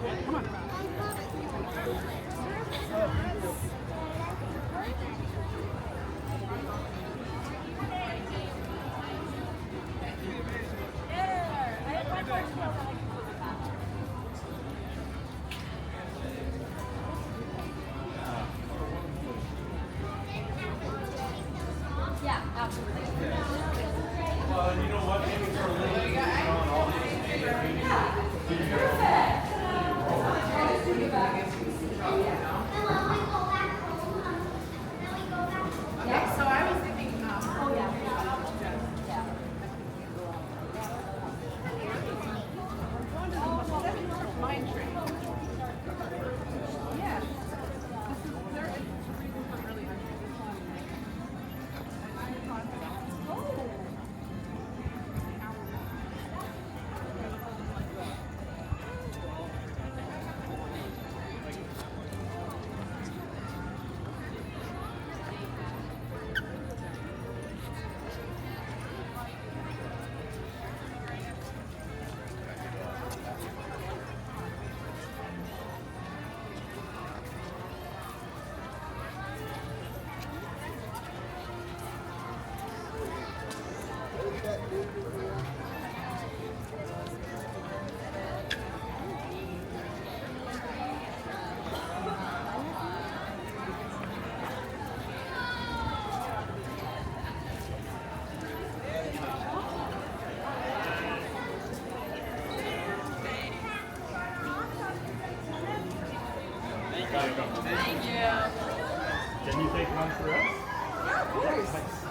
Thank you. Can you take one for us? Yeah, of course. Thanks.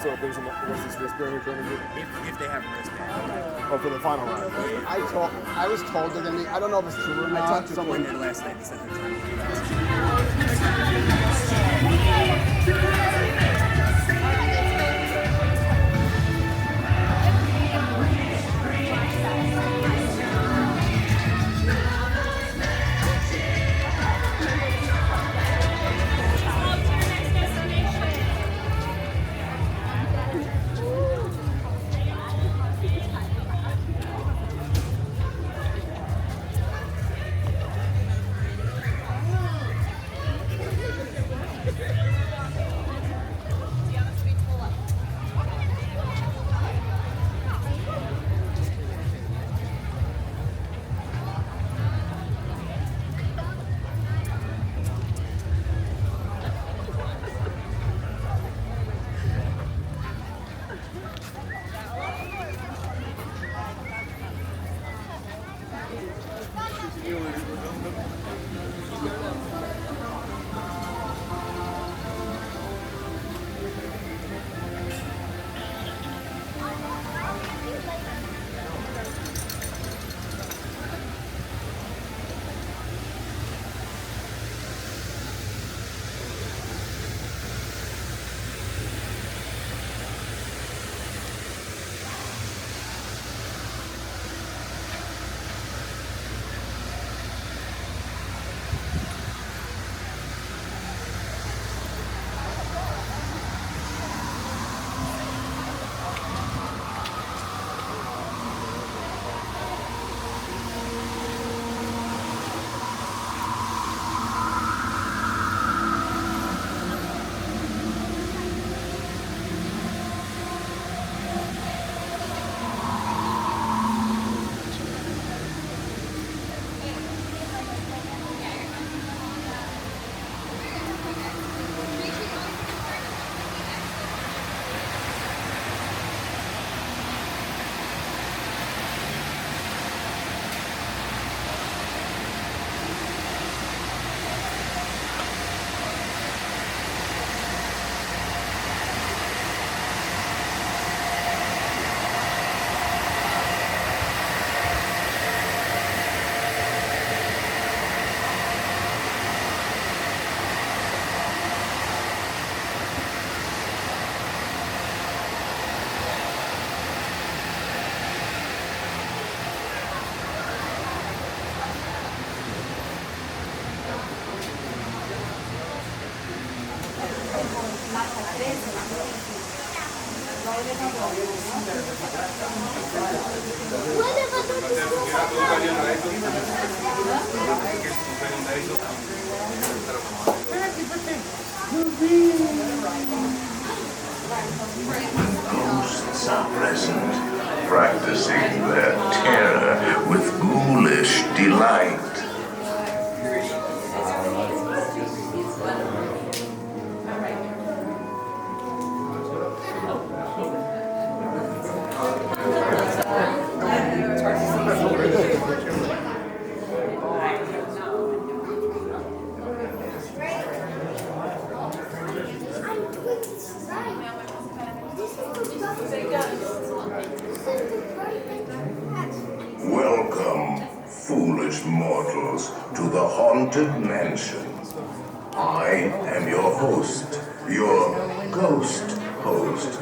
So there's what's this wristband you're trying to get? If they have a wristband. Oh, for the final ride. I was told they're gonna be, I don't know if it's true or not. I talked to someone there last night that said they're trying to do that. Ghosts are present, practicing their terror with ghoulish delight. haunted mansion. I am your host, your ghost host.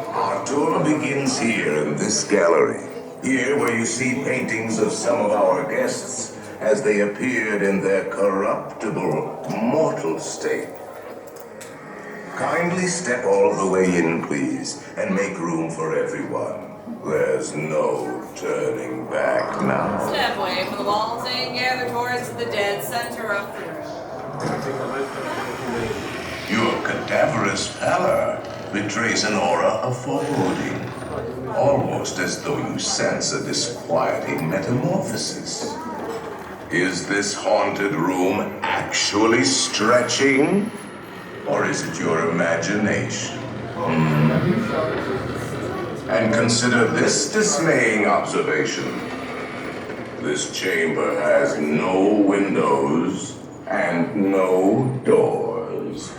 Our tour begins here in this gallery. Here where you see paintings of some of our guests as they appeared in their corruptible, mortal state. Kindly step all the way in, please, and make room for everyone. There's no turning back now. Step away from the walls and gather towards the dead center of the room. Your cadaverous pallor betrays an aura of foreboding, almost as though you sense a disquieting metamorphosis. Is this haunted room actually stretching? Or is it your imagination? And consider this dismaying observation. This chamber has no windows and no doors.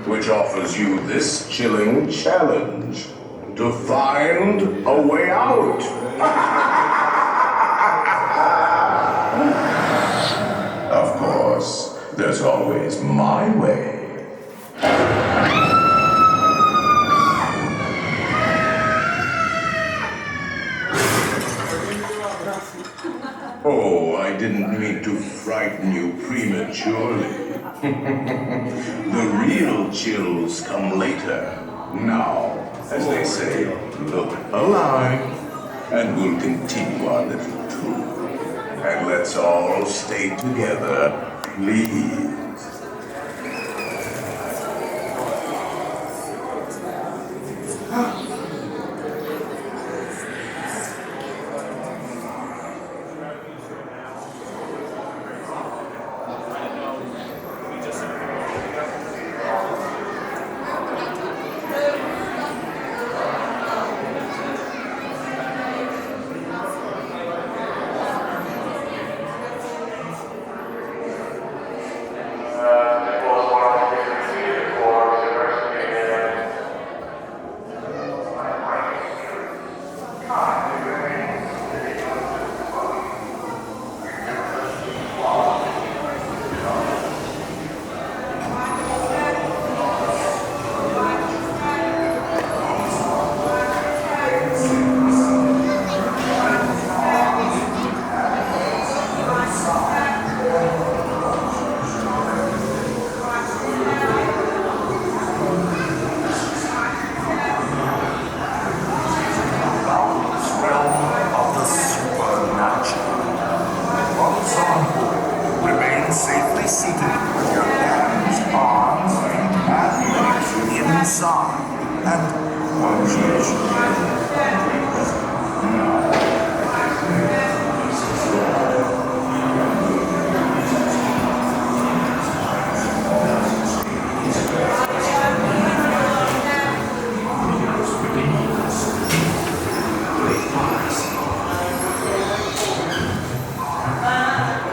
Which offers you this chilling challenge to find a way out. Of course, there's always my way. Oh, I didn't mean to frighten you prematurely. The real chills come later. Now, as they say, look alive, and we'll continue our little tour. And let's all stay together, please.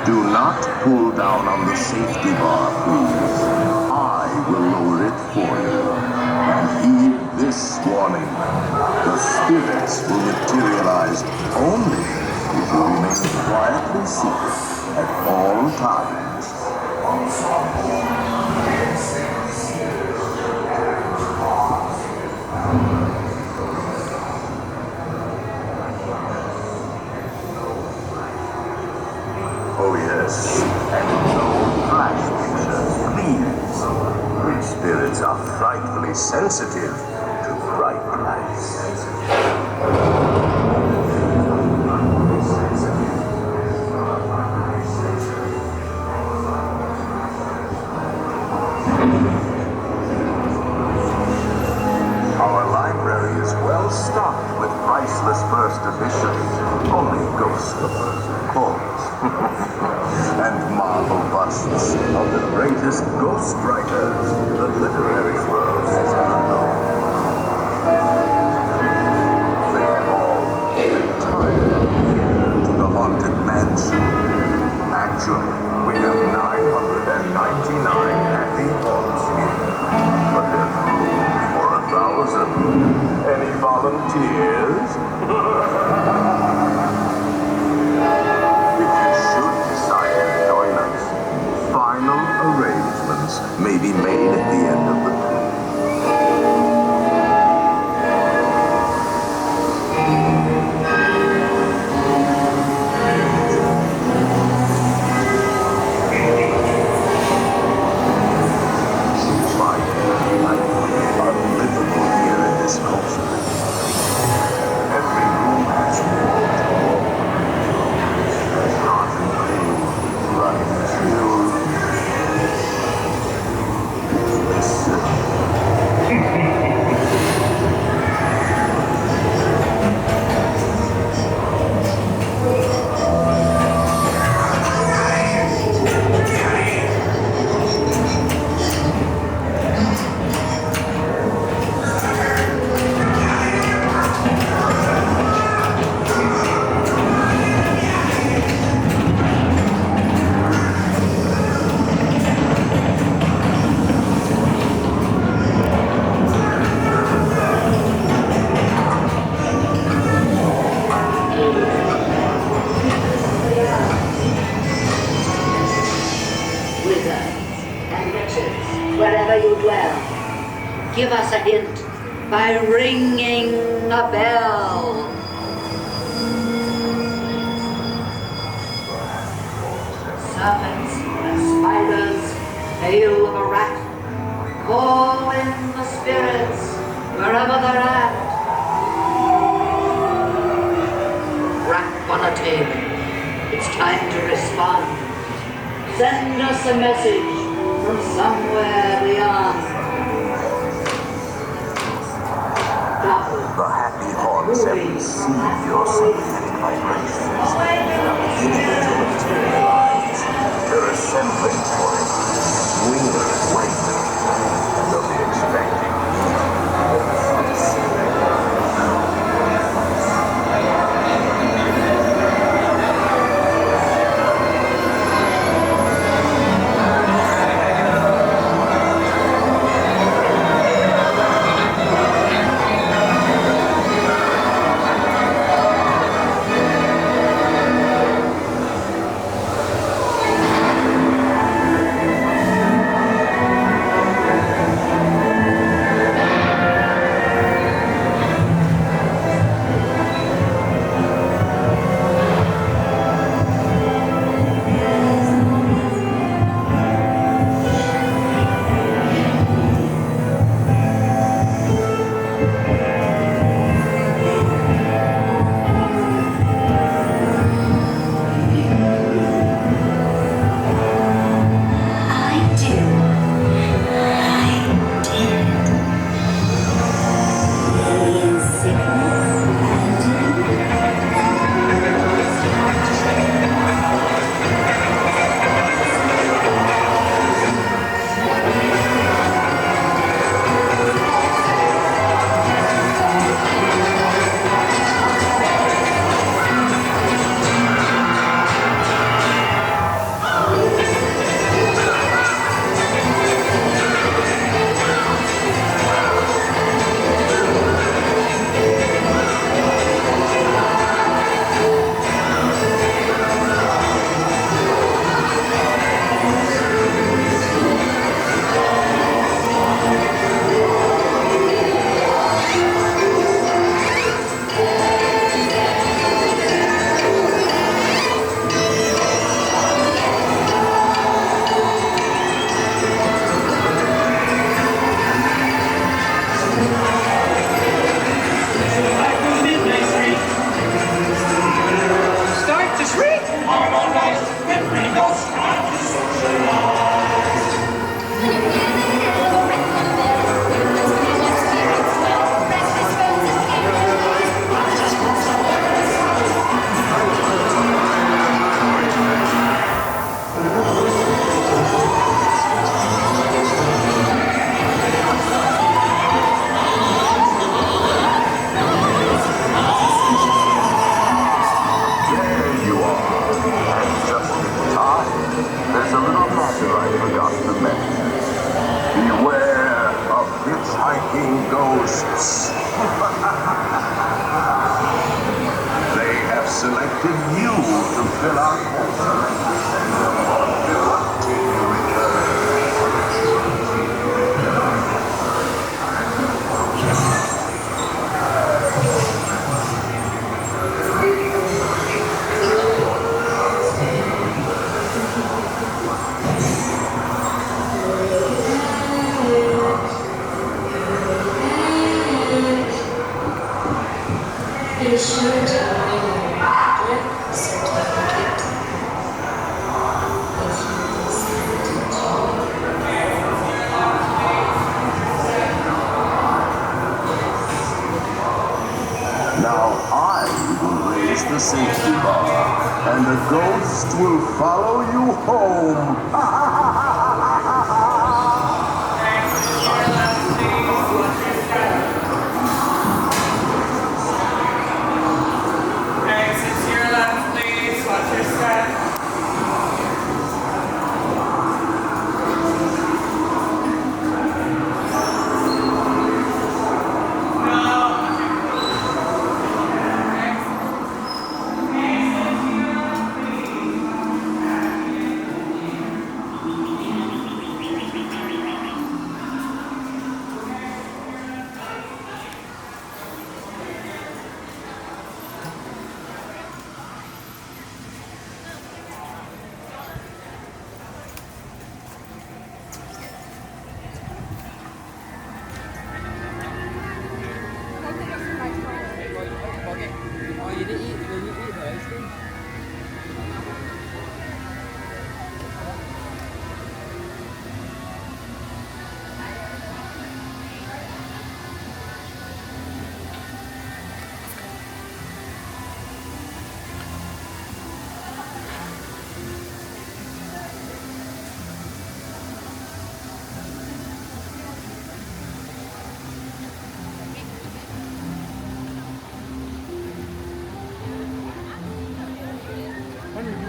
Do not pull down on the safety bar, please. I will lower it for you. And heed this warning. The spirits will materialize only if you remain quietly secret at all times. Oh yes, and no flash pictures, please. Spirits are frightfully sensitive to bright lights. Our library is well stocked with priceless first editions, only ghost stories, of course. And marble busts of the greatest ghost writers the literary world has ever known. They have all retired here to the haunted mansion. Actually, we have 999 happy haunts here, but there's room for 1,000. Any volunteers? give us a hint by ringing a bell. Serpents and spiders, tail of a rat, call in the spirits wherever they're at. Rap on a table, it's time to respond. Send us a message from somewhere beyond. The happy haunts have received your sympathetic vibrations. Now beginning to materialize. They're assembling for it. Winged wait. And they'll be expecting.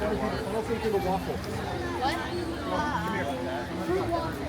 Funnel cake and a waffle. What? Come here. Fruit waffle.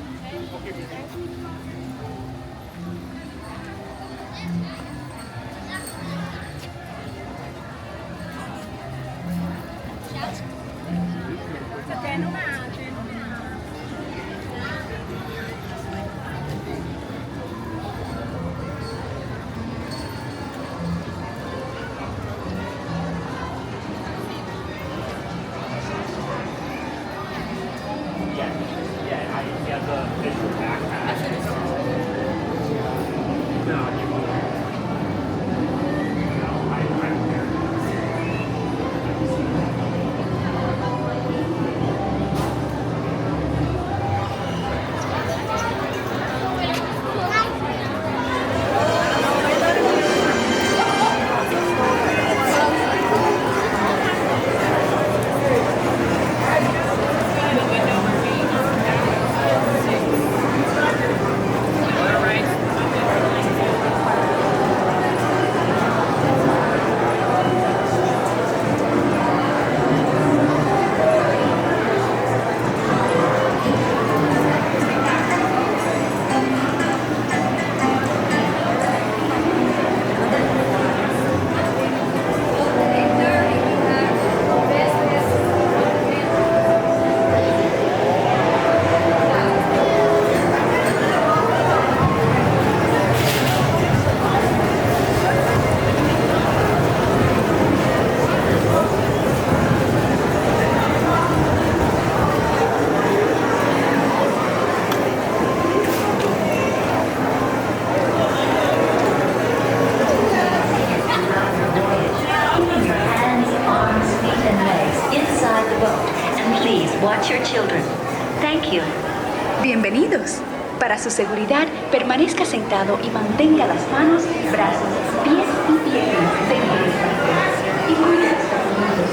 Bienvenidos. Para su seguridad, permanezca sentado y mantenga las manos, brazos, pies y piernas dentro del espacio. Y cuide los documentos.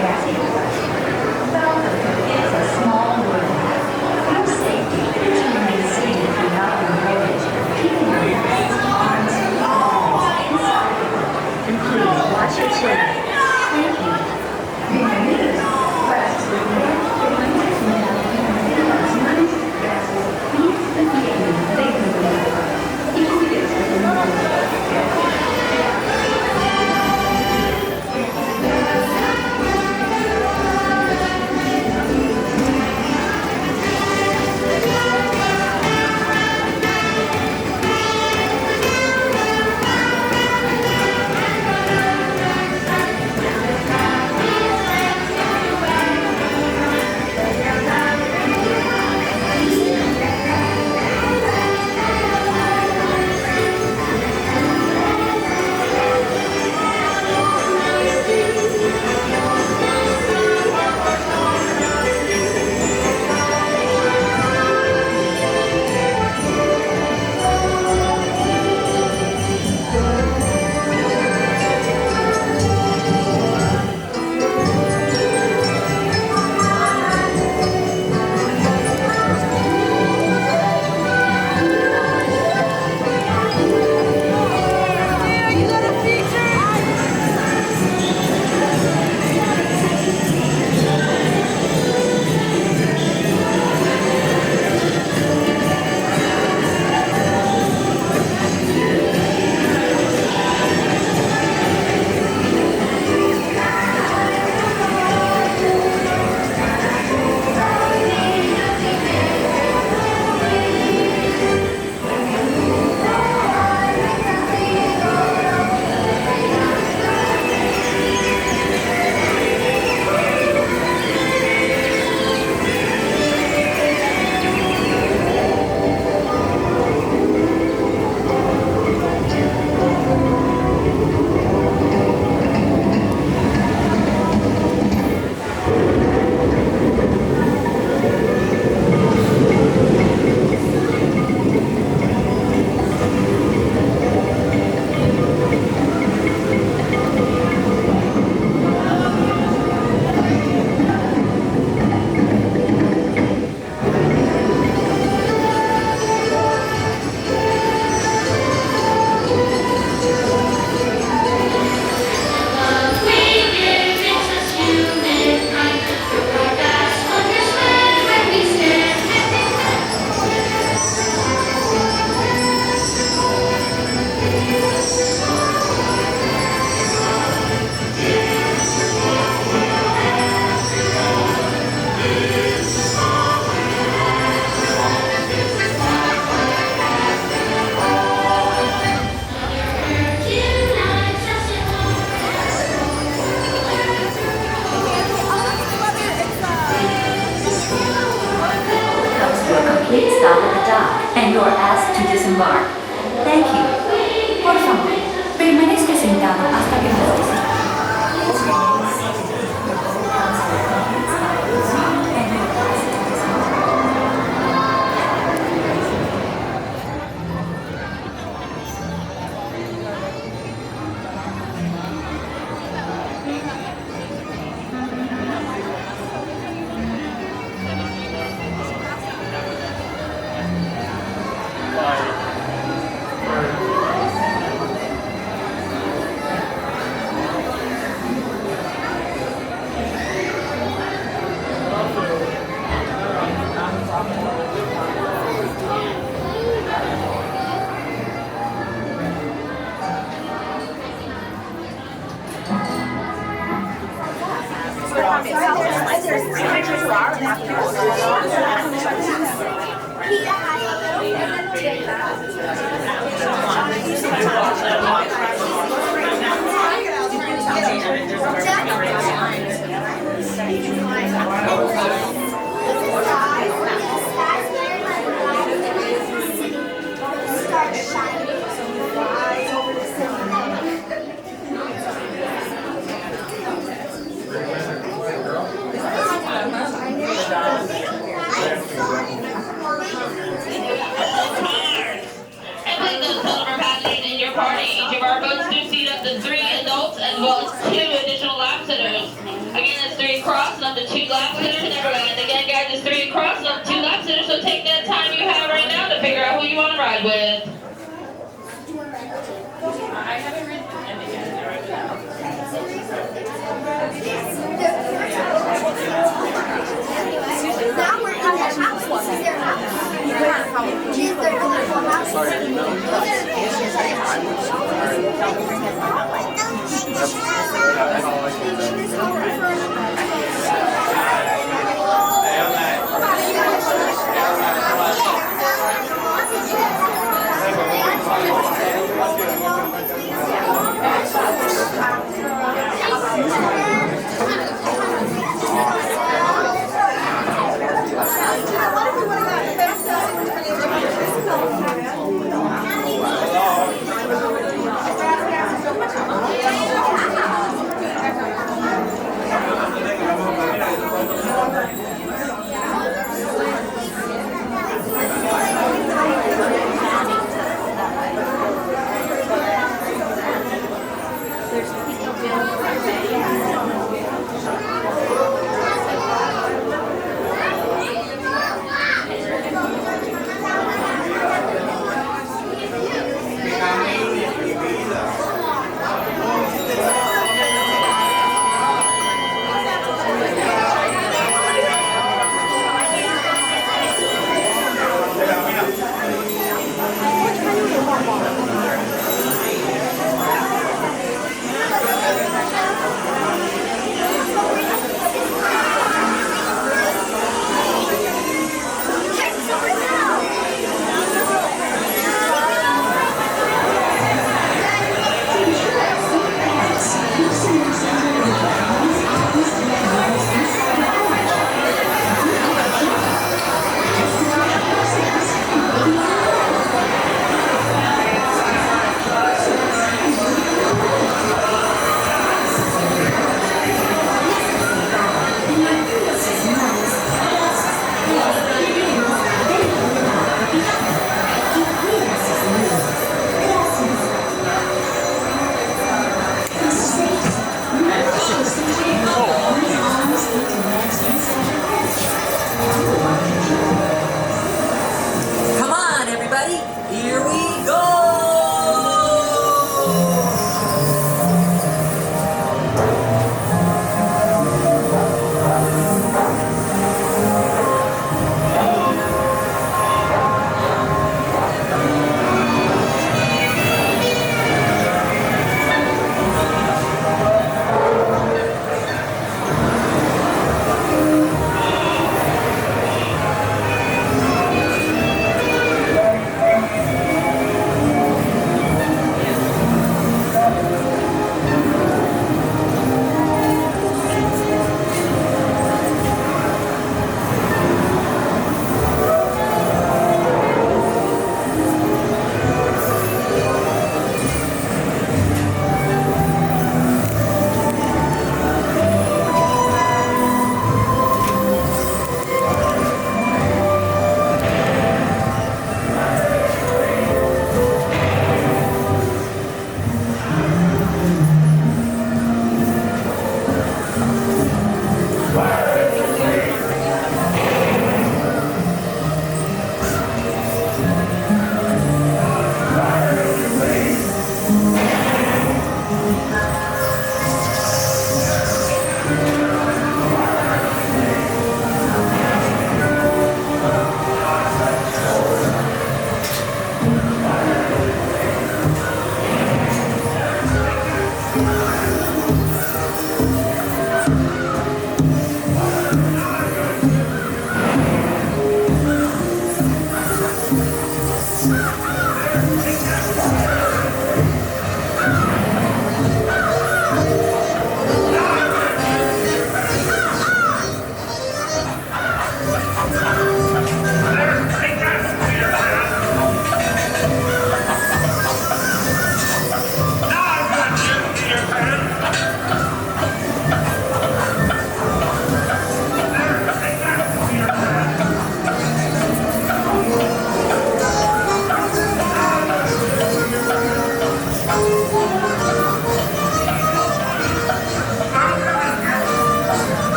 Gracias. It's a small world. Through safety, please remain seated throughout the voyage, keeping your hands, arms, and legs inside the boat. And please watch your children. Thank you. Bienvenidos. Para su seguridad, permanezca sentado y mantenga las manos, brazos, pies y piernas dentro del espacio. Y cuide los documentos. Gracias.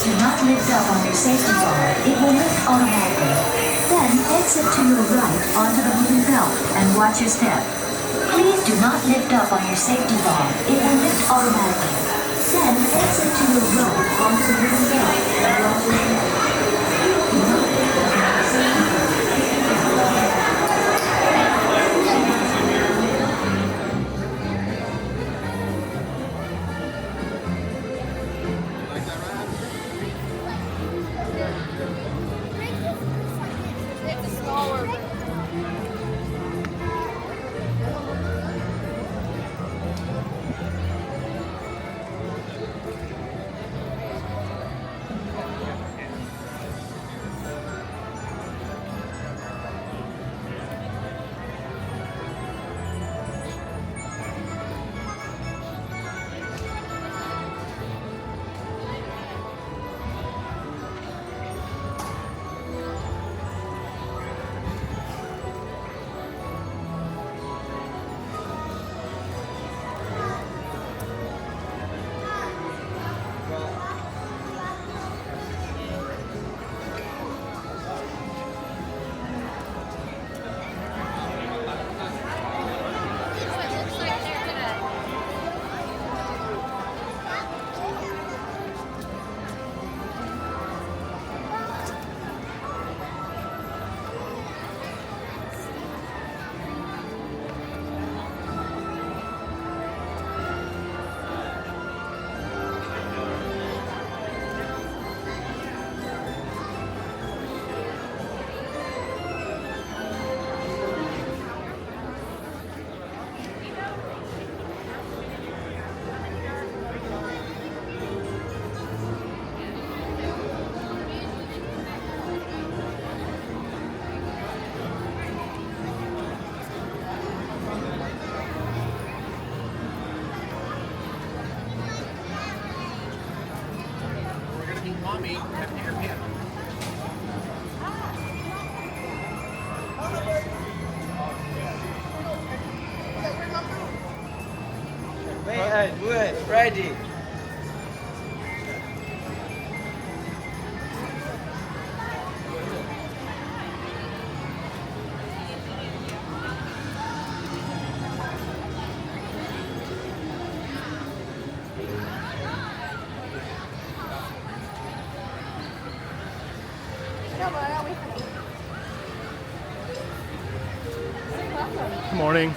Please do not lift up on your safety bar. It will lift automatically. Then exit to your right onto the moving belt and watch your step. Please do not lift up on your safety bar. It will lift automatically. Then exit to your right onto the moving belt and watch your step. Do not lift up on your safety bar. Ready. Good morning.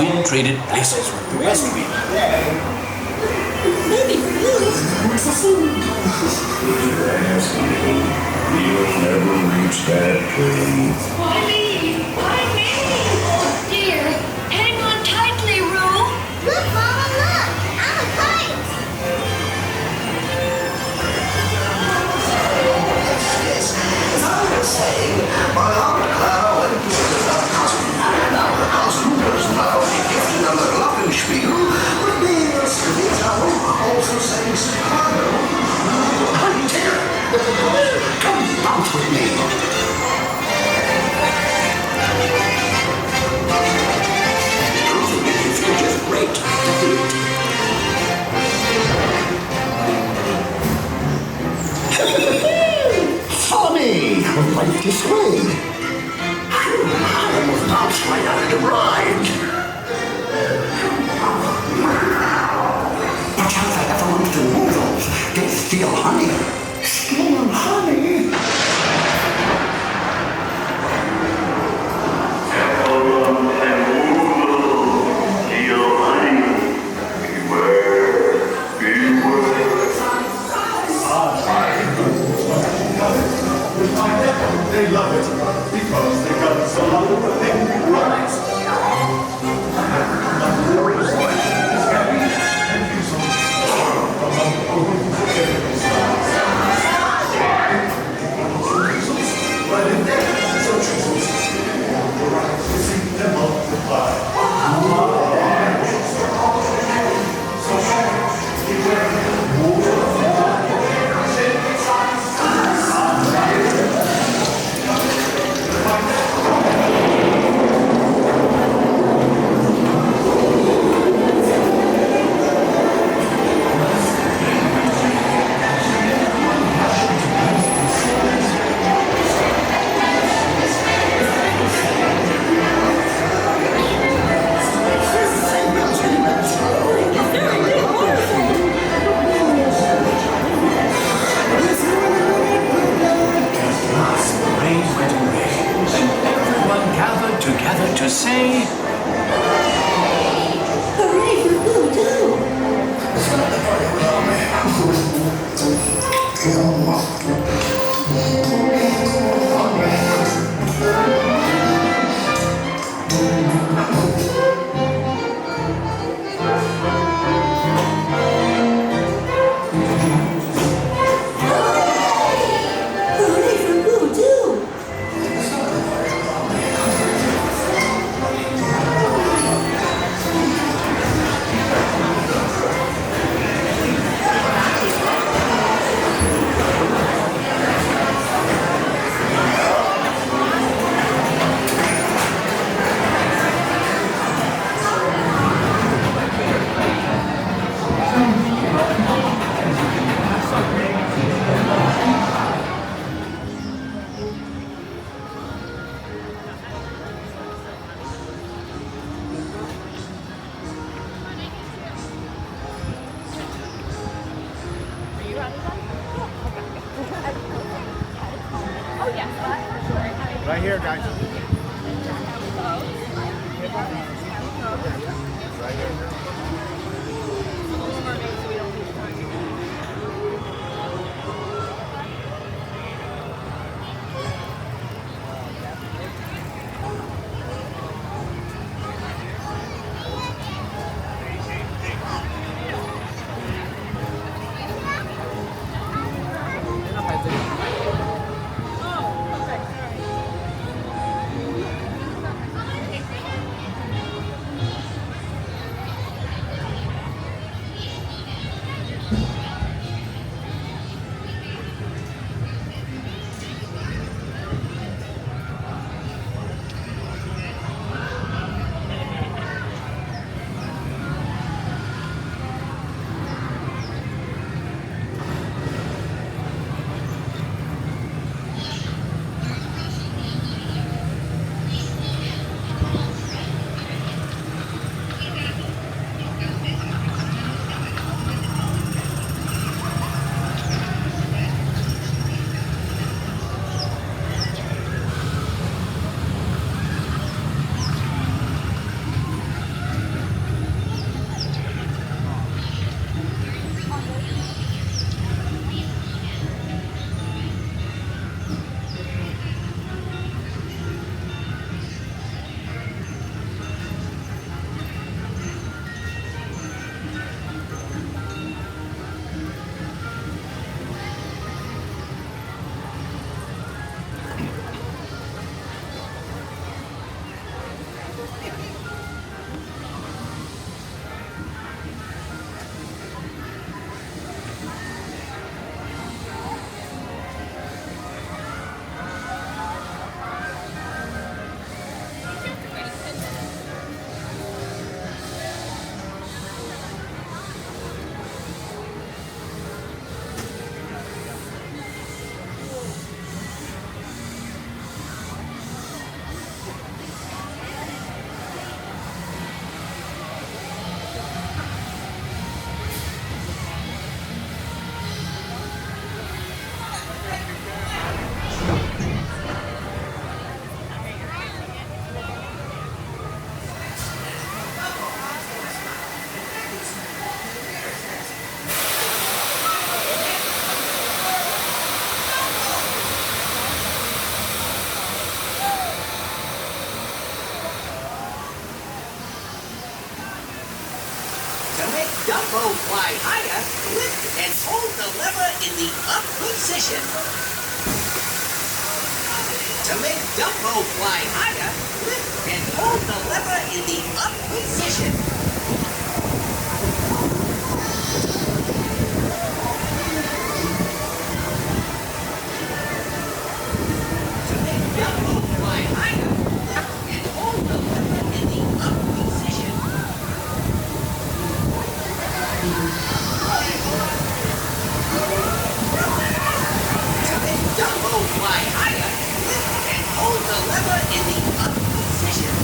twin traded places with the rest of you. Maybe you'll never reach that tree. Why me? Oh dear. Hang on tightly, Roo. Look, Mama, look. I'm a kite. Yes, as I was saying, my Aunt Clara went to visit our cousin. Now the cousin was not only gifted a glockenspiel, but being a Scavito also sang soprano. Hunter, come bounce with me. Those music feel just great. Follow me, right this way. I almost bounced right out of the ride. Watch out, I have to to move those. Don't steal honey. Steal honey? They love it because they got so long of thing right. But in there, so chooses to see them multiply. Together to say, Hooray for Pooh, too. Hooray for Pooh, too. Right here, guys. Right here. Dumbo fly higher, lift and hold the lever in the up position. To make Dumbo fly higher, lift and hold the lever in the up position. To make Dumbo fly higher, lift and hold the lever in the up position. To make Dumbo fly higher, lift and hold the lever in the up position.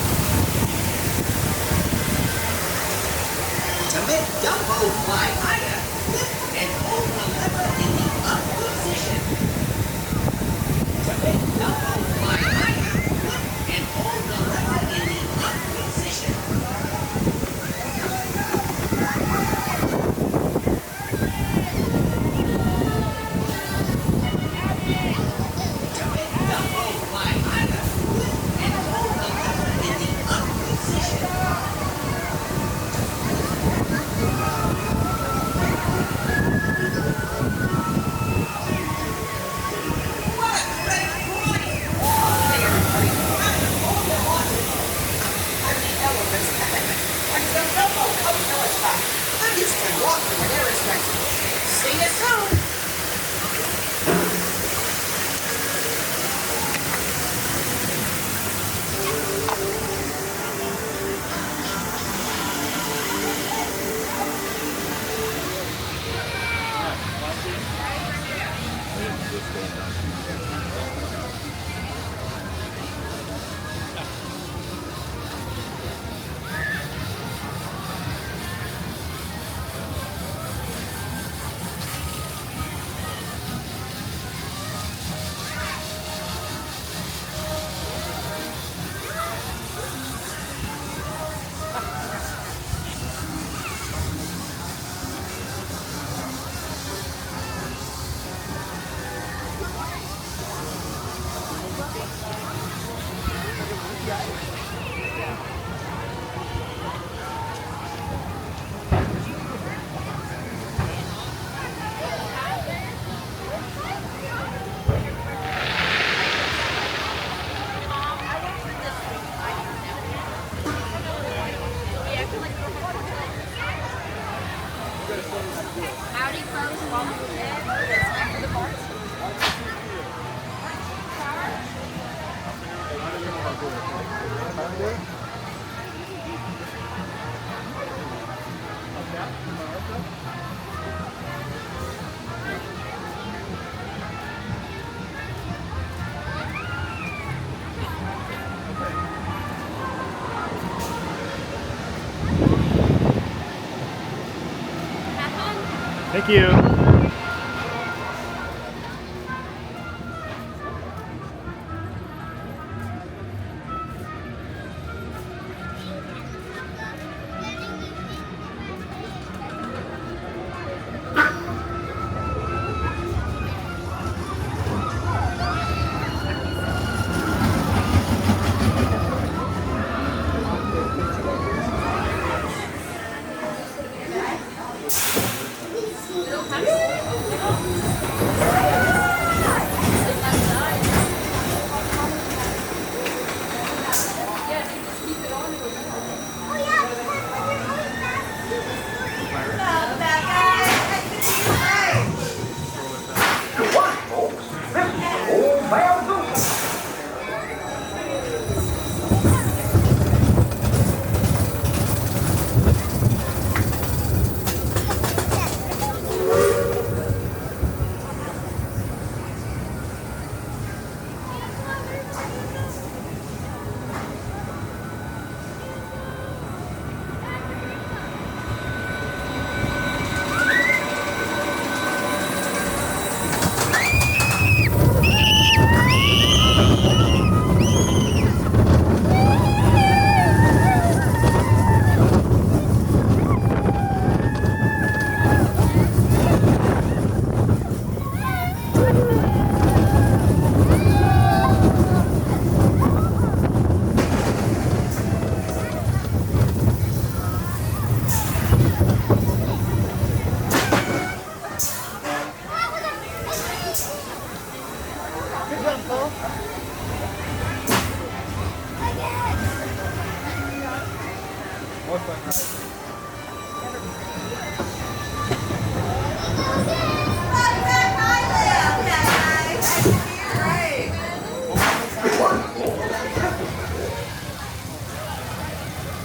To make Dumbo fly higher, lift and hold the lever in the up position. To make Dumbo fly higher, lift and hold the lever in the up position. To make Dumbo fly higher, lift and hold the lever in the up position. What a great ride! Okay, everybody, grab the hold the horses. And the elephants like the Dumbo coat track. Lions can walk when they're expected. See you soon! Howdy, folks. Welcome to the party. Thank you. We don't have more fun ride.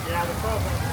Yeah, the problem.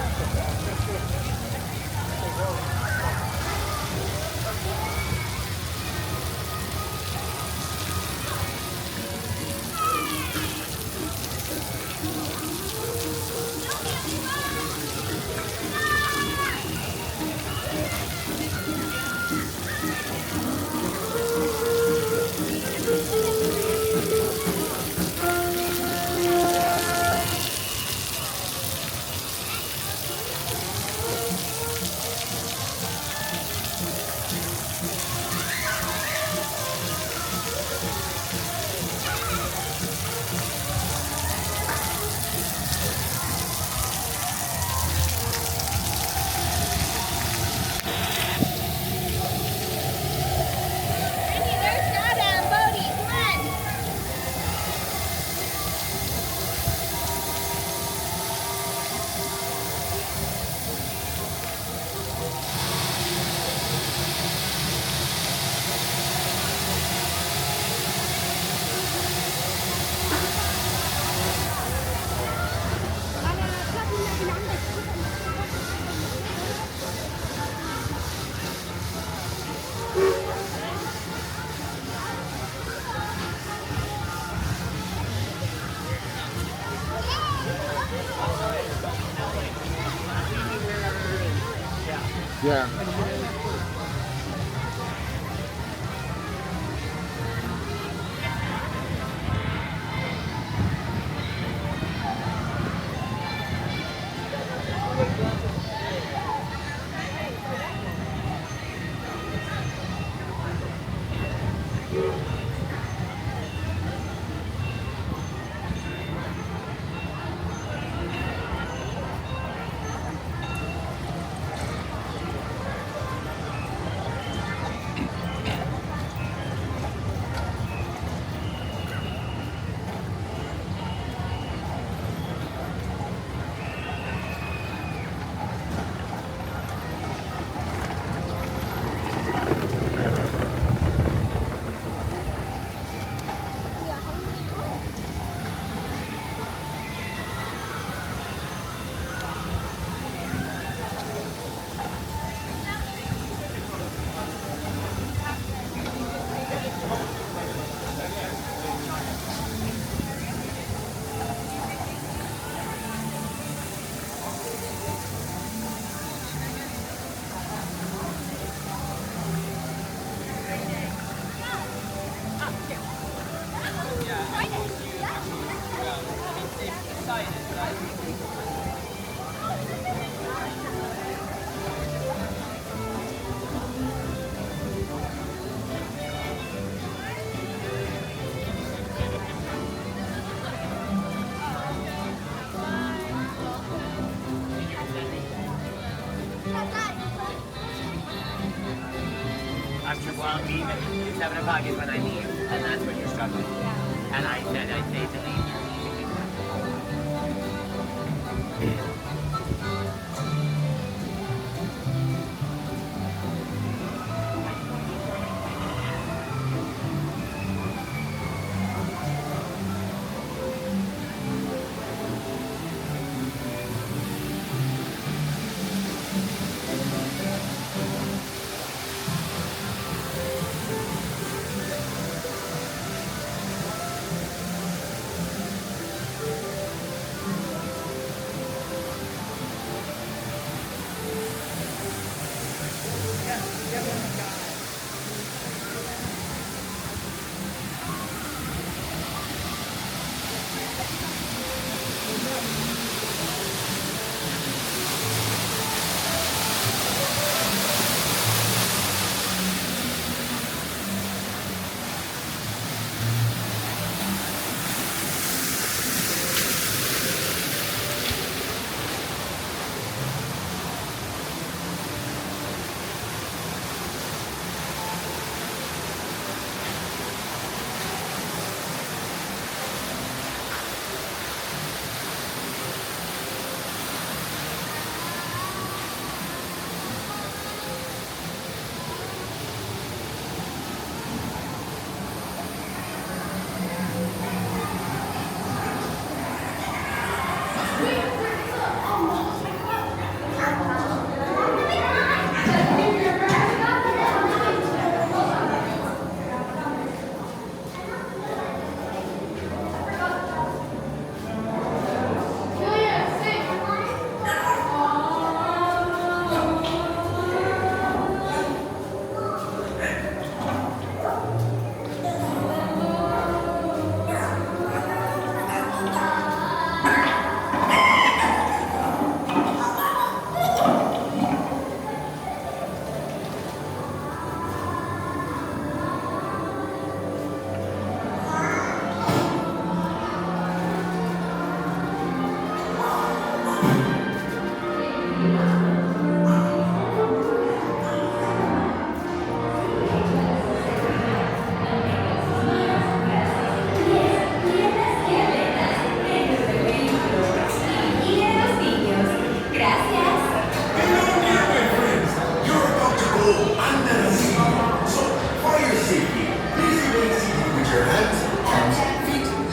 Yeah. Well, even 7 o'clock is when I leave, and that's when you're struggling. And I said I'd say to leave, you're leaving.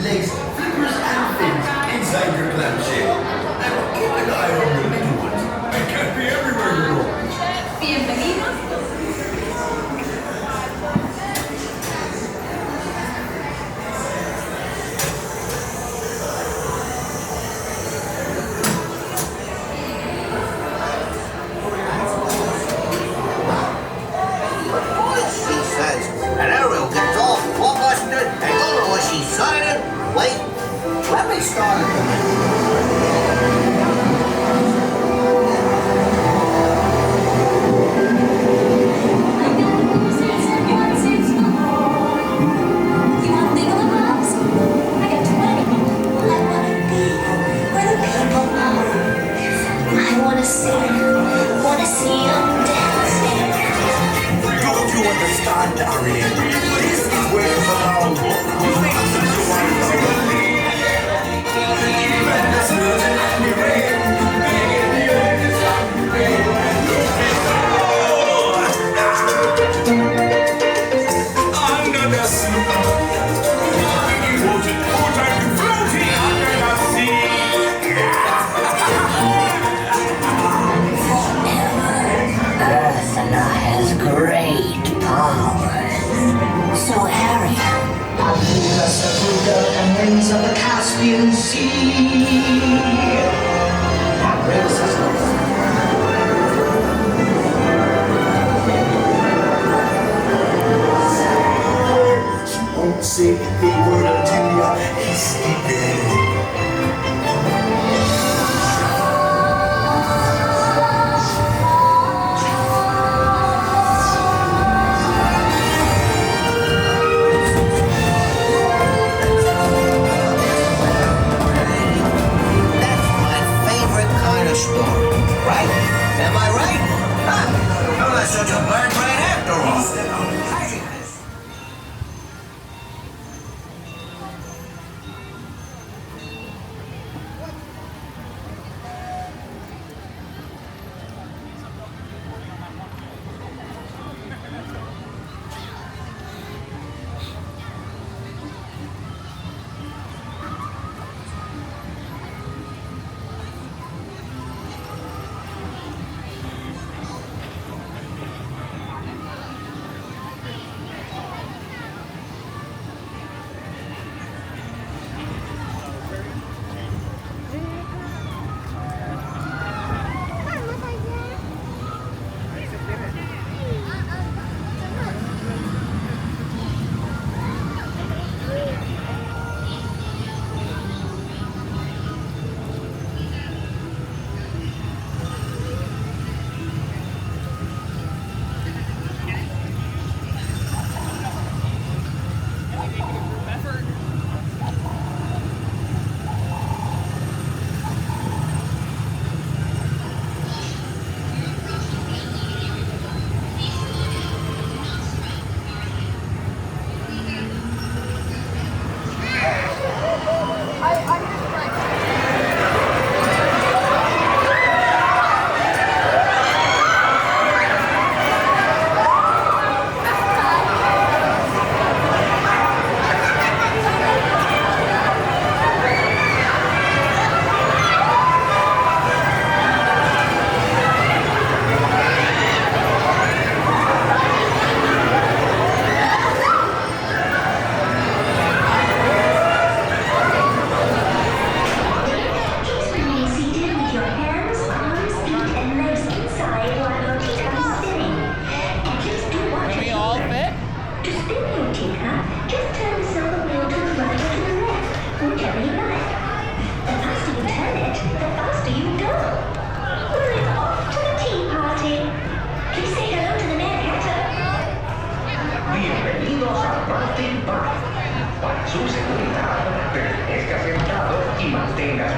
Legs, flippers, and fins inside your clamshell. And keep an eye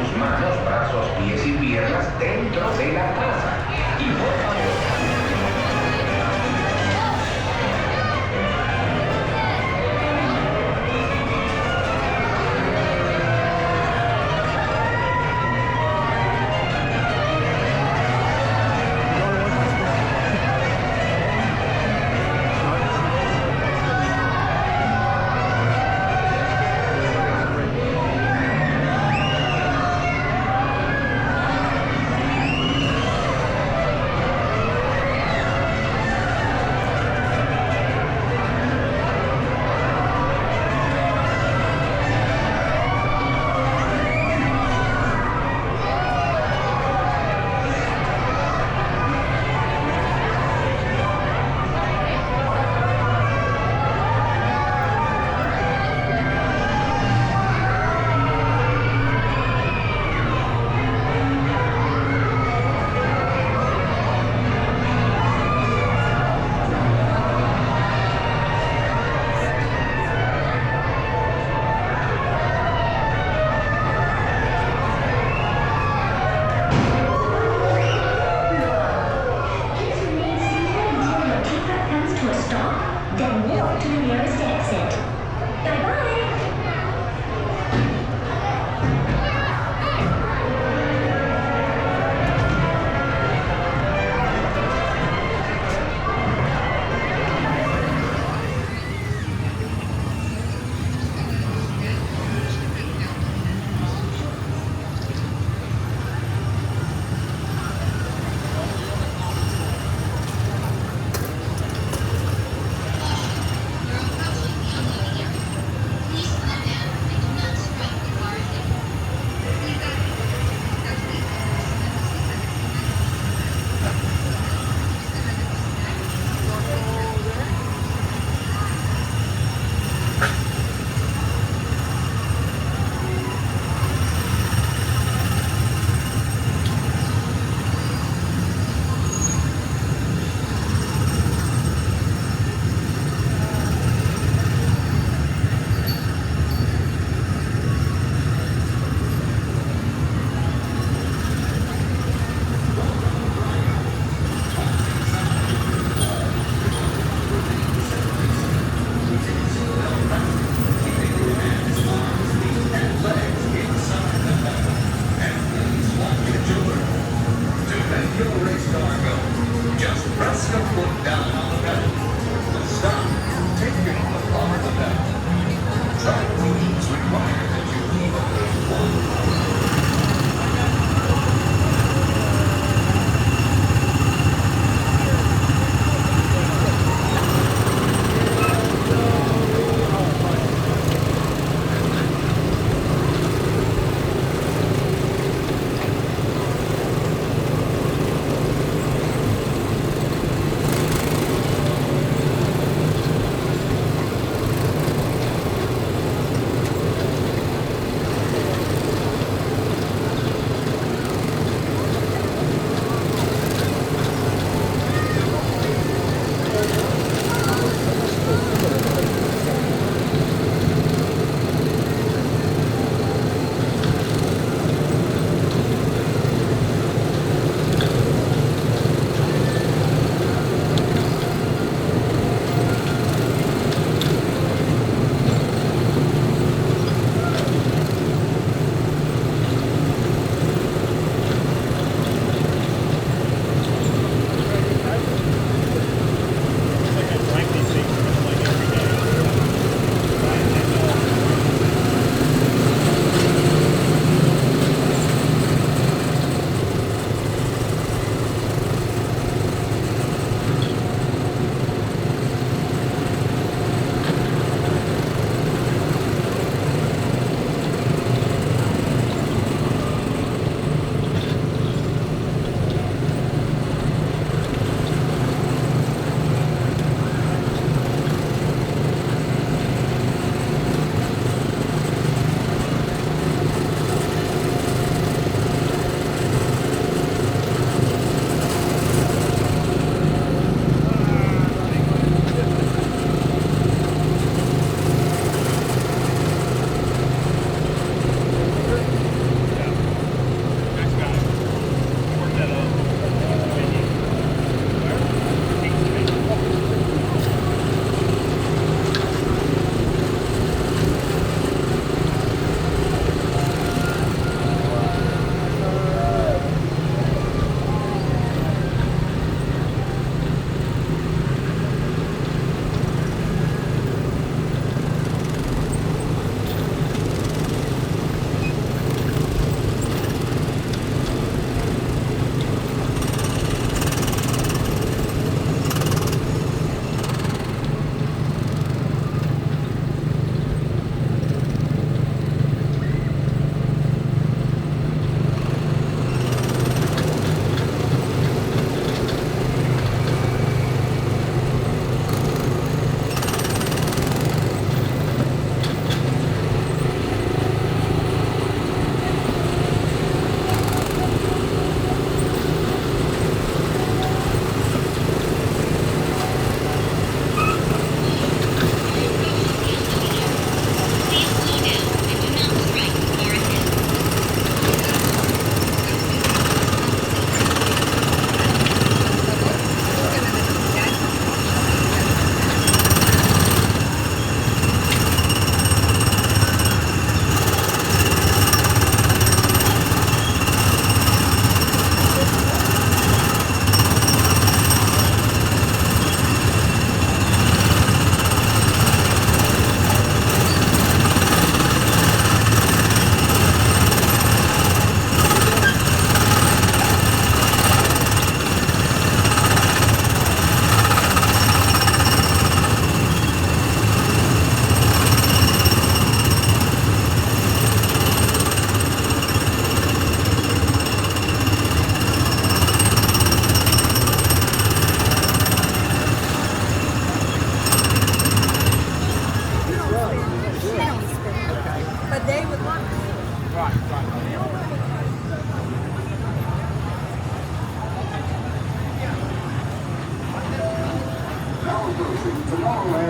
sus manos, brazos, pies y piernas dentro de la taza. Y por favor,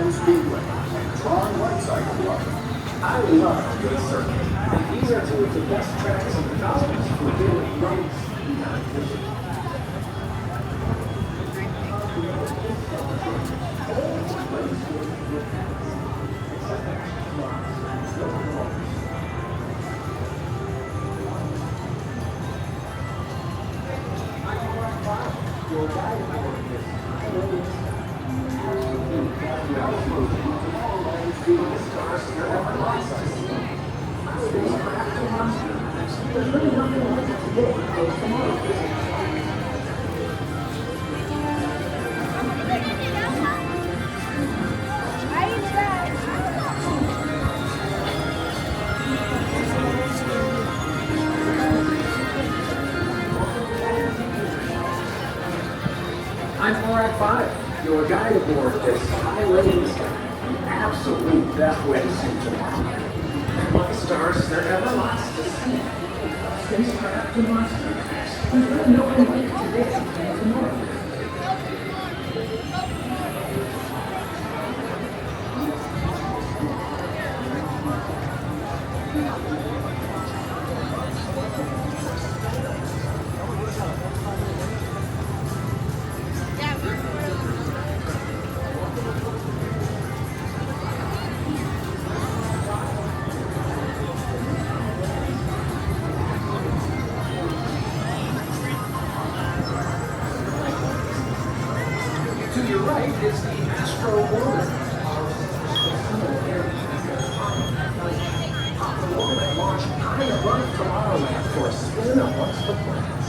Barnstormers Speedway and Tron Lightcycle Run. I love good circuit, and these are two of the best tracks in the cosmos for doing runs beyond vision. Your guide aboard this highway sky, the absolute best way to see Tomorrowland. What stars there ever lots to see. Spacecraft and monsters. There's really no way like today and tomorrow. It's the Astro Orbitor. PeopleMover launched Kind Run Tomorrowland for a spin amongst the planets.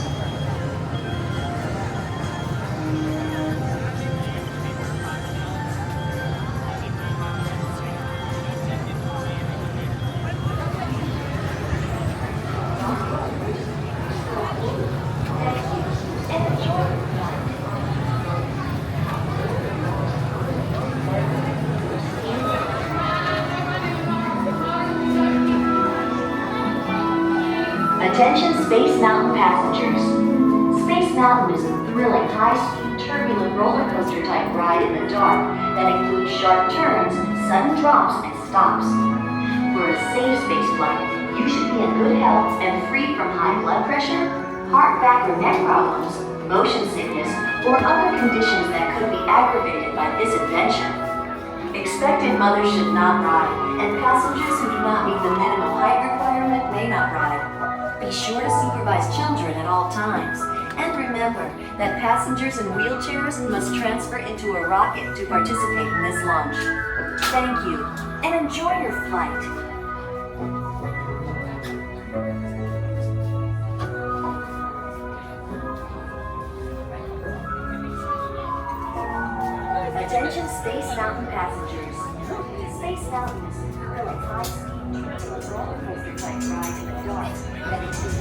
Attention Space Mountain passengers. Space Mountain is a thrilling, high-speed, turbulent roller coaster type ride in the dark that includes sharp turns, sudden drops, and stops. For a safe space flight, you should be in good health and free from high blood pressure, heart, back, or neck problems, motion sickness, or other conditions that could be aggravated by this adventure. Expectant mothers should not ride, and passengers who do not meet the minimum height requirement may not ride. Be sure to supervise children at all times. And remember that passengers in wheelchairs must transfer into a rocket to participate in this launch. Thank you, and enjoy your flight. Attention Space Mountain passengers. Space Mountain is a thrilling, high-speed, turbulent roller coaster type ride in the dark that includes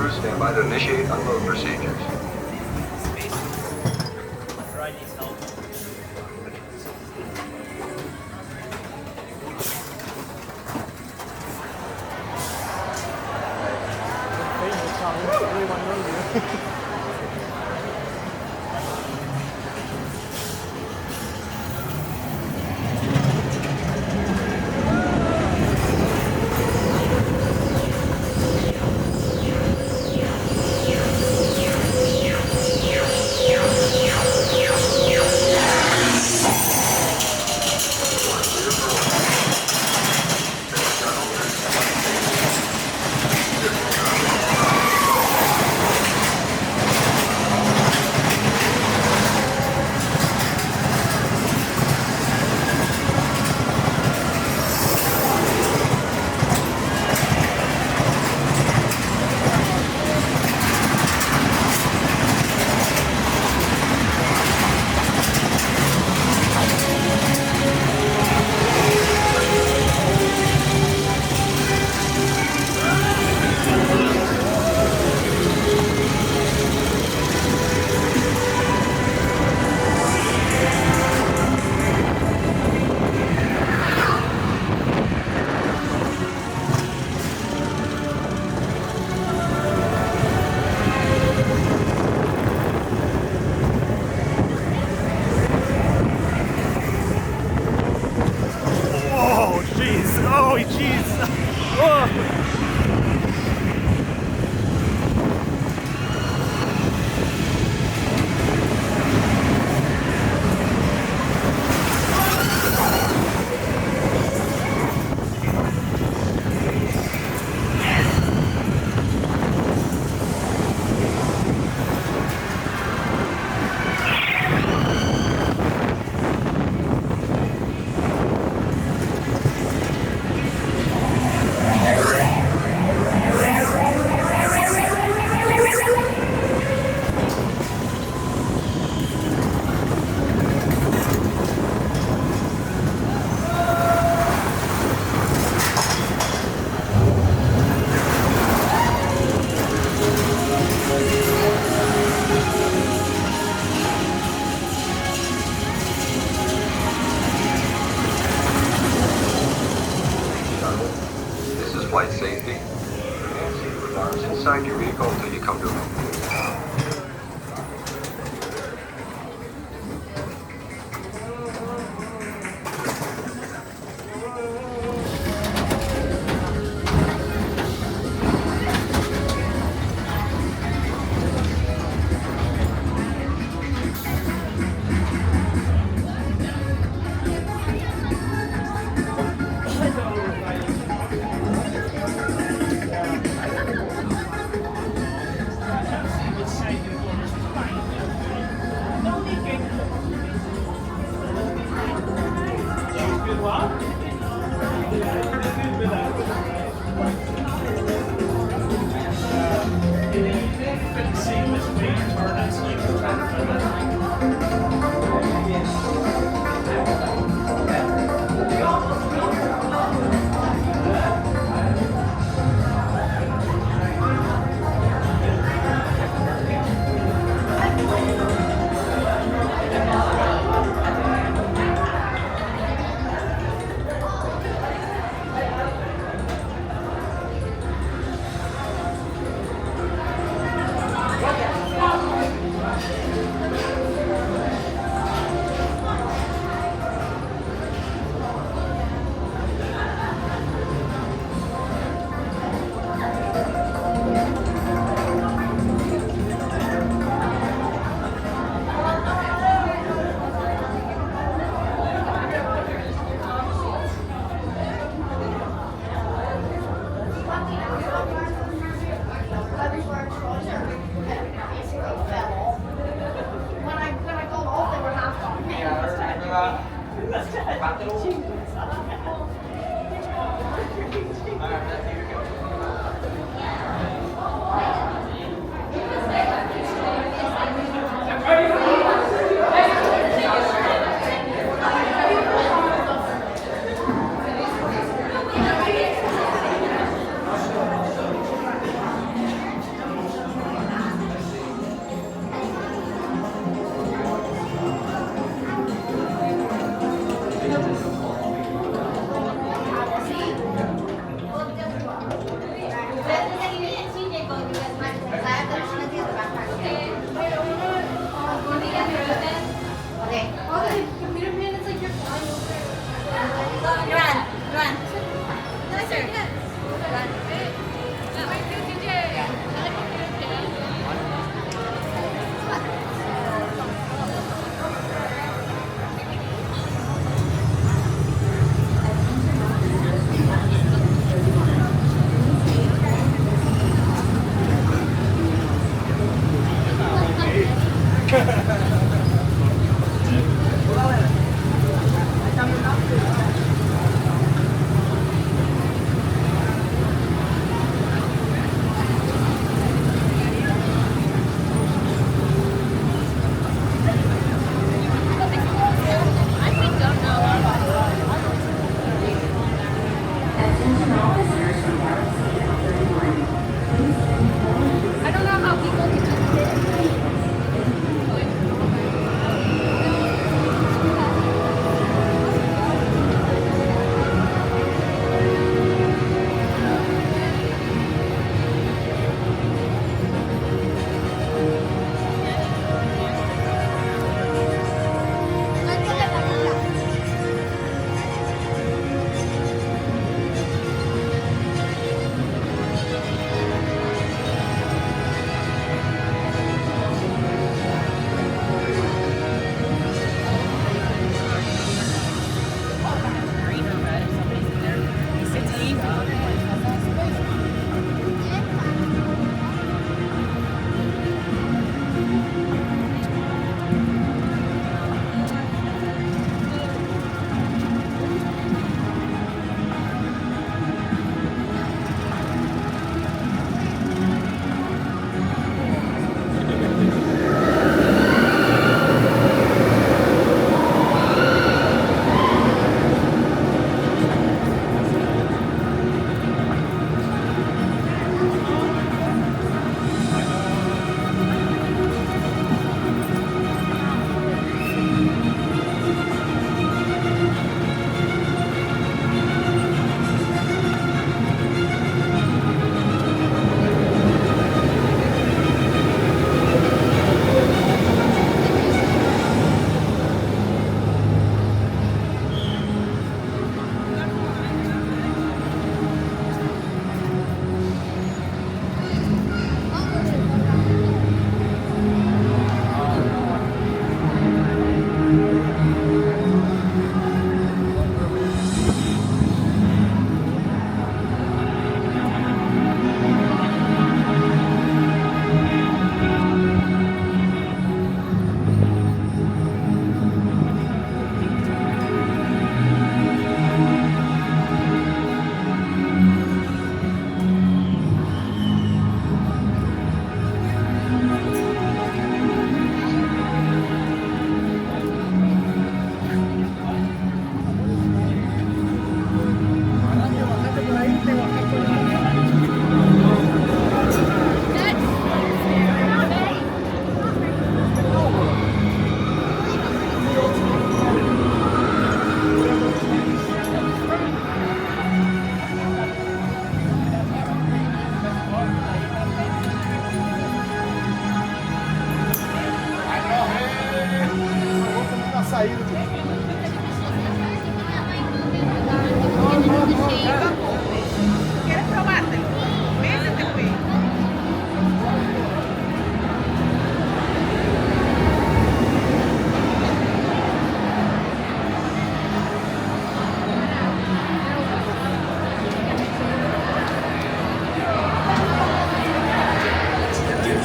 Crews, stand by to initiate unload procedures. Ride needs help.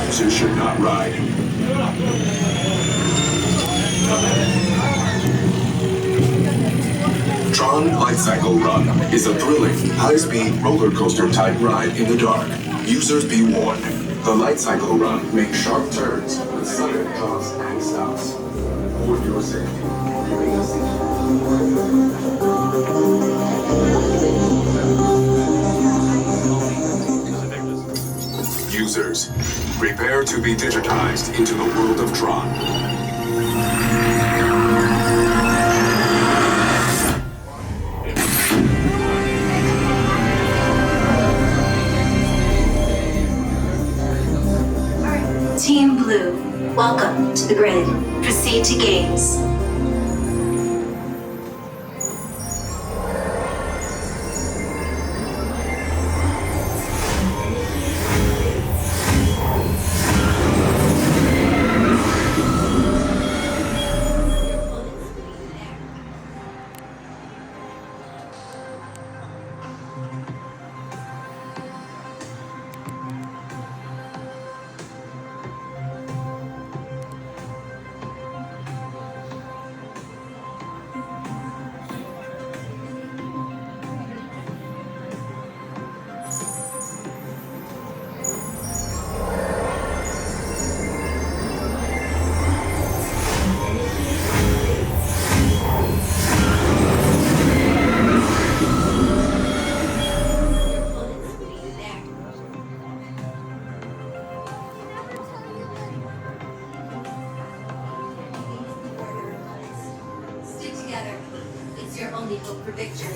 Users should not ride. Tron Lightcycle Run is a thrilling, high-speed roller coaster type ride in the dark. Users be warned. The Lightcycle Run makes sharp turns with sudden jumps and stops. For your safety, remain seated. Users, prepare to be digitized into the world of Tron. Team Blue, welcome to the grid. Proceed to games. only hope for victory.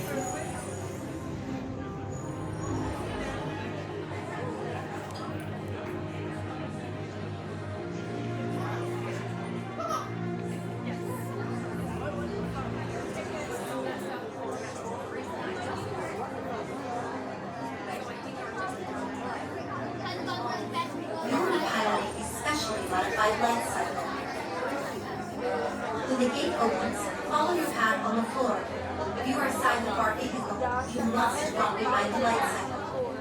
When the gate opens, follow your path on the floor. If you are assigned the bar vehicle, you must walk behind the light cycle.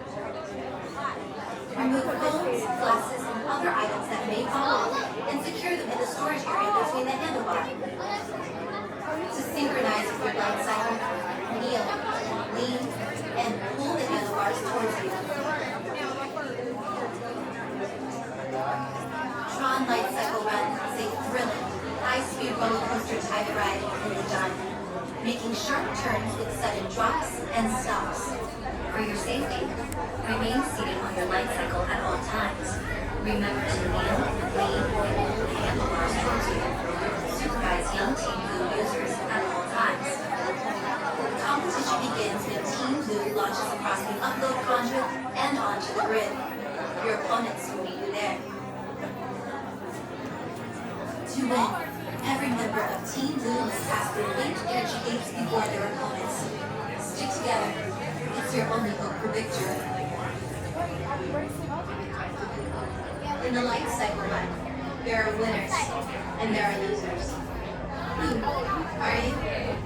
Remove phones, glasses, and other items that may fall off, and secure them in the storage area between the handlebars. To synchronize with your light cycle, kneel, lean, and pull the handlebars towards you. Tron Lightcycle Run is a thrilling, high-speed roller coaster type ride in the dark, making sharp turns with sudden drops and stops. For your safety, remain seated on your light cycle at all times. Remember to kneel, lean, and pull the handlebars towards you. Supervise young Team Blue users at all times. The competition begins when Team Blue launches across the upload conduit and onto the grid. Your opponents will meet you there. To win, every member of Team Blue must pass through 8 energy gates before their opponents. Stick together. It's your only hope for victory. In the light cycle run, there are winners and there are losers. Who are you?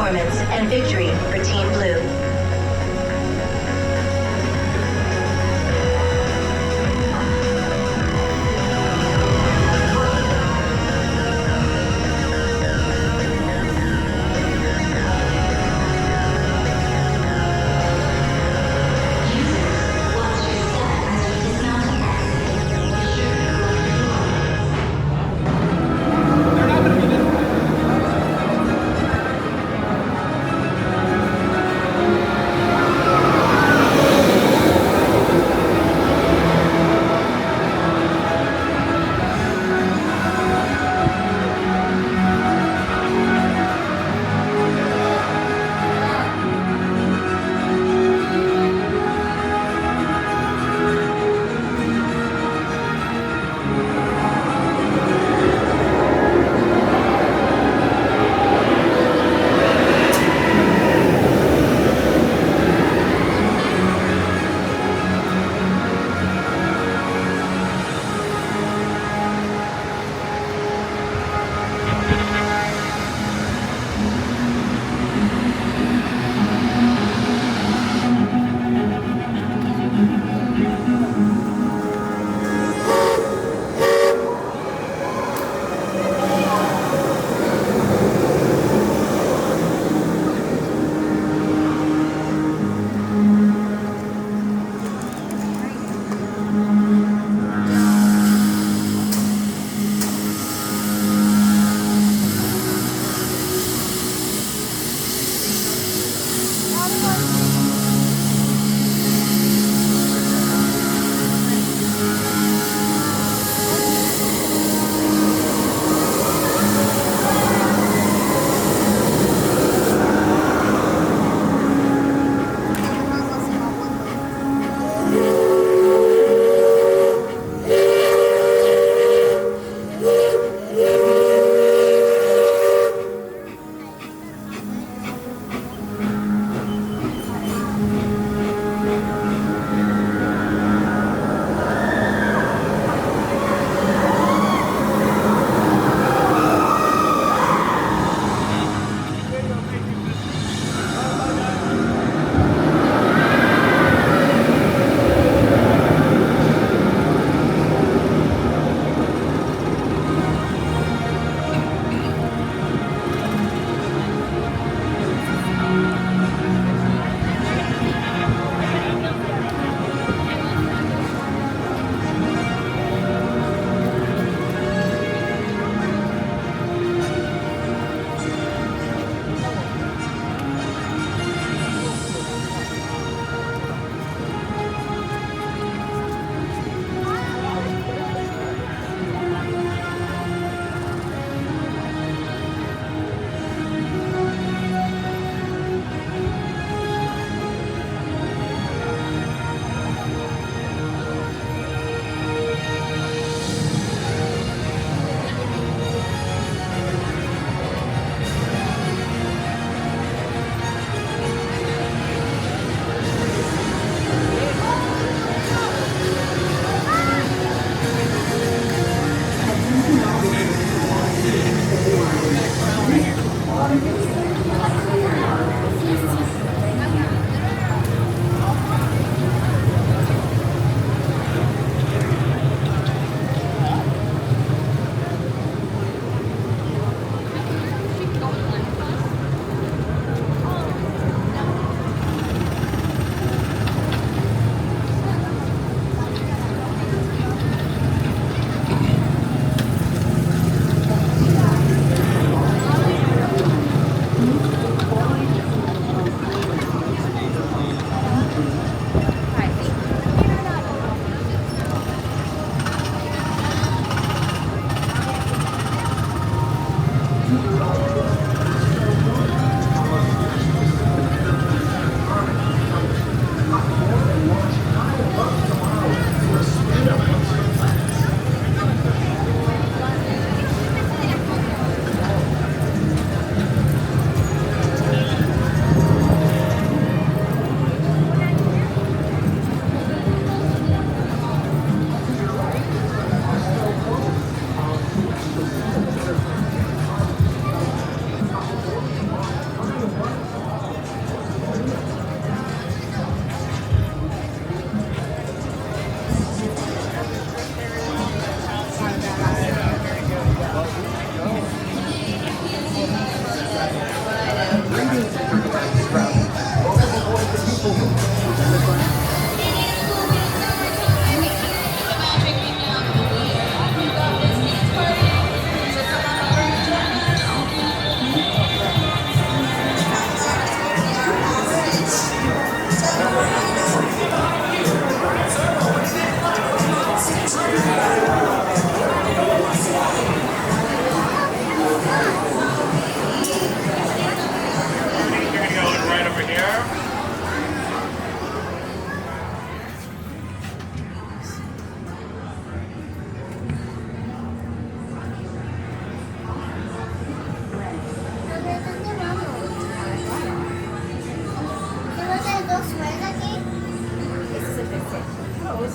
performance and victory for Team Blue.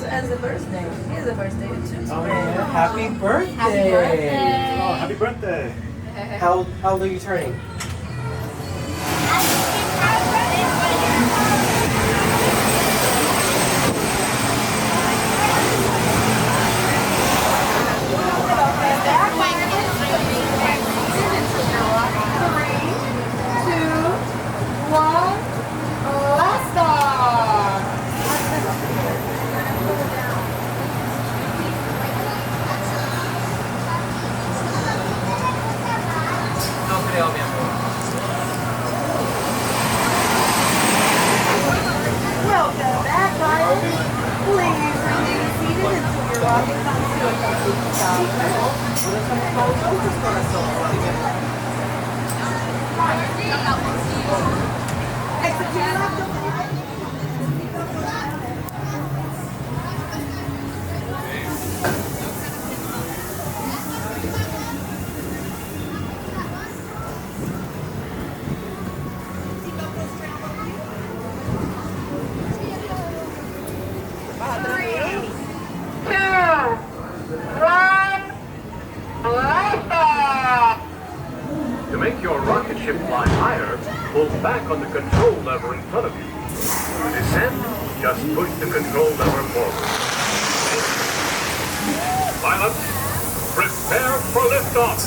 As a birthday. It is a birthday too. Oh yeah, happy birthday! Happy birthday! Oh, happy birthday! How old are you turning? Welcome back, guys. Please remain seated until your walking comes to a complete stop. Exit to your left, don't forget. To make your rocket ship fly higher, pull back on the control lever in front of you. To descend, just push the control lever forward. Pilots, prepare for liftoff.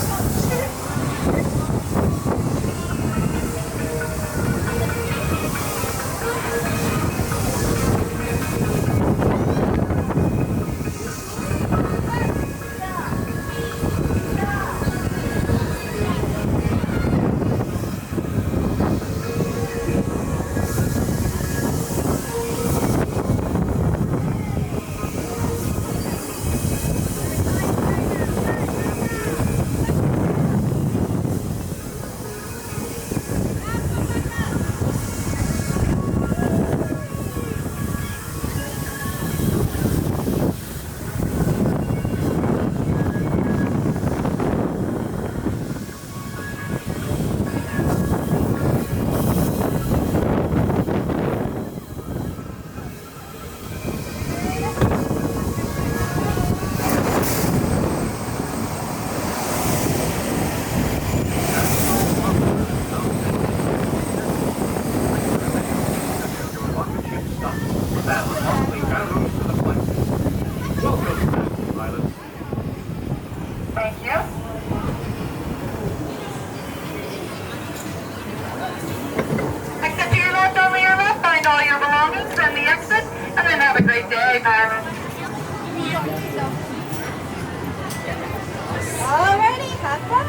Alrighty, have fun.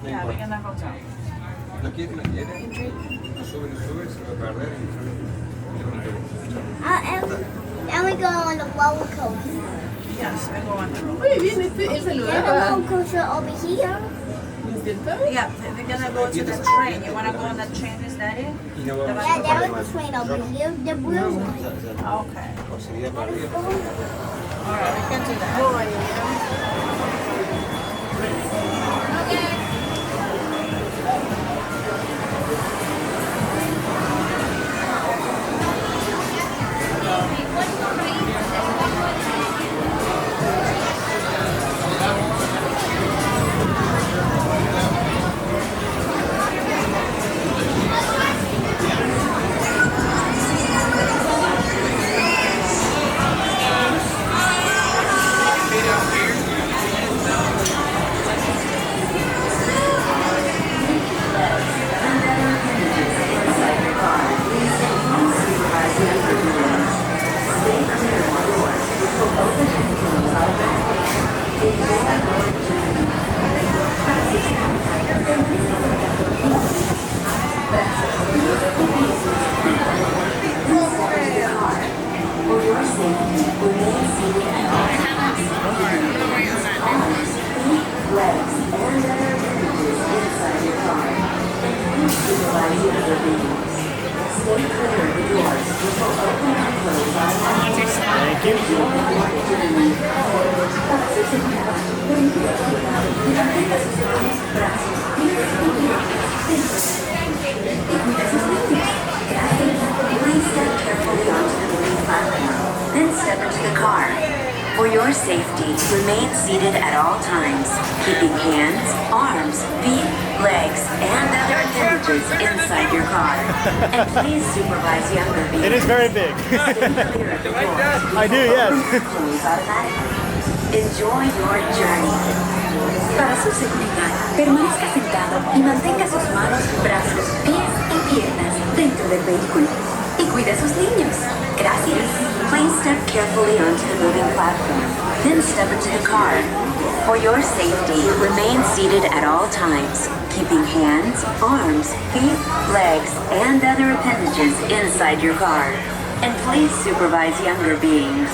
Yeah, we're in the hotel. ¿No quiere? ¿No quiere? Sube, se va a perder. Then we go on the roller coaster. Yes, we go on the roller Muy bien, este es el Then lugar the para... roller coaster over here. Yeah, we're gonna go to the train. You wanna go on the train with Daddy? Yeah, there was a train over here. The wheels on it. Okay. Alright, we can do that. Then step into the car. For your safety, remain seated at all times, keeping hands, arms, feet, legs, and other appendages inside your car. And please supervise younger beings. It is very big. I do, yes. Close automatically. Enjoy your journey. Para su seguridad, permanezca sentado y mantenga sus manos, brazos, pies y piernas dentro del vehículo. Y cuide a sus niños. Gracias. Please step carefully onto the moving platform. Then step into the car. For your safety, remain seated at all times, keeping hands, arms, feet, legs, and other appendages inside your car. And please supervise younger beings.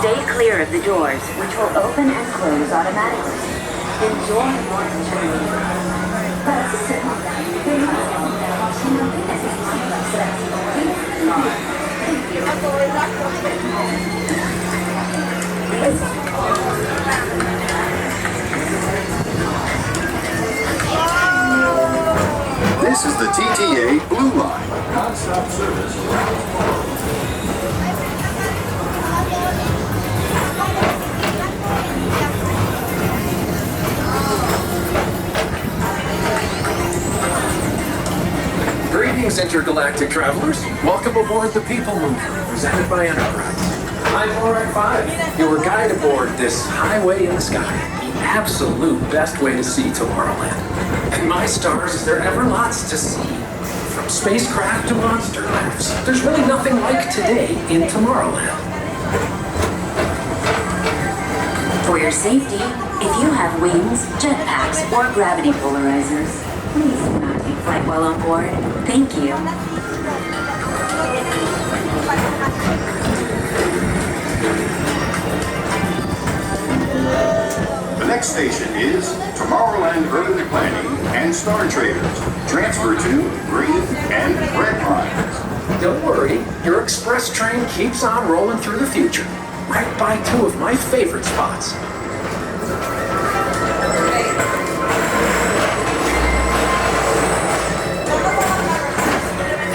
Stay clear of the doors, which will open and close automatically. Enjoy your journey. Para su seguridad, permanezca sentado y mantenga sus manos, brazos, pies y piernas. This is the TTA Blue Line. Non-stop service around Greetings, intergalactic travelers. Welcome aboard the PeopleMover, presented by Enterprise. I'm Borat 5, your guide aboard this highway in the sky. The absolute best way to see Tomorrowland. And my stars, is there ever lots to see? From spacecraft to monster laughs, there's really nothing like today in Tomorrowland. For your safety, if you have wings, jetpacks, or gravity polarizers, please do not take flight while on board. Thank you. The next station is Tomorrowland Urban Planning and Star Traders. Transfer to green and red lines. Don't worry, your express train keeps on rolling through the future, right by two of my favorite spots.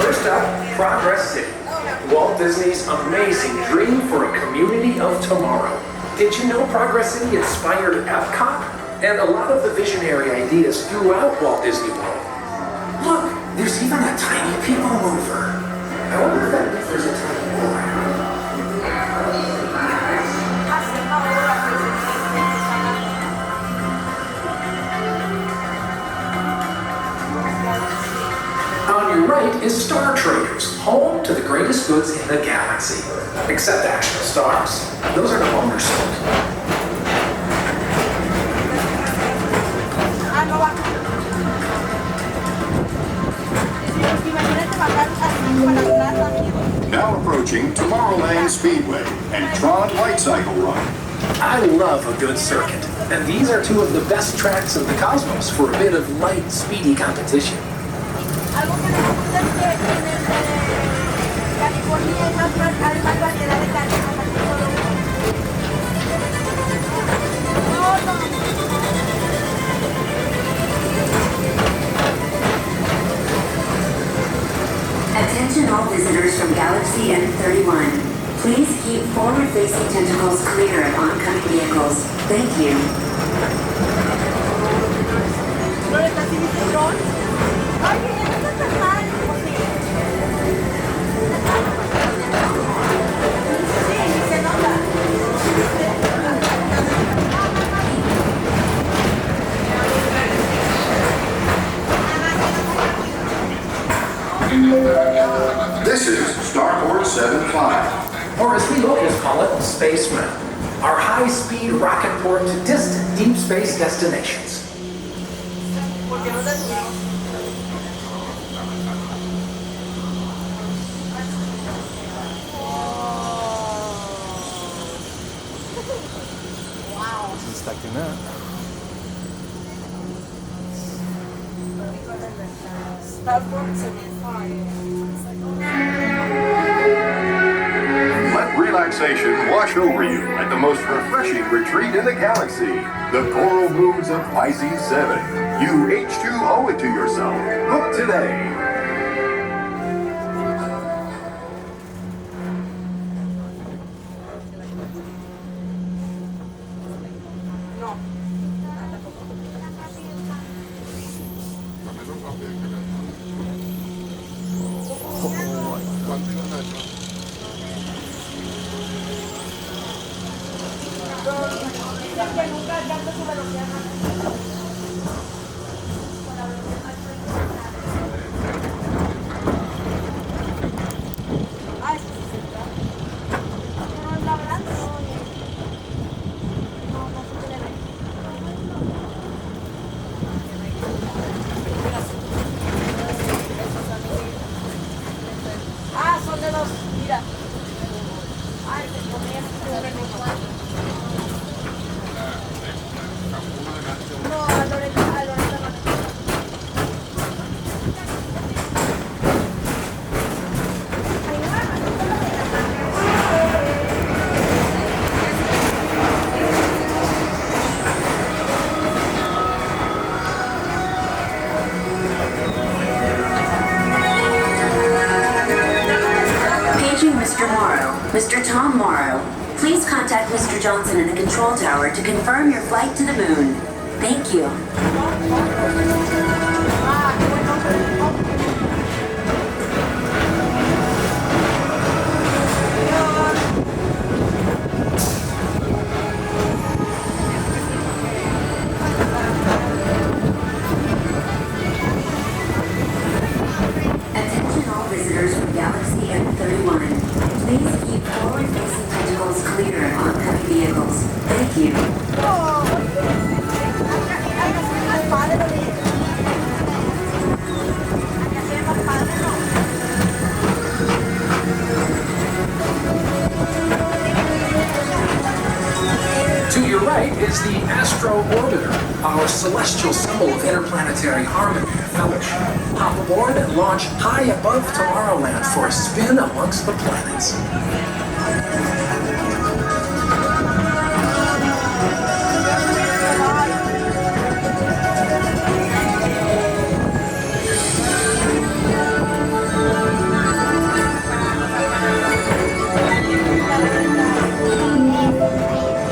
First up, Progress City, Walt Disney's amazing dream for a community of tomorrow. Did you know Progress City inspired Epcot? And a lot of the visionary ideas throughout Walt Disney World. Look, there's even a tiny PeopleMover. I wonder if that means there's a tiny boy. On your right is Star Traders, home to the greatest goods in the galaxy. Except actual stars. Those are no longer sold. Now approaching Tomorrowland Speedway and Tron Lightcycle Run. I love a good circuit, and these are two of the best tracks in the cosmos for a bit of light, speedy competition. Algo que me gusta es que en el de California hay más variedad de carros. Attention all visitors from Galaxy N31. Please keep forward-facing tentacles clear of oncoming vehicles. Thank you. ¿No le estás diciendo Tron? Oye, eso no está mal. Sí, se nota. This is Starport 75. Or as we locals call it, Space Mountain. Our high-speed rocket port to distant deep space destinations. Wow. I was expecting that. Let relaxation wash over you at the most refreshing retreat in the galaxy, the Coral Moons of Pisces 7. You H2 owe it to yourself. Book today. Mr. Tom Morrow, please contact Mr. Johnson in the control tower to confirm your flight to the moon. Thank you. Attention all visitors from Galaxy M31. Please keep forward-facing tentacles clear of oncoming vehicles. Thank you. To your right is the Astro Orbiter, our celestial symbol of interplanetary harmony and fellowship. Hop aboard and launch high above Tomorrowland for a spin amongst the planets.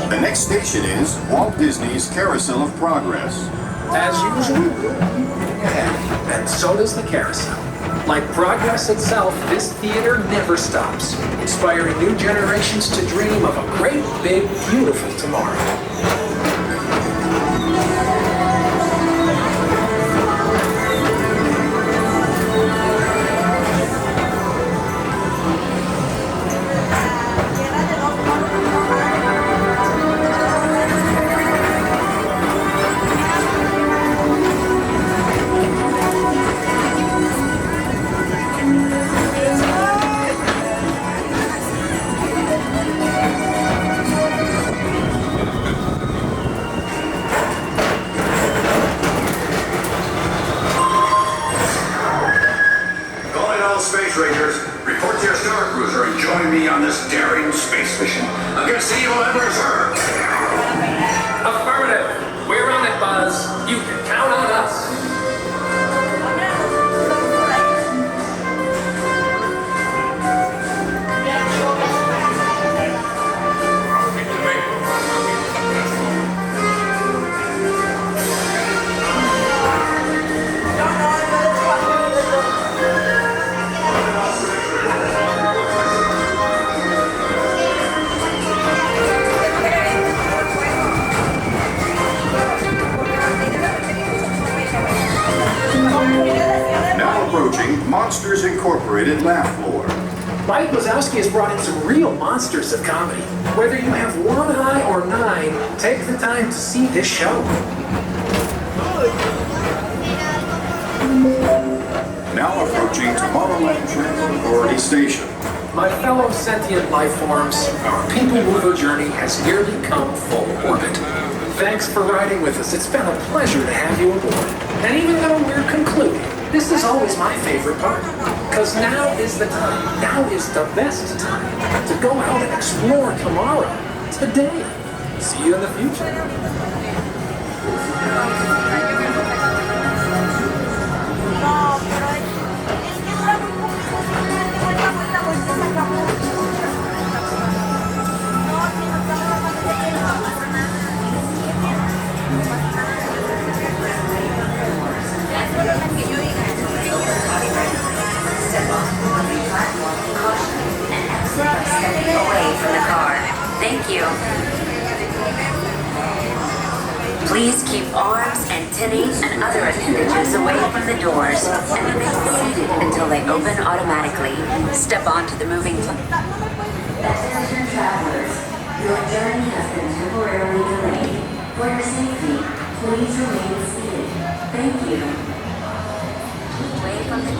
The next station is Walt Disney's Carousel of Progress. As usual, we'll keep moving ahead, and so does the carousel. Like progress itself, this theater never stops, inspiring new generations to dream of a great, big, beautiful tomorrow. daring space mission. I'm gonna see you ever, sir. Affirmative. We're on it, Buzz. You can count on us. Now approaching Monsters Incorporated laugh floor. Mike Wazowski has brought in some real monsters of comedy. Whether you have one eye or 9, take the time to see this show. Now approaching Tomorrowland Transit Authority Station. My fellow sentient life forms, our PeopleMover journey has nearly come full orbit. Thanks for riding with us. It's been a pleasure to have you aboard. And even though we're concluding, this is always my favorite part. Because now is the time, now is the best time to go out and explore tomorrow, today. See you in the future. Away from the car. Thank you. Please keep arms, antennae, and other appendages away from the doors and remain seated until they open automatically. Step onto the moving platform. Attention travelers, your journey has been temporarily delayed. For your safety, please remain seated. Thank you. Away from the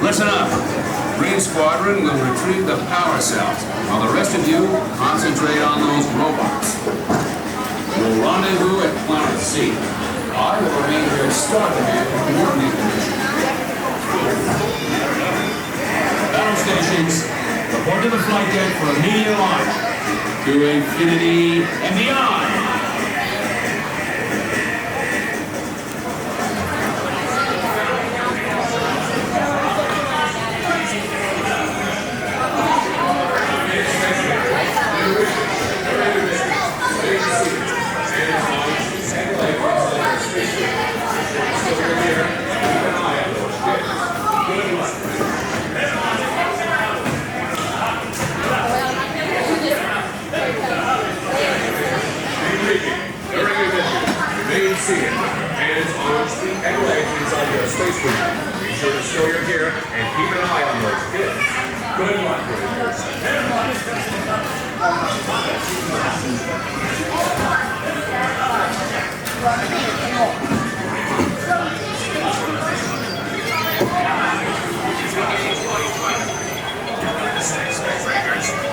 Listen up. Green Squadron will retrieve the power cells, while the rest of you concentrate on those robots. We'll rendezvous at Planet C. I will remain here at Star Command to coordinate the mission. Battle stations, report to the flight deck for immediate launch. To infinity and beyond. Hands, arms, feet, and legs inside your spacesuit. Be sure to store your gear and keep an eye on those kids. Good luck, Rangers.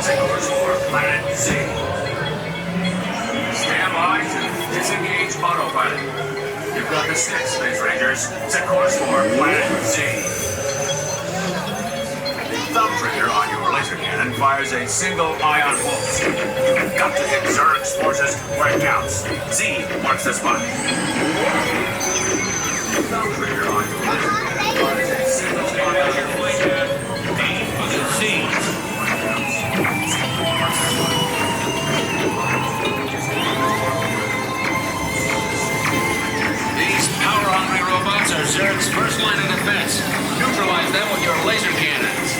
Signals for Planet Z. Stand by to disengage autopilot. You've got the sticks, Space Rangers. Set course for Planet Z. The thumb trigger on your laser cannon fires a single ion bolt. You've got to hit Zurg's forces where it counts. Z marks the spot. The thumb trigger on your laser cannon fires a single ion bolt. D for the Z. Power-hungry robots are Zurg's first line of defense. Neutralize them with your laser cannons.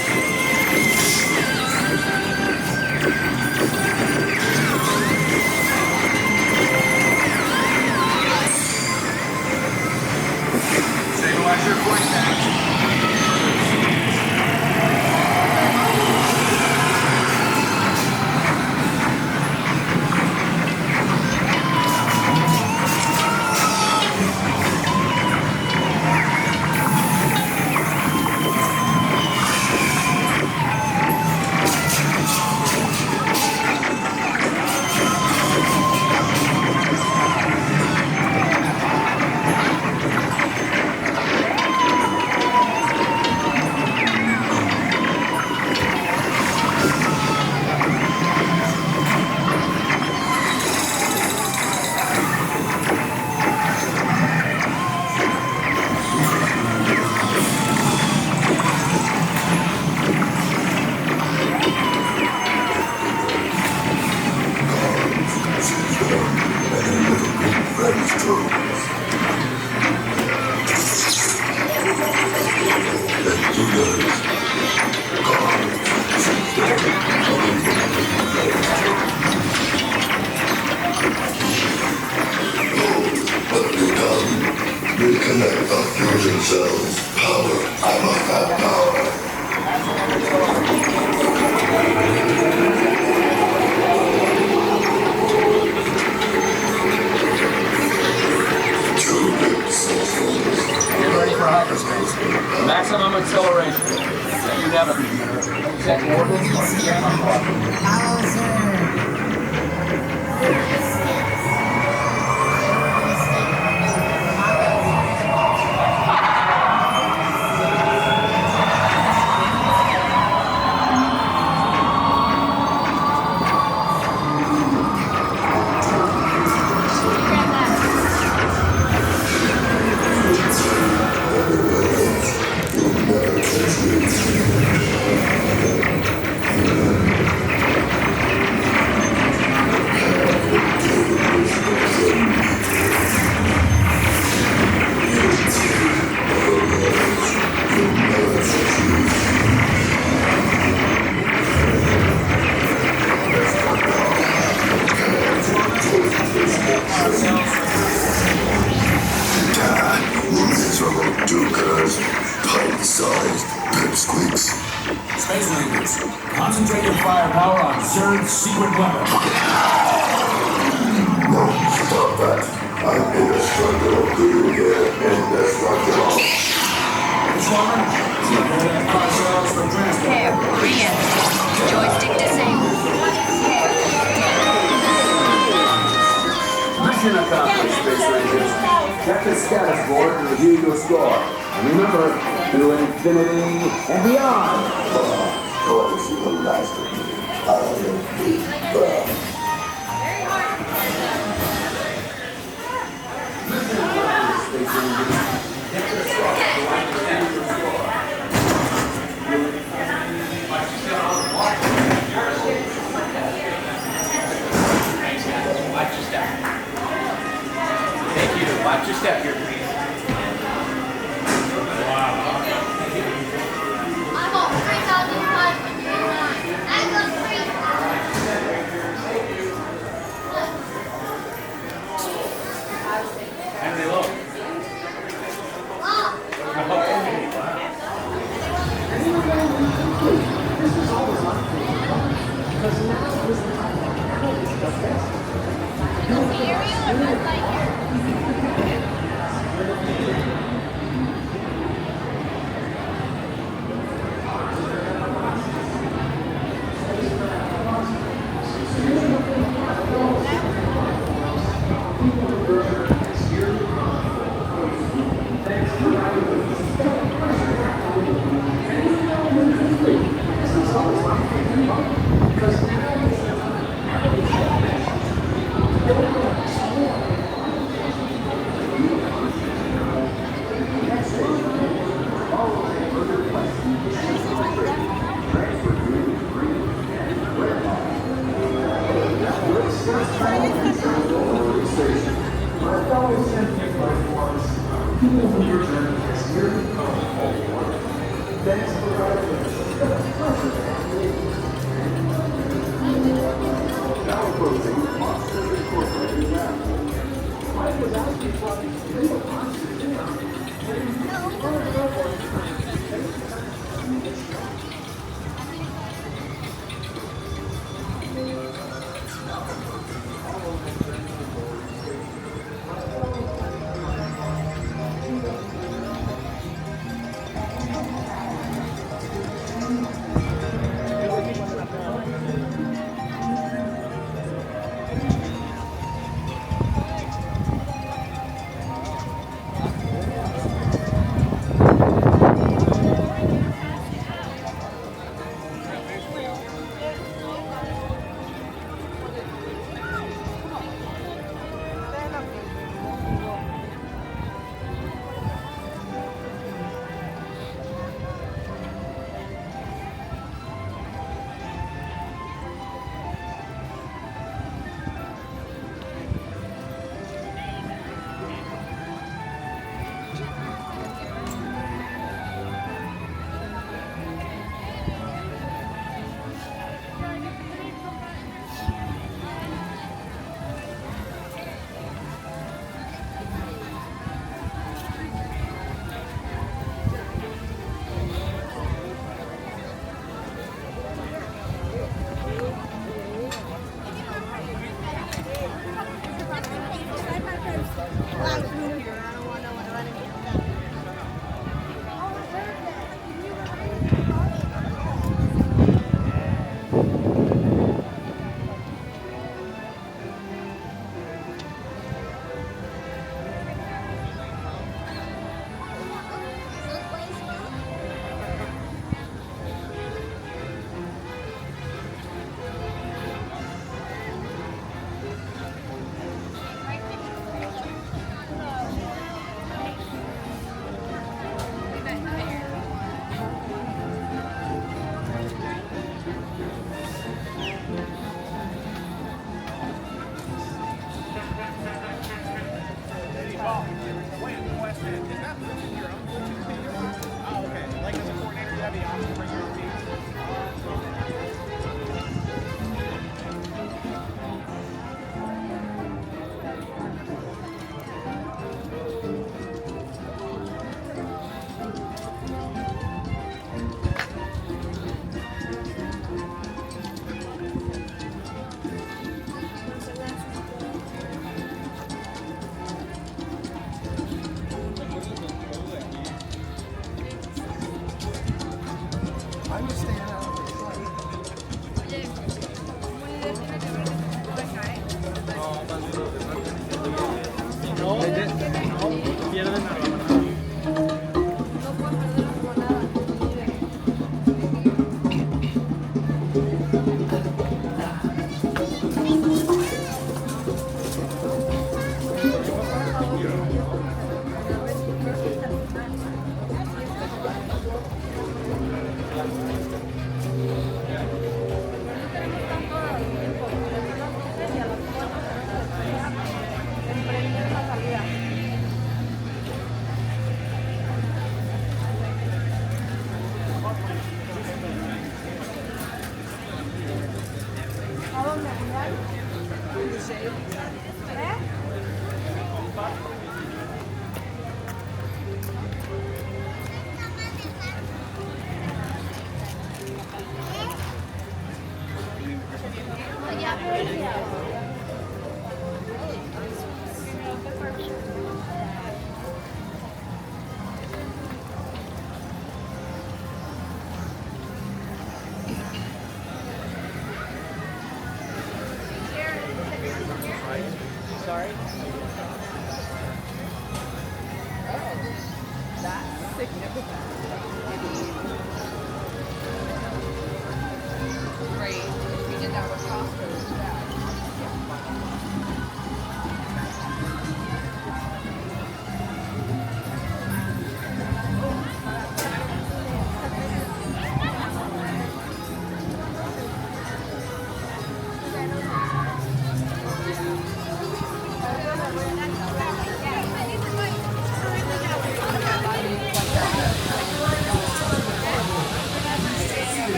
Stabilize your point back. Reconnect the fusion cells. Power. I must have power. Get ready for hyperspace. Maximum acceleration. Set your navigator. Set coordinates for Tiana. Space Rangers, concentrate your firepower on Zurg's secret weapon. No, stop that. I'm indestructible. Do you hear? Indestructible. Transformer, fire cells from transport. Care, joystick disabled. Mission accomplished, Space Rangers. Check the status board and review your score. And remember, to infinity and beyond. What is the last of me? I am Big Belle. Watch your step. Thank you. Watch your step here, please. I got 3,509. I got 3,000.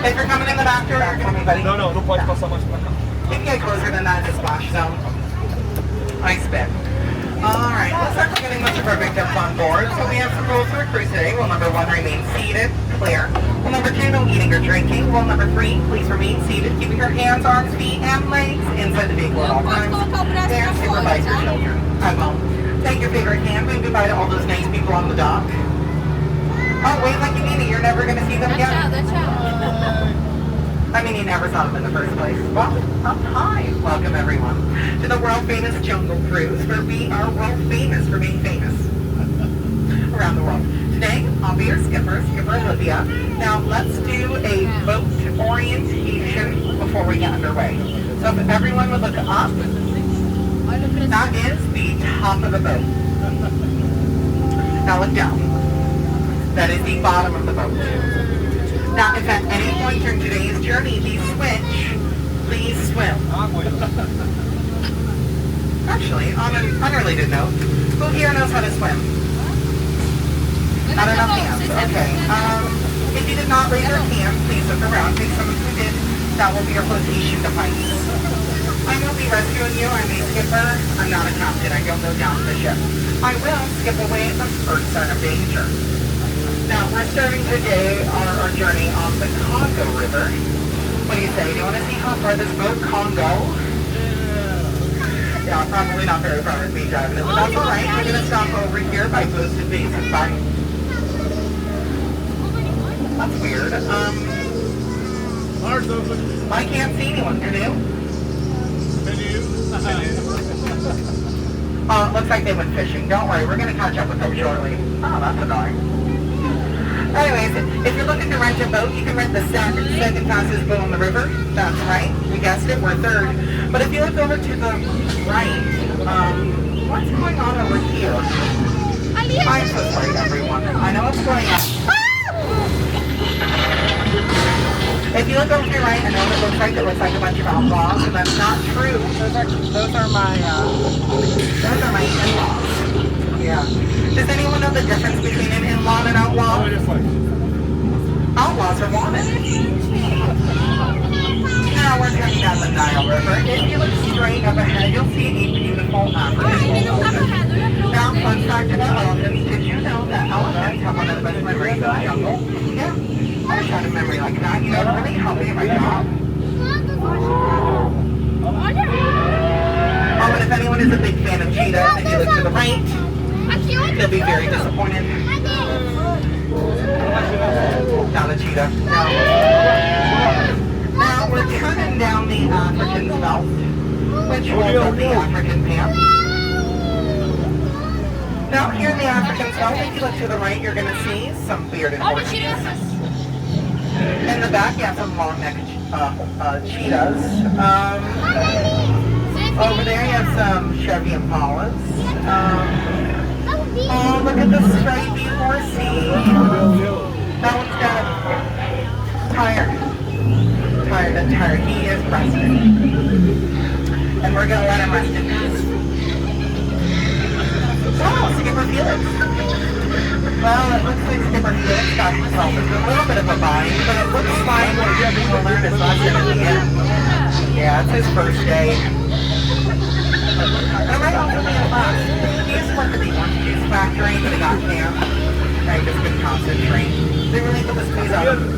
If you're coming in the back door, you're coming, buddy. No, não pode passar mais pra cá. You can get closer than that to splash zone. I spit. Alright, let's start getting most of our victims on board. So we have some rules for a cruise today. Rule number 1, remain seated, clear. Rule number 2, no eating or drinking. Rule number 3, please remain seated, keeping your hands, arms, feet, and legs inside the vehicle at all times. And supervise your children. I won't. Take your favorite hand, wave goodbye to all those nice people on the dock. Oh, wait like you mean it, you're never going to see them again? I mean, you never saw them in the first place. Well, hi. Welcome, everyone, to the world-famous Jungle Cruise, where we are world-famous for being famous around the world. Today, I'll be your skipper, Skipper Olivia. Now, let's do a boat orientation before we get underway. So if everyone would look up, that is the top of the boat. Now look down. That is the bottom of the boat. Now, if at any point during today's journey we switch, please swim. Actually, on an unrelated note, who here knows how to swim? Not enough hands. Okay. If you did not raise your hand, please look around. Take someone who did. That will be your flotation device. I will be rescuing you. I'm a skipper. I'm not a captain. I don't go down the ship. I will skip away at the first sign of danger. Now, we're starting today our journey on the Congo River. What do you say? Do you want to see how far this boat can go? Yeah, probably not very far with me driving it, but that's alright. We're going to stop over here by Boasted Basin. Bye. That's weird. I can't see anyone. Can you? Looks like they went fishing. Don't worry, we're going to catch up with them shortly. Oh, that's annoying. Anyways, if you're looking to rent a boat, you can rent the second fastest boat on the river. That's right. We guessed it. We're third. But if you look over to the right, what's going on over here? I'm so sorry, everyone. I know what's going on. If you look over to your right, I know it looks like a bunch of outlaws, and that's not true. Those are my in-laws. Yeah. Does anyone know the difference between an in-law and an outlaw? Outlaws are wanted. Now we're turning down the Nile River. If you look straight up ahead, you'll see a beautiful African elephant. Now, fun fact about elephants, did you know that elephants have one of the best memories in the jungle? Yeah. I wish I had a memory like that. You know, it really helped me in my job. Oh, and if anyone is a big fan of cheetahs, if you look to the right, they'll be very disappointed. Not a cheetah. No. Now we're turning down the African belt, which holds up the African pants. Now here in the African belt, if you look to the right, you're going to see some bearded horses. In the back, you have some long-necked cheetahs. Over there, you have some Chevy Impalas. Oh, look at the stripy horsey. That one's got tired. He is resting. And we're going to let him rest in peace. Oh, Skipper Felix. Well, it looks like Skipper Felix got himself into a little bit of a bind, but it looks fine. He'll learn his lesson in the end. Yeah, it's his first day. And right off the last, he used to work at the orange juice factory, but he got camp. I just couldn't concentrate. They really put the squeeze out of him.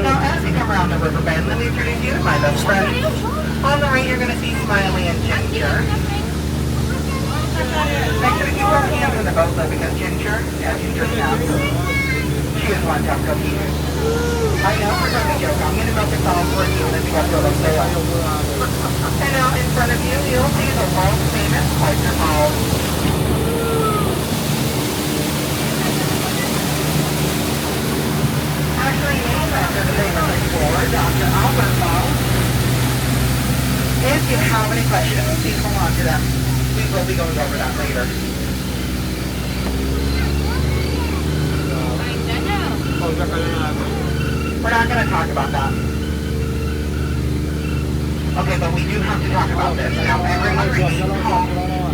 Now, as you come around the river bend, let me introduce you to my best friend. On the right, you're going to see Smiley and Ginger. Make sure to keep our hands in the boat, though, because Ginger's nuts. She is one tough cookie. I know, we're going to joke. I'm going to milk this all for you, and then we got to go to sail. And now, in front of you, you'll see the world-famous Lightyear Falls. Actually, named after the famous explorer, Dr. Albert Falls. If you have any questions, please hold on to them. We will be going over that later. We're not going to talk about that. Okay, but we do have to talk about this. Now, everyone remain calm.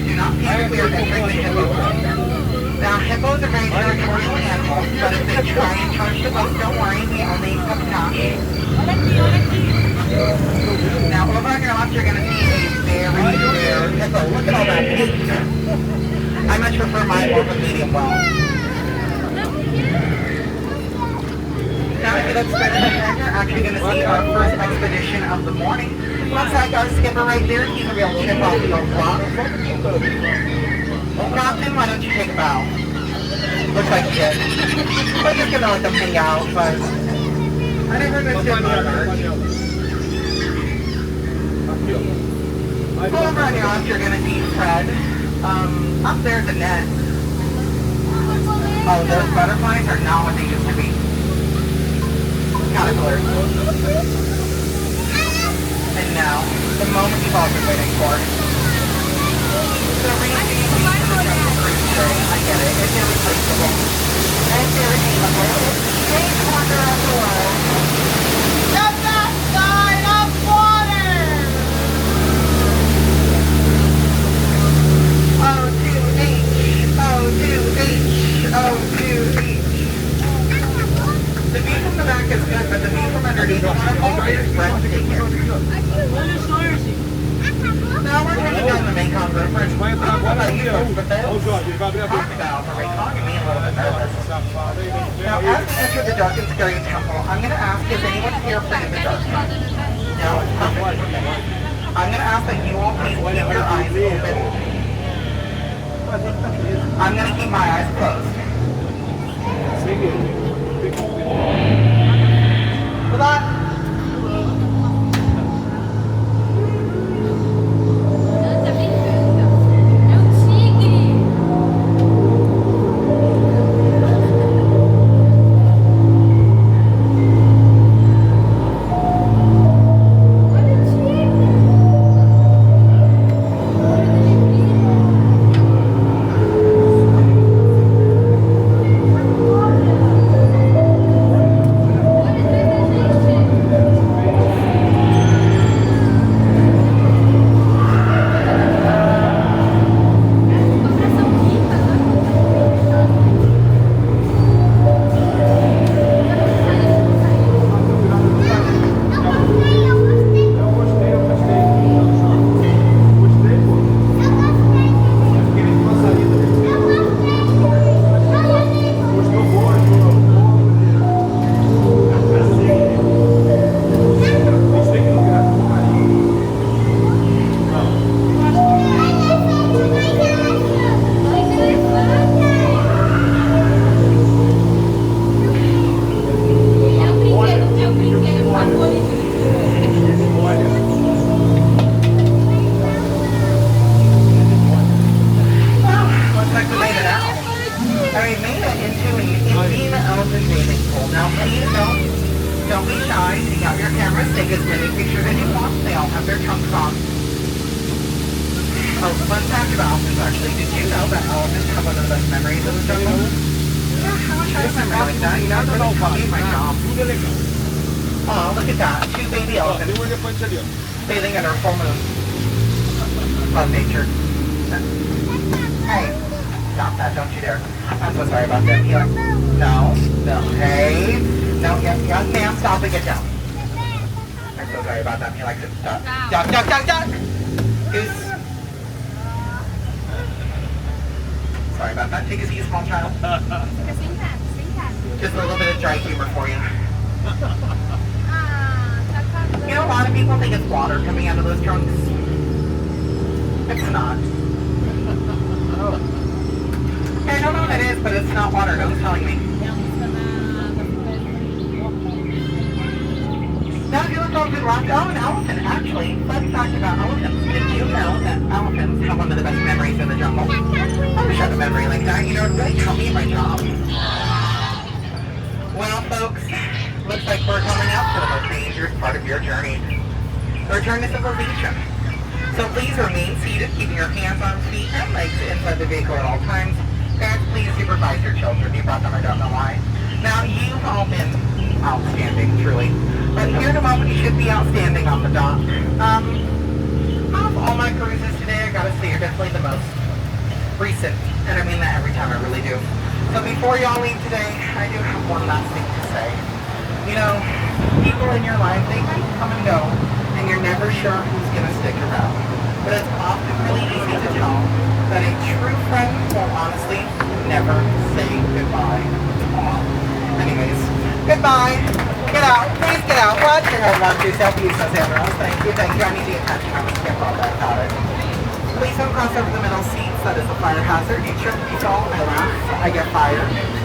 Do not panic. We are entering the hippo room. Now, hippos are very territorial animals. but if they try and charge the boat, don't worry, we only accept cash. Now, over on your left, you're going to see a very rare pickle. Look at all that pink. I much prefer mine over medium well. Now, if you look straight ahead, you're actually going to see our first expedition of the morning. Looks like our skipper right there, he's a real chip off the old block. Well, Captain, why don't you take a bow? Looks like you did. We're just going to let them hang out, but I never understood my merch. Over on your left, you're going to see Fred. Up there's a net. Oh, those butterflies are not what they used to be. Caterpillars. And now, the moment you've all been waiting for. The reason you use the jungle cruise today, I get it, it's irreplaceable. And irredeemable. Eighth wonder of the world. The best side of water! O2H. The view from the back is good, but the view from underneath the waterfall is breathtaking. Now we're heading down the Mekong River. I don't know about you folks, but those crocodiles are making me a little bit nervous. Now, as we enter the dark and scary temple, I'm going to ask if anyone's here afraid of the dark. No, it's perfect. I'm going to ask that you all please keep your eyes open. I'm going to keep my eyes closed. Hold on. So So before y'all leave today, I do have one last thing to say. You know, people in your life, they might come and go, and you're never sure who's going to stick around. But it's often really easy to tell that a true friend will honestly never say goodbye. Anyways, goodbye. Get out. Please get out. Watch your head, watch yourself. Use those arrows. Thank you. Thank you. I need to attach cameras to get all that about it. Please don't cross over the middle seats. That is a fire hazard. You trip, you fall, I laugh. I get fired.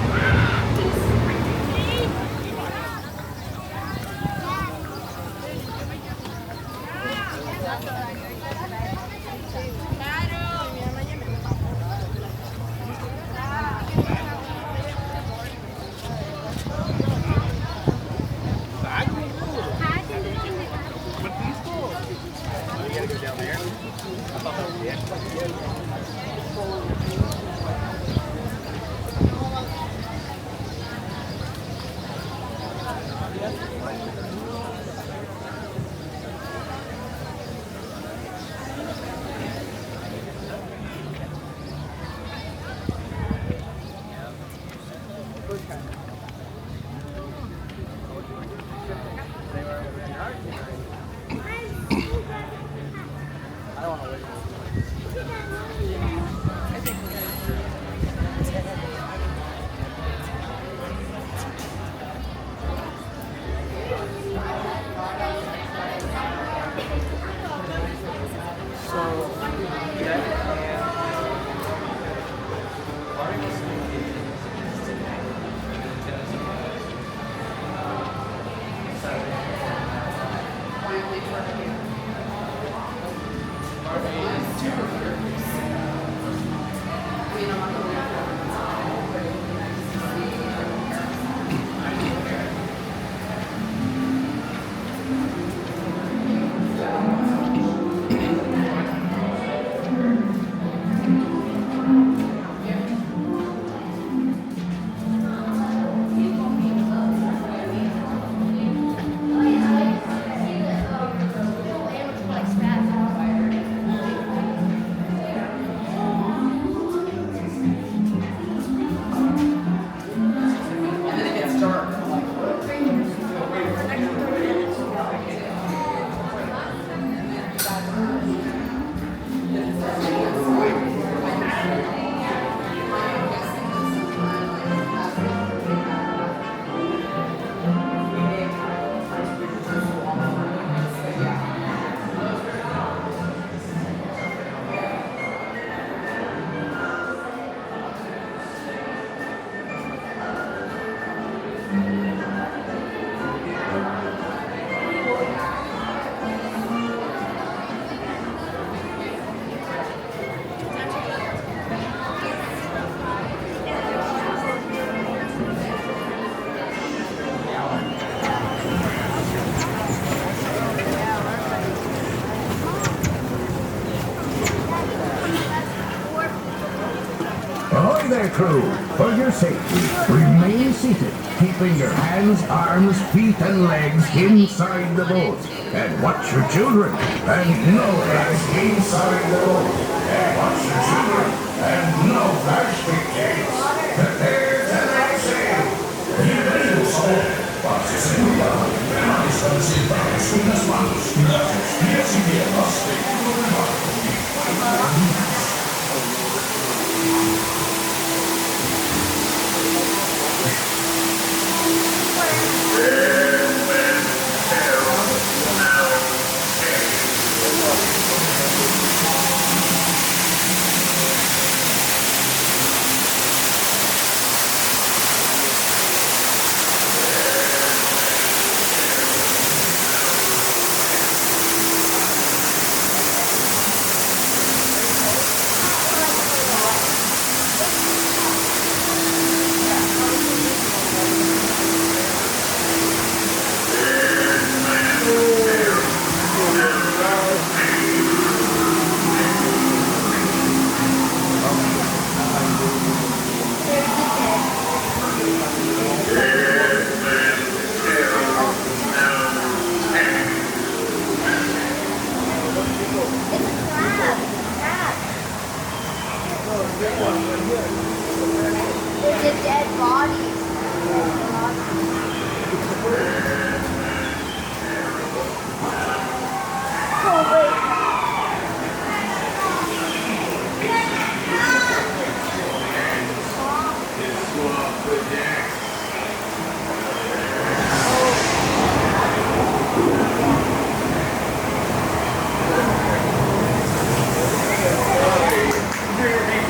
There, crew. For your safety, remain seated, keeping your hands, arms, feet, and legs inside the boat. And watch your children, and no legs inside the boat. And watch your children, and no flash pictures. Prepare to not sail. Bienvenidos a Pase seguridad. Permanezcan sentados con las manos tiradas, pies y piernas dentro del barco.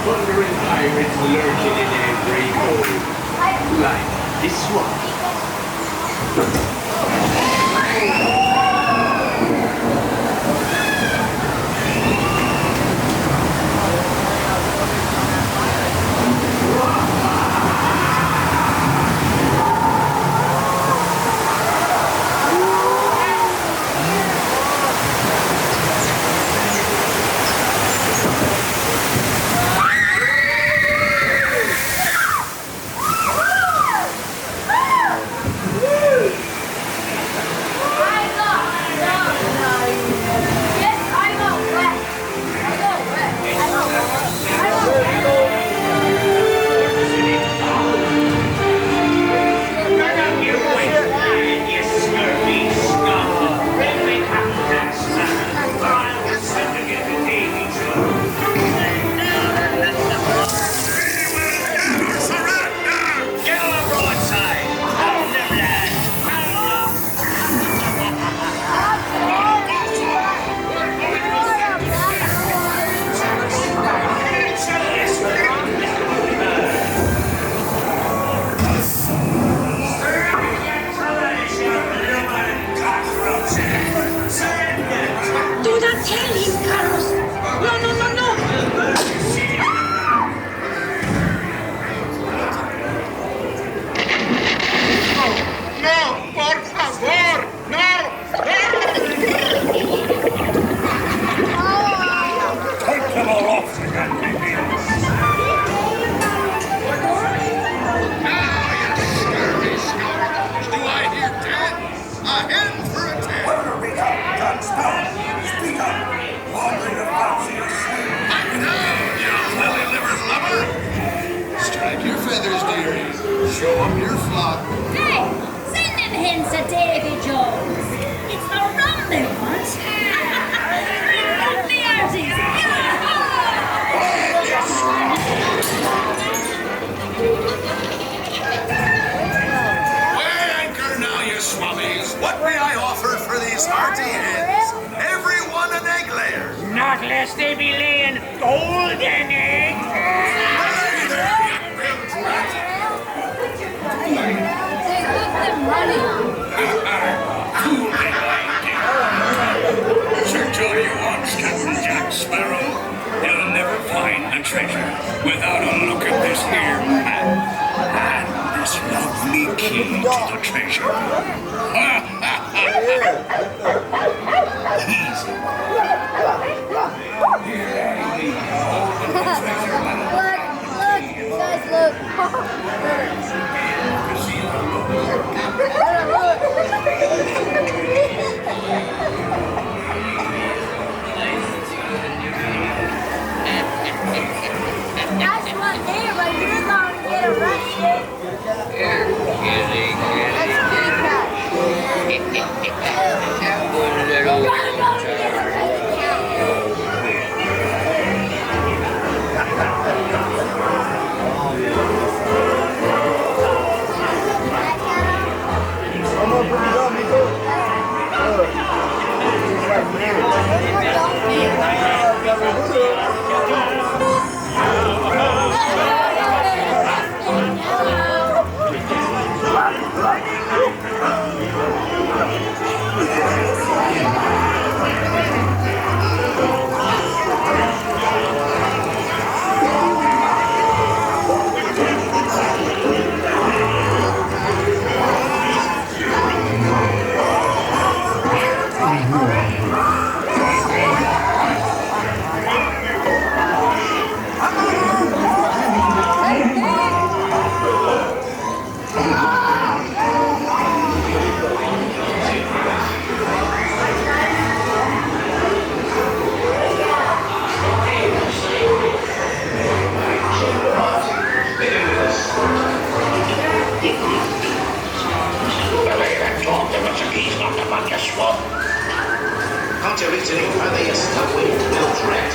Wandering pirates lurking in every hole, like this one. Are they a stubborn, no threat?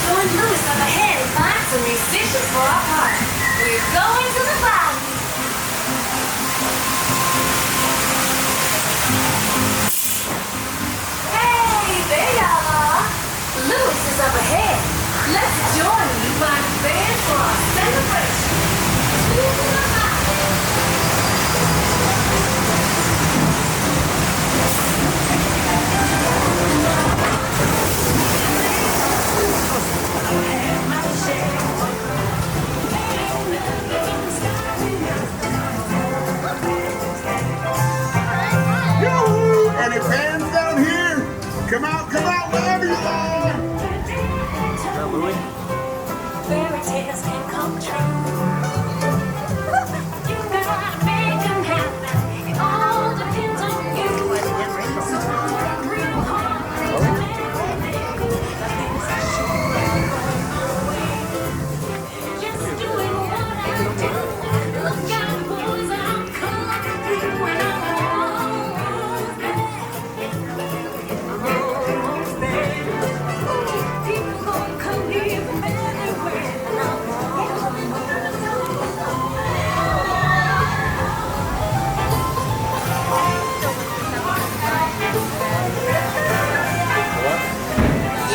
Join Lewis up ahead and find some musicians for our party. We're going to the Bayou. Hey, there y'all are. Lewis is up ahead. Let's join you by the band for our celebration. To the Yoo-hoo! Any fans down here? Come out, wherever you are! fairy tales can come true. You gotta make them happen. It all depends on you. So work real hard to make them good. Things are sure. Just doing what I do. Look out, boys, I'm coming through and almost there. People gonna come here from everywhere.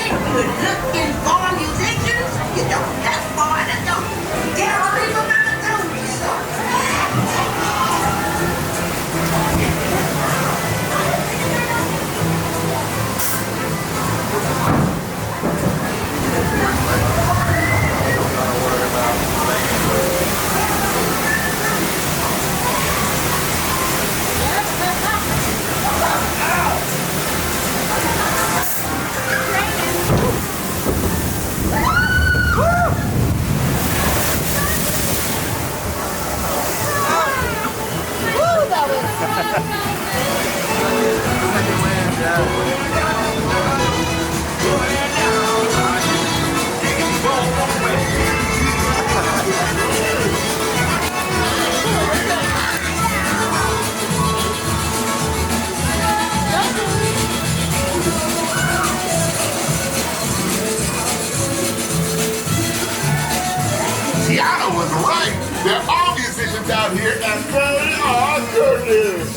If you're looking for musicians, you don't have far to go. Get on into my resort. Tiana was right. There are musicians out here, and they are good.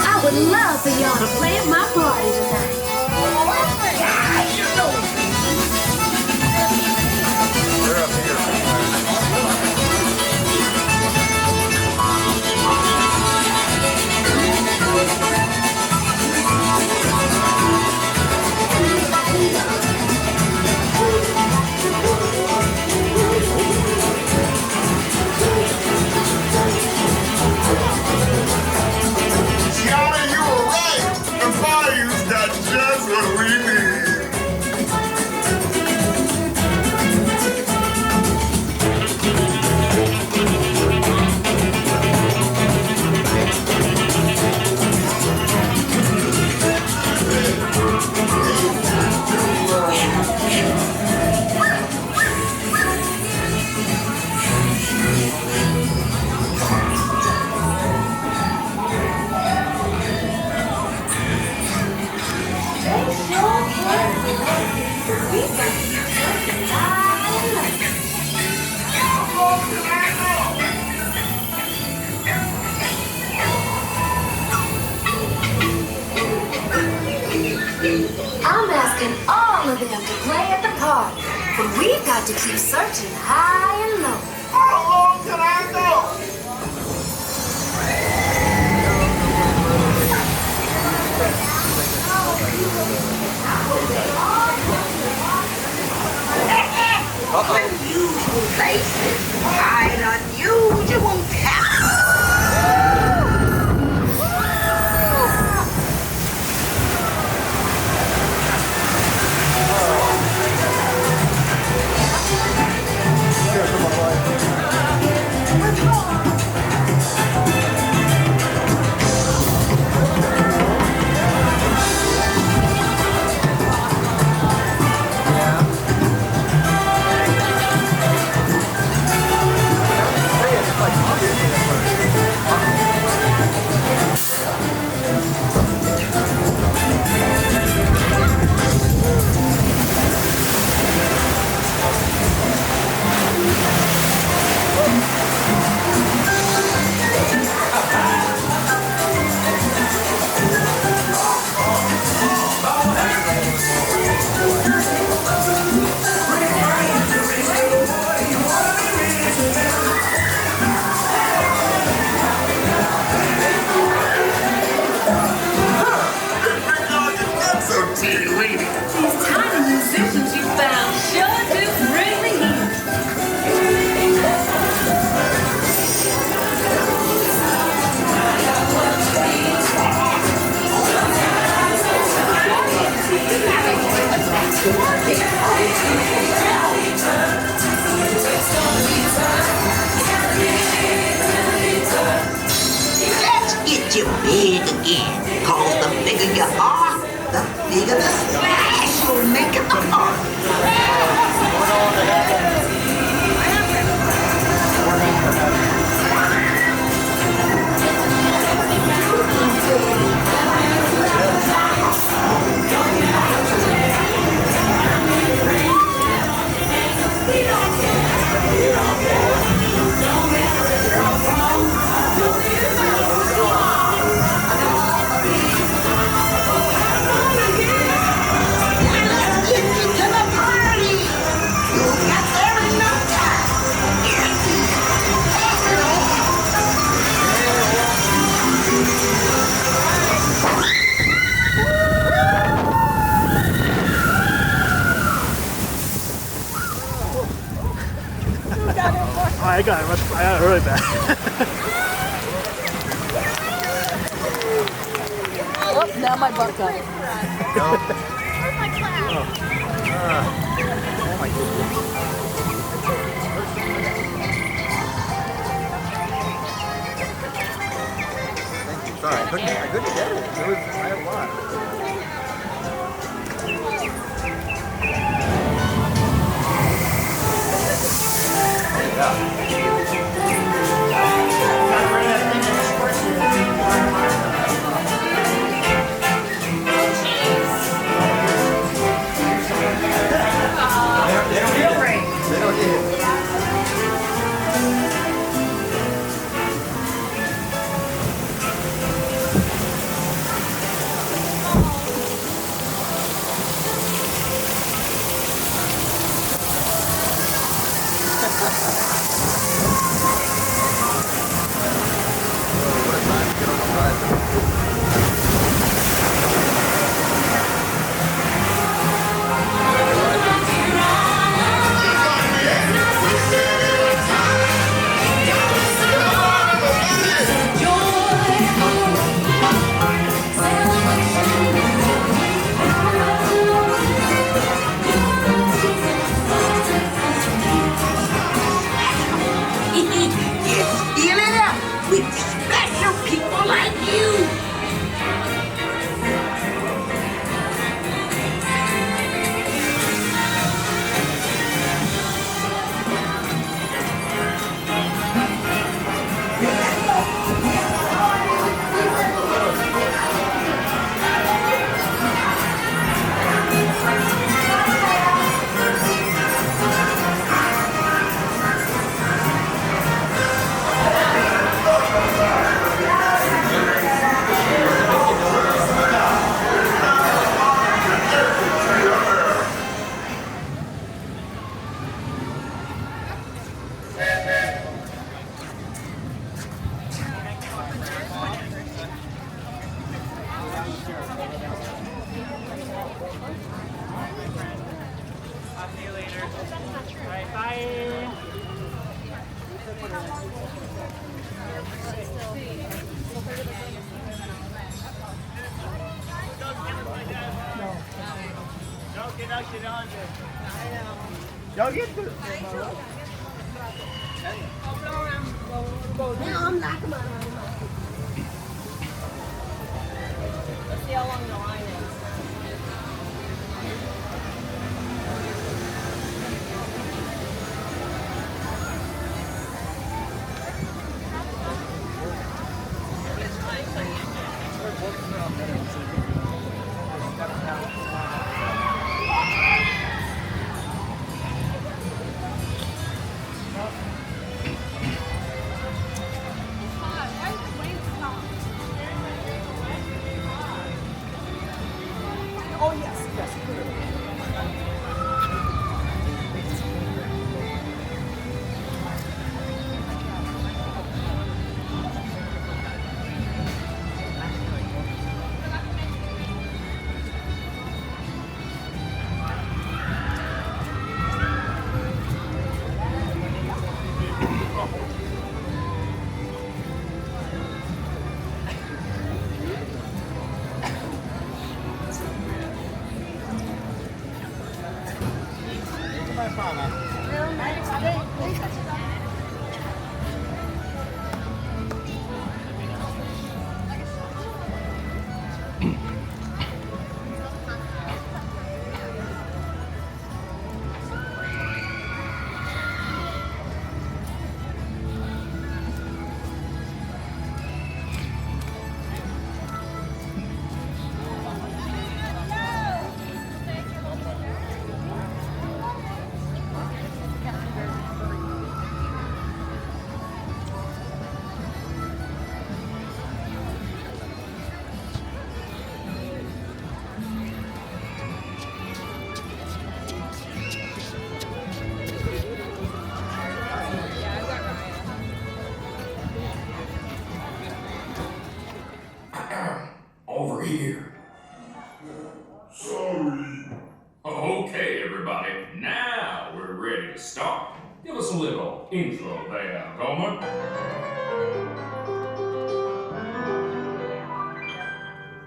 I would love for y'all to play at my party tonight. They're up here. Tiana, you were right. The Bayou's got just what we need. I'm asking all of them to play at the party, but we've got to keep searching high and low. How long can I go? Unusual places hide unusual talent. I got it really bad. Oh, now my butt got it. Where's my class? Oh my goodness. Thank you. Sorry, I couldn't get it. I had a lot. Y'all get the. Now I'm not coming out. Let's see how long the line is. Oh yes, yes. Over here. Sorry. Okay, everybody. Now we're ready to start. Give us a little intro there, Gomer.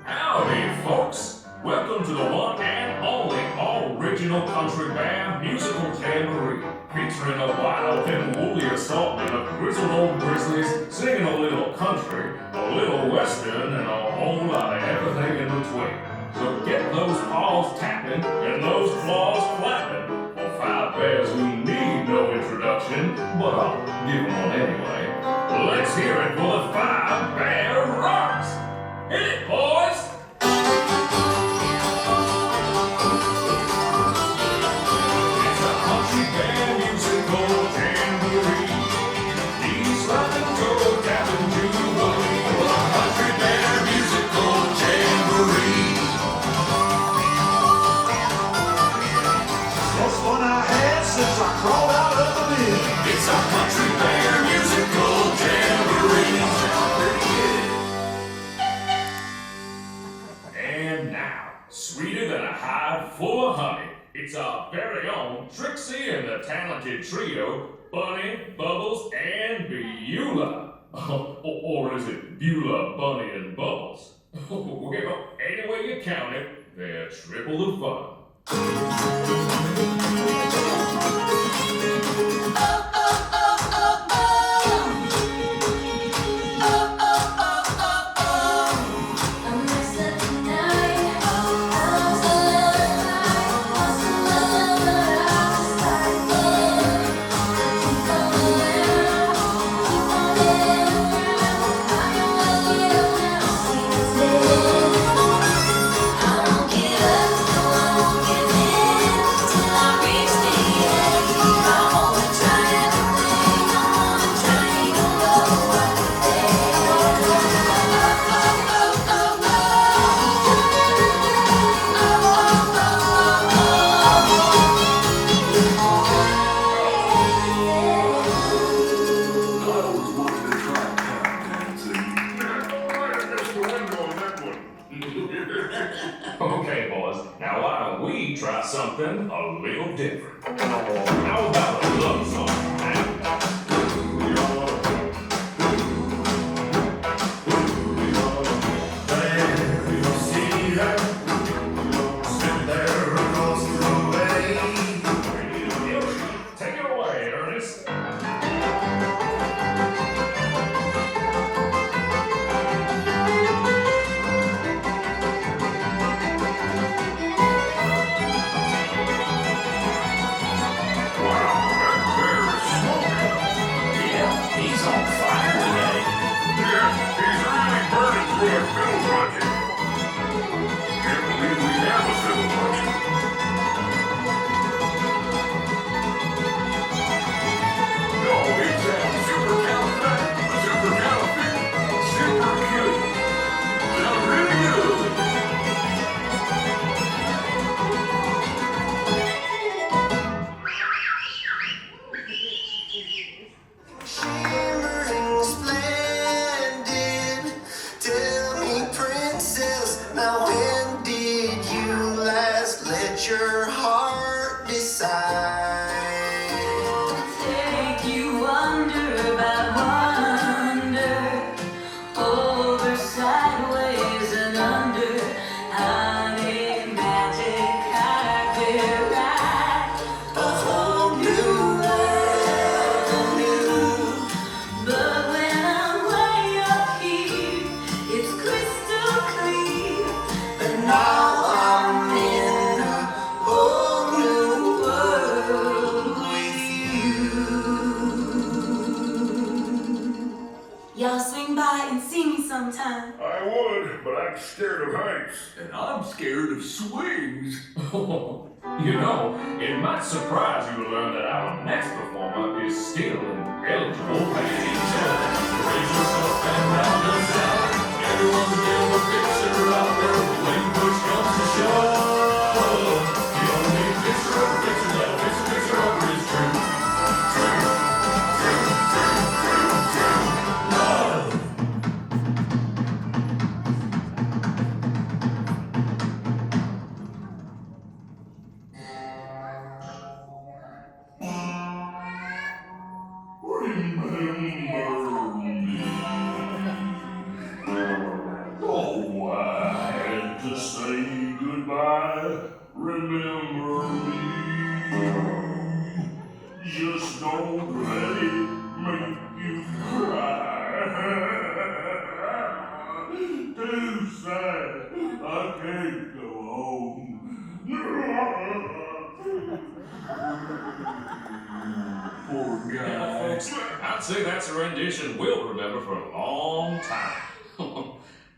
Howdy, folks. Welcome to the one and only original Country Bear Musical Jamboree, featuring a wild and woolly assortment of grizzled old grizzlies singing a little country, a little western, and a whole lot of everything in between. So get those paws tapping and those claws flapping for five bears who need no introduction, but I'll give them one anyway. Let's hear it for the 5 Bear Rocks! Hit it, boys! It's a Country Bear Musical Jamboree. These Latin go tapping jubilee for the Country Bear Musical Jamboree. Most fun I had since I crawled out of the bin. It's a Country Bear Musical Jamboree. And now, sweeter than a hive full of honey, it's our very own Trixie and the talented trio, Bunny, Bubbles, and Beulah. Or is it Beulah, Bunny, and Bubbles? Well, any way you count it, they're triple the fun. Okay, boys, now why don't we try something a little different? How about a love song? Take it away, Ernest. Your heart decide. Take you under by wonder, over, sideways, and under. Honey, magic, copyright. A whole new world new. But when I'm way up here, it's crystal clear. But now I'm in a whole new world with you. Y'all swing by and see me sometime. I would, but I'm scared of heights. And I'm scared of swings. You know, it might surprise you to learn that our next performer is still an eligible passenger. Raise yourself and round us out. Everyone's a bit of a picture out there when push comes to shove. The only picture of a picture that fits a picture of is true. Love. Just don't let it make you cry. Too sad. I can't go home. Poor guy. Folks, I'd say that's a rendition we'll remember for a long time.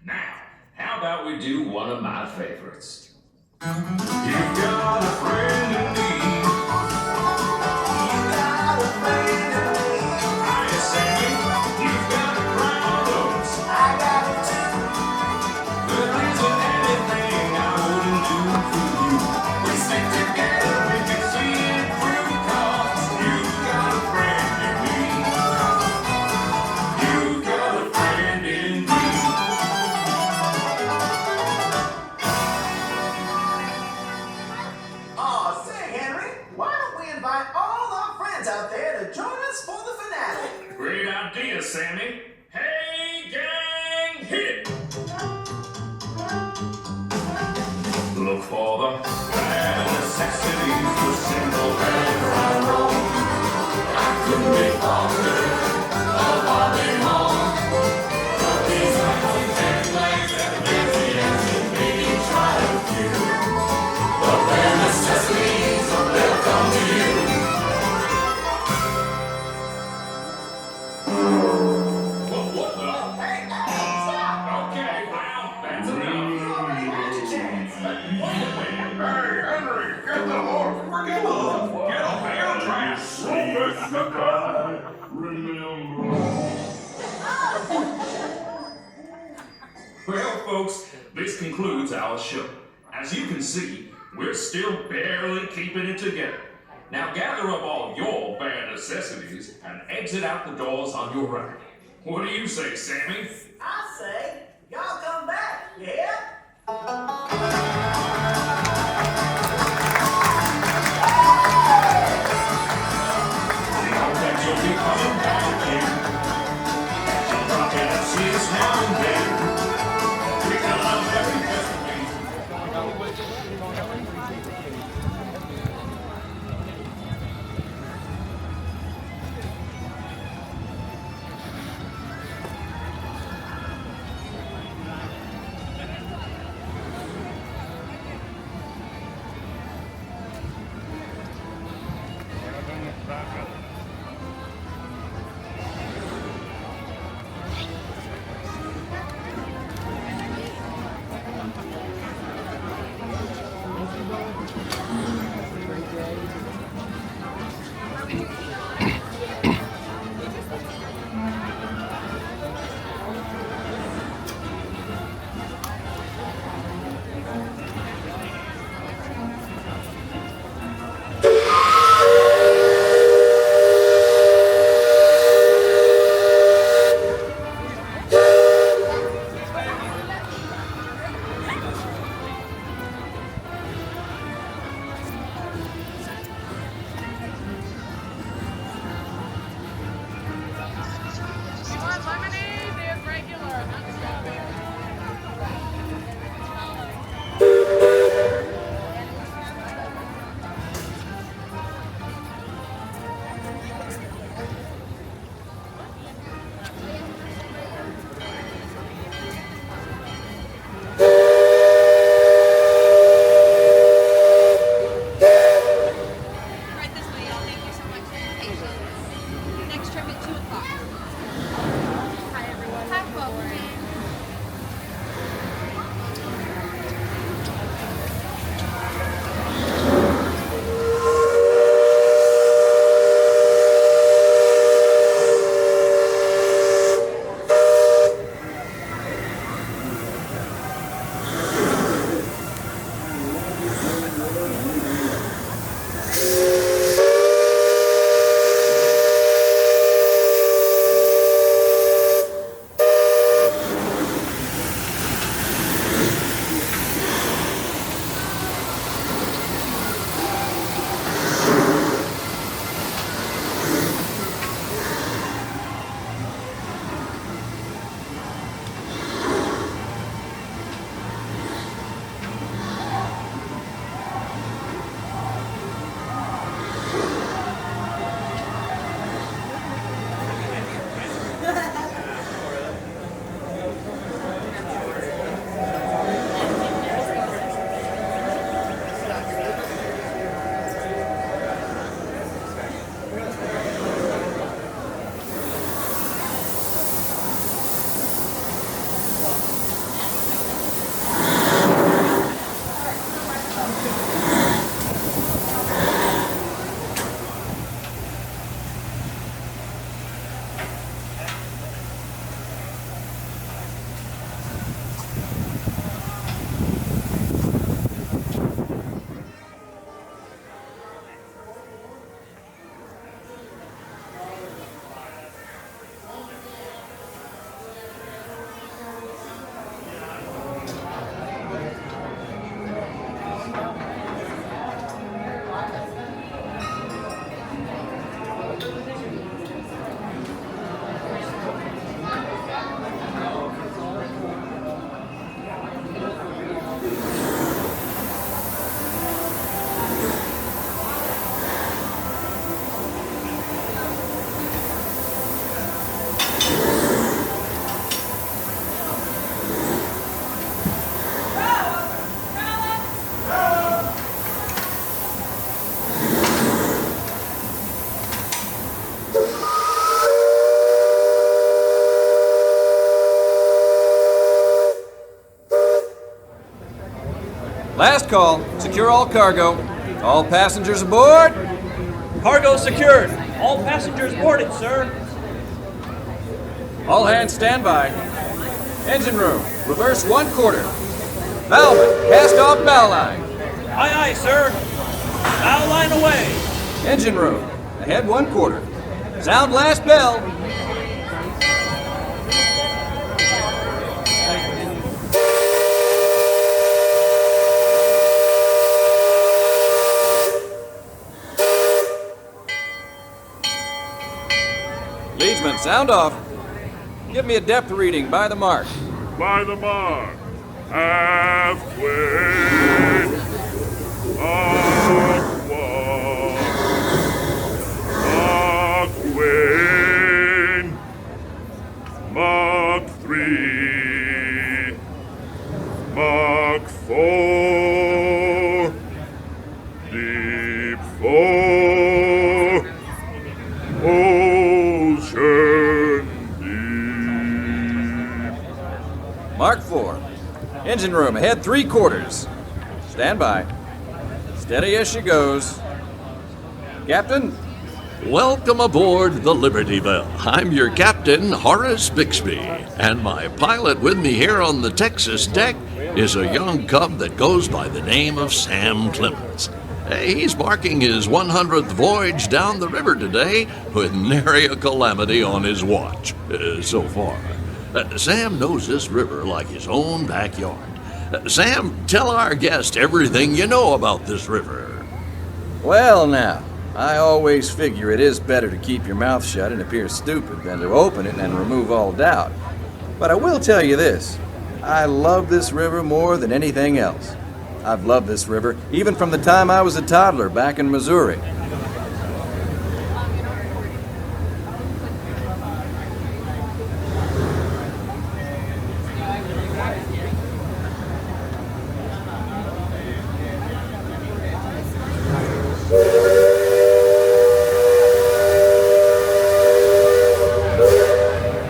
Now, how about we do one of my favorites? You've got a friend in me. You've got a friend in me. I say you've got a crown rose. I got it too. There isn't anything I wouldn't do for you. We stick together, we can see it through, 'cause you've got a friend in me. You've got a friend in me. Aw, say, Henry, why don't we invite all our friends out there to join us for the finale? Great idea, Sammy. Hey, gang, hit it! Look for the bad necessities, the single and right road. I couldn't be faulted of hardly home. But these are the ten legs that get the engine, maybe try a few. The bare necessities, they'll come to you. What the? Hey, stop! Okay, well, that's enough. You already had your chance. Wait a minute. Hey, Henry, get the horse. Forget the Get a mail track. Remember. Well, folks, this concludes our show. As you can see, we're still barely keeping it together. Now gather up all your bare necessities and exit out the doors on your right. What do you say, Sammy? I say, y'all come back, yeah? Don't think you'll be coming back again. You'll drop in and see us now and then. We can love every recipe. Last call. Secure all cargo. All passengers aboard. Cargo secured. All passengers boarded, sir. All hands stand by. Engine room. Reverse 1/4. Bowman, cast off bow line. Aye, aye, sir. Bow line away. Engine room. Ahead 1/4. Sound last bell. Leadsman, sound off. Give me a depth reading by the mark. By the mark. Halfway. Aqua. Mach 3. Mach 4. Deep 4. Ocean deep. Mark 4. Engine room, ahead 3/4. Stand by. Steady as she goes. Captain? Welcome aboard the Liberty Belle. I'm your captain, Horace Bixby, and my pilot with me here on the Texas deck is a young cub that goes by the name of Sam Clemens. He's marking his 100th voyage down the river today with nary a calamity on his watch so far. Sam knows this river like his own backyard. Sam, tell our guest everything you know about this river. Well now, I always figure it is better to keep your mouth shut and appear stupid than to open it and remove all doubt. But I will tell you this, I love this river more than anything else. I've loved this river even from the time I was a toddler back in Missouri.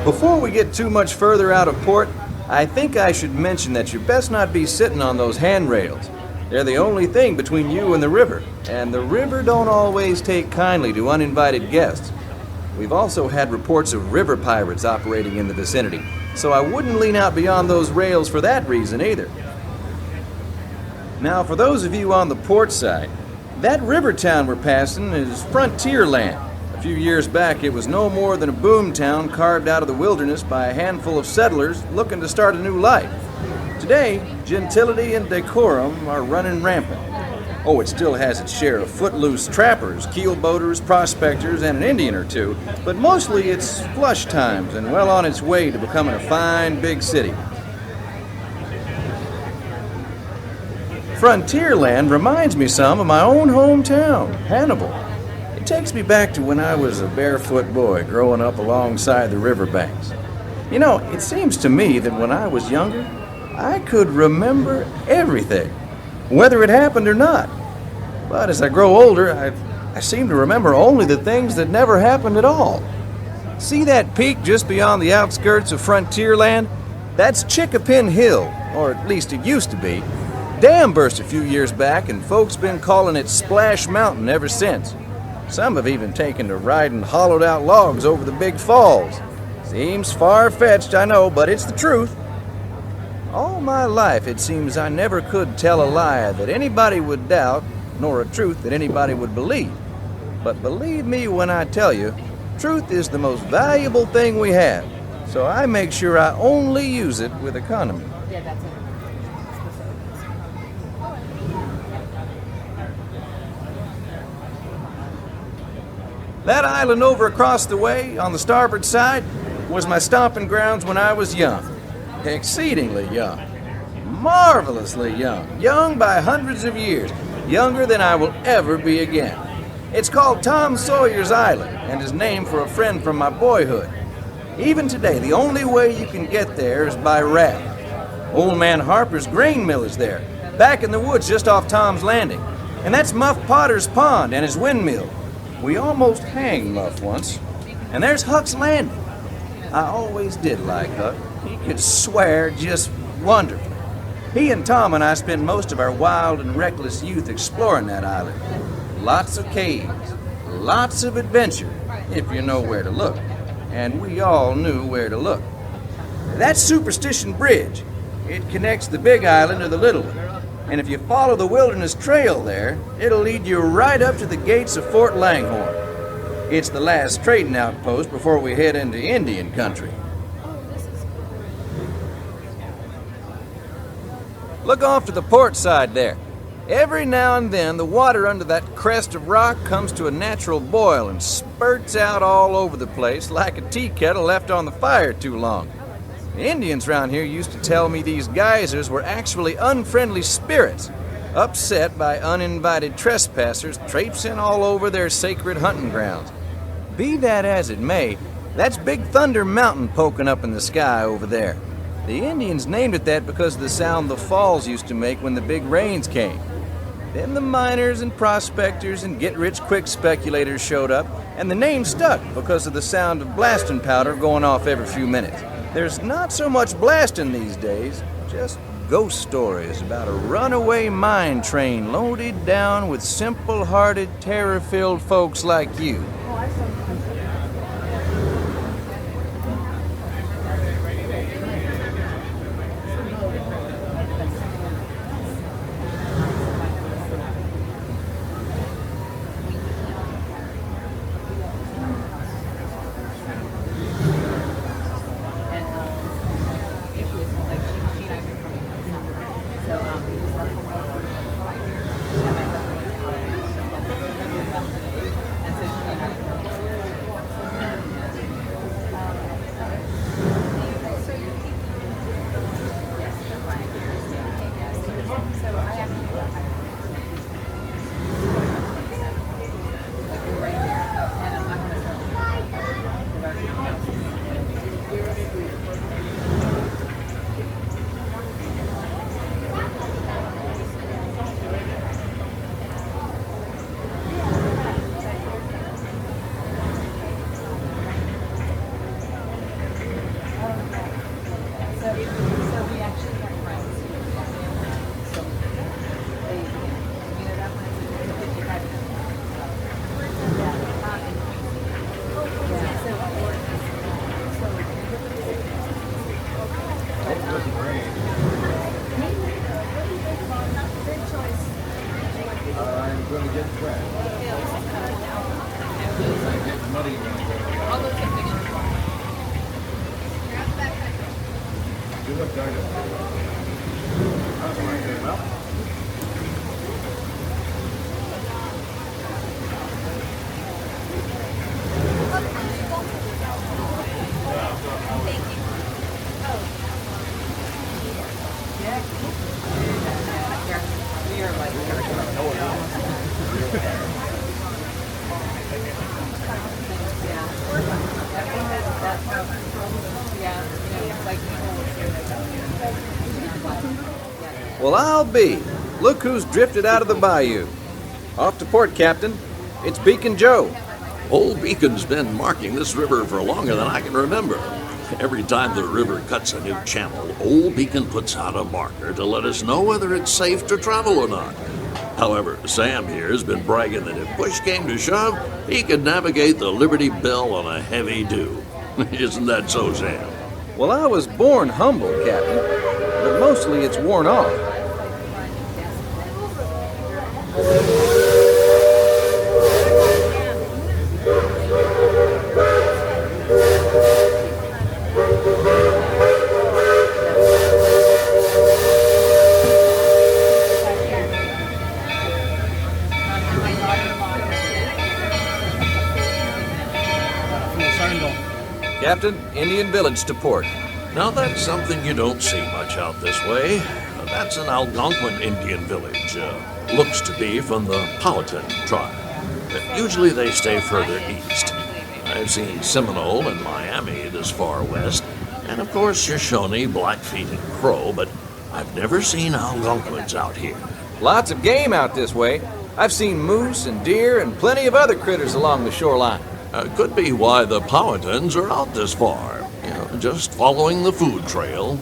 Before we get too much further out of port, I think I should mention that you best not be sitting on those handrails. They're the only thing between you and the river, and the river don't always take kindly to uninvited guests. We've also had reports of river pirates operating in the vicinity, so I wouldn't lean out beyond those rails for that reason either. Now, for those of you on the port side, that river town we're passing is Frontierland. A few years back, it was no more than a boom town carved out of the wilderness by a handful of settlers looking to start a new life. Today, gentility and decorum are running rampant. Oh, it still has its share of footloose trappers, keelboaters, prospectors, and an Indian or two, but mostly it's flush times and well on its way to becoming a fine big city. Frontierland reminds me some of my own hometown, Hannibal. It takes me back to when I was a barefoot boy growing up alongside the riverbanks. You know, it seems to me that when I was younger, I could remember everything, whether it happened or not. But as I grow older, I seem to remember only the things that never happened at all. See that peak just beyond the outskirts of Frontierland? That's Chickapin Hill, or at least it used to be. Dam burst a few years back, and folks been calling it Splash Mountain ever since. Some have even taken to riding hollowed-out logs over the big falls. Seems far-fetched, I know, but it's the truth. All my life, it seems I never could tell a lie that anybody would doubt, nor a truth that anybody would believe. But believe me when I tell you, truth is the most valuable thing we have, so I make sure I only use it with economy. Yeah, that's it. That island over across the way, on the starboard side, was my stomping grounds when I was young. Exceedingly young. Marvelously young. Young by hundreds of years. Younger than I will ever be again. It's called Tom Sawyer's Island, and is named for a friend from my boyhood. Even today, the only way you can get there is by raft. Old Man Harper's grain mill is there, back in the woods just off Tom's Landing. And that's Muff Potter's pond and his windmill. We almost hanged Muff once. And there's Huck's Landing. I always did like Huck. He could swear just wonderfully. He and Tom and I spent most of our wild and reckless youth exploring that island. Lots of caves, lots of adventure, if you know where to look. And we all knew where to look. That's Superstition Bridge. It connects the big island to the little one. And if you follow the wilderness trail there, it'll lead you right up to the gates of Fort Langhorne. It's the last trading outpost before we head into Indian country. Look off to the port side there. Every now and then, the water under that crest of rock comes to a natural boil and spurts out all over the place like a tea kettle left on the fire too long. The Indians around here used to tell me these geysers were actually unfriendly spirits, upset by uninvited trespassers traipsing all over their sacred hunting grounds. Be that as it may, that's Big Thunder Mountain poking up in the sky over there. The Indians named it that because of the sound the falls used to make when the big rains came. Then the miners and prospectors and get-rich-quick speculators showed up, and the name stuck because of the sound of blasting powder going off every few minutes. There's not so much blasting these days, just ghost stories about a runaway mine train loaded down with simple-hearted, terror-filled folks like you. Well, I'll be. Look who's drifted out of the bayou. Off to port, Captain. It's Beacon Joe. Old Beacon's been marking this river for longer than I can remember. Every time the river cuts a new channel, Old Beacon puts out a marker to let us know whether it's safe to travel or not. However, Sam here has been bragging that if push came to shove, he could navigate the Liberty Belle on a heavy dew. Isn't that so, Sam? Well, I was born humble, Captain, but mostly it's worn off. Captain, Indian Village to port. Now that's something you don't see much out this way. That's an Algonquin Indian village. Looks to be from the Powhatan tribe. Usually they stay further east. I've seen Seminole and Miami this far west, and of course Shoshone, Blackfeet, and Crow, but I've never seen Algonquins out here. Lots of game out this way. I've seen moose and deer and plenty of other critters along the shoreline. Could be why the Powhatans are out this far. Just following the food trail.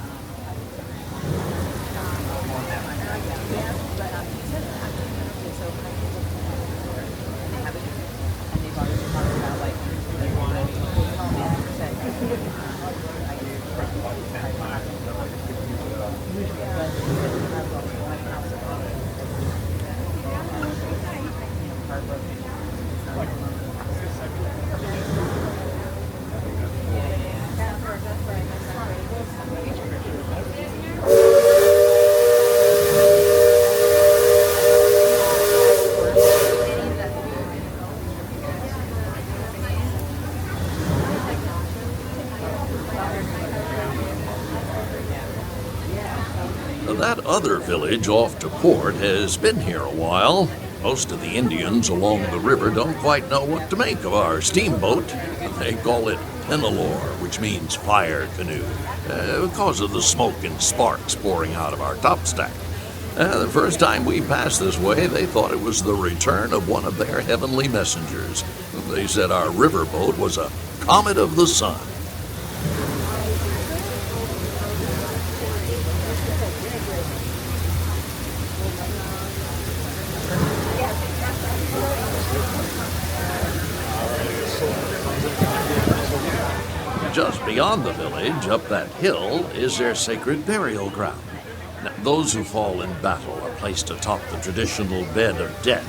That other village off to port has been here a while. Most of the Indians along the river don't quite know what to make of our steamboat. They call it Penelore, which means fire canoe, because of the smoke and sparks pouring out of our topstack. The first time we passed this way, they thought it was the return of one of their heavenly messengers. They said our riverboat was a comet of the sun. Just beyond the village, up that hill, is their sacred burial ground. Now, those who fall in battle are placed atop the traditional bed of death.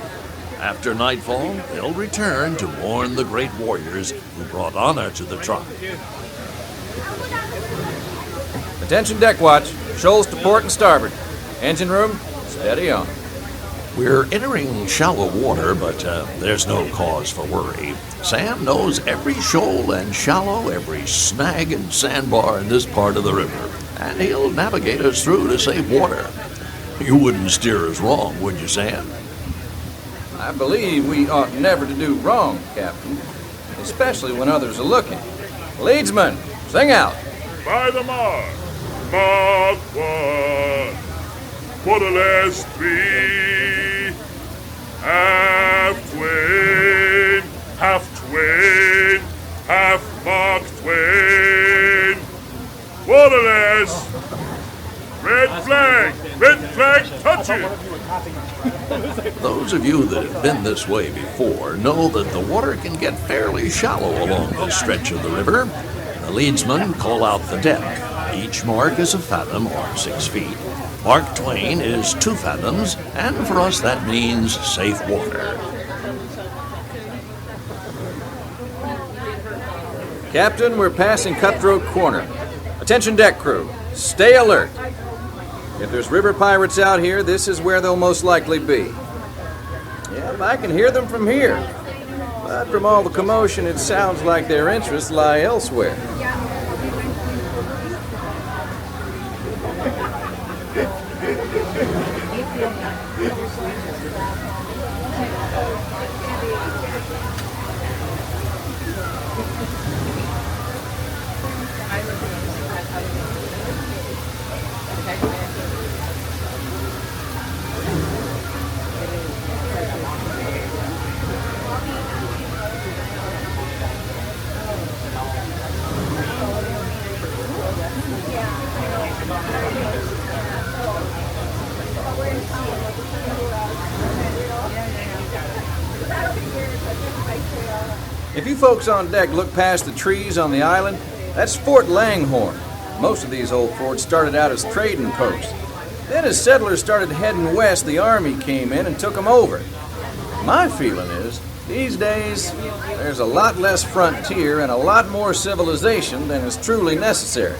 After nightfall, they'll return to mourn the great warriors who brought honor to the tribe. Attention deck watch. Shoals to port and starboard. Engine room, steady on. We're entering shallow water, but there's no cause for worry. Sam knows every shoal and shallow, every snag and sandbar in this part of the river, and he'll navigate us through to safe water. You wouldn't steer us wrong, would you, Sam? I believe we ought never to do wrong, Captain, especially when others are looking. Leadsman, sing out. By the mark, Mark 1, quarterless 3, half twain, half mark twain, quarterless, red flag touching. Those of you that have been this way before know that the water can get fairly shallow along this stretch of the river. The leadsmen call out the deck. Each mark is a fathom or 6 feet. Mark twain is 2 fathoms, and for us that means safe water. Captain, we're passing Cutthroat Corner. Attention deck crew, stay alert. If there's river pirates out here, this is where they'll most likely be. Yep, I can hear them from here. But from all the commotion, it sounds like their interests lie elsewhere. If you folks on deck look past the trees on the island, that's Fort Langhorne. Most of these old forts started out as trading posts. Then as settlers started heading west, the army came in and took them over. My feeling is, these days, there's a lot less frontier and a lot more civilization than is truly necessary.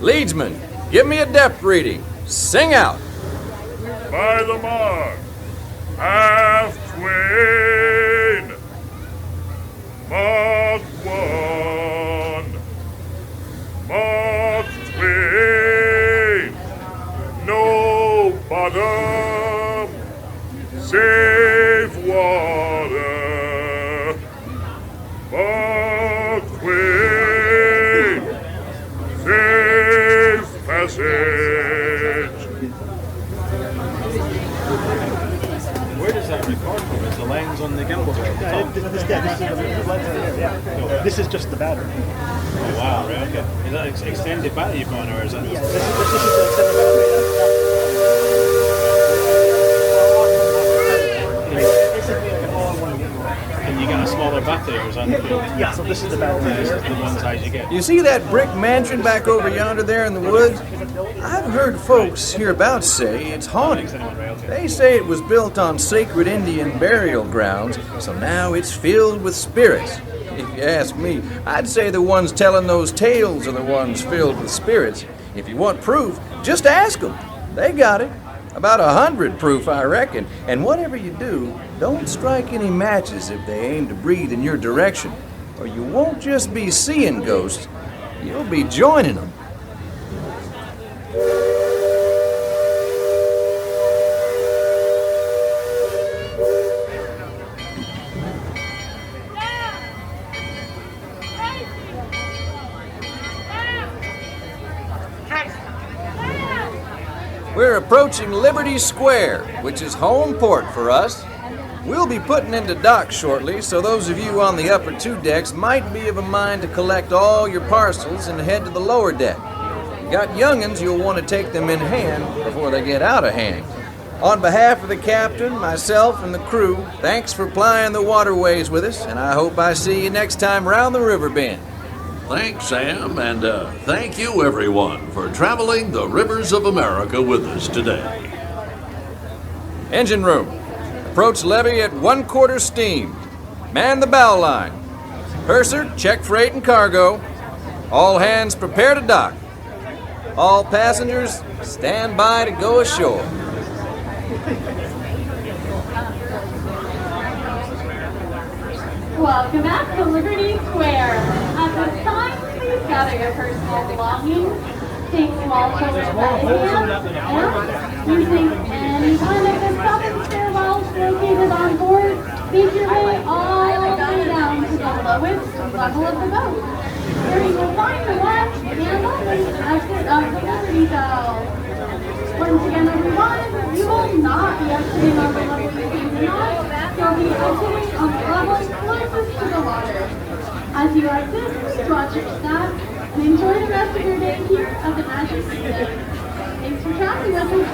Leadsman, give me a depth reading. Sing out. By the mark, half twain, mark 1, mark twain, no bottom, safe water, mark twain, safe passage. Where does that record from? Is the lines on the gimbal? This is just the battery. Oh wow, right, okay. Is that extended battery you've got, or is that? Yeah, this is the extended battery. Can you get a smaller battery, or is that? Yeah, so this is the battery. This is the one size you get. You see that brick mansion back over yonder there in the woods? I've heard folks hereabouts say it's haunted. They say it was built on sacred Indian burial grounds, so now it's filled with spirits. If you ask me, I'd say the ones telling those tales are the ones filled with spirits. If you want proof, just ask them. They got it. About 100 proof, I reckon. And whatever you do, don't strike any matches if they aim to breathe in your direction, or you won't just be seeing ghosts, you'll be joining them. We're approaching Liberty Square, which is home port for us. We'll be putting into dock shortly, so those of you on the upper two decks might be of a mind to collect all your parcels and head to the lower deck. You got young'uns, you'll want to take them in hand before they get out of hand. On behalf of the captain, myself, and the crew, thanks for plying the waterways with us, and I hope I see you next time round the river bend. Thanks, Sam, and thank you, everyone, for traveling the rivers of America with us today. Engine room. Approach levee at 1/4 steam. Man the bow line. Purser, check freight and cargo. All hands prepare to dock. All passengers, stand by to go ashore. Welcome back to Liberty Square. At this time, please gather your personal belongings, take small children by the hand, and using any one of the stop and stairwells located on board, make your way all the way down to the lowest level of the boat, where you will find the left and only exit of the Liberty Bell. Once again, everyone, you will not be exiting on the level you came tonight. You'll be exiting on the level closest to the water. As you exit, please watch your step and enjoy the rest of your day here at the Magic Kingdom. Thanks for traveling with us.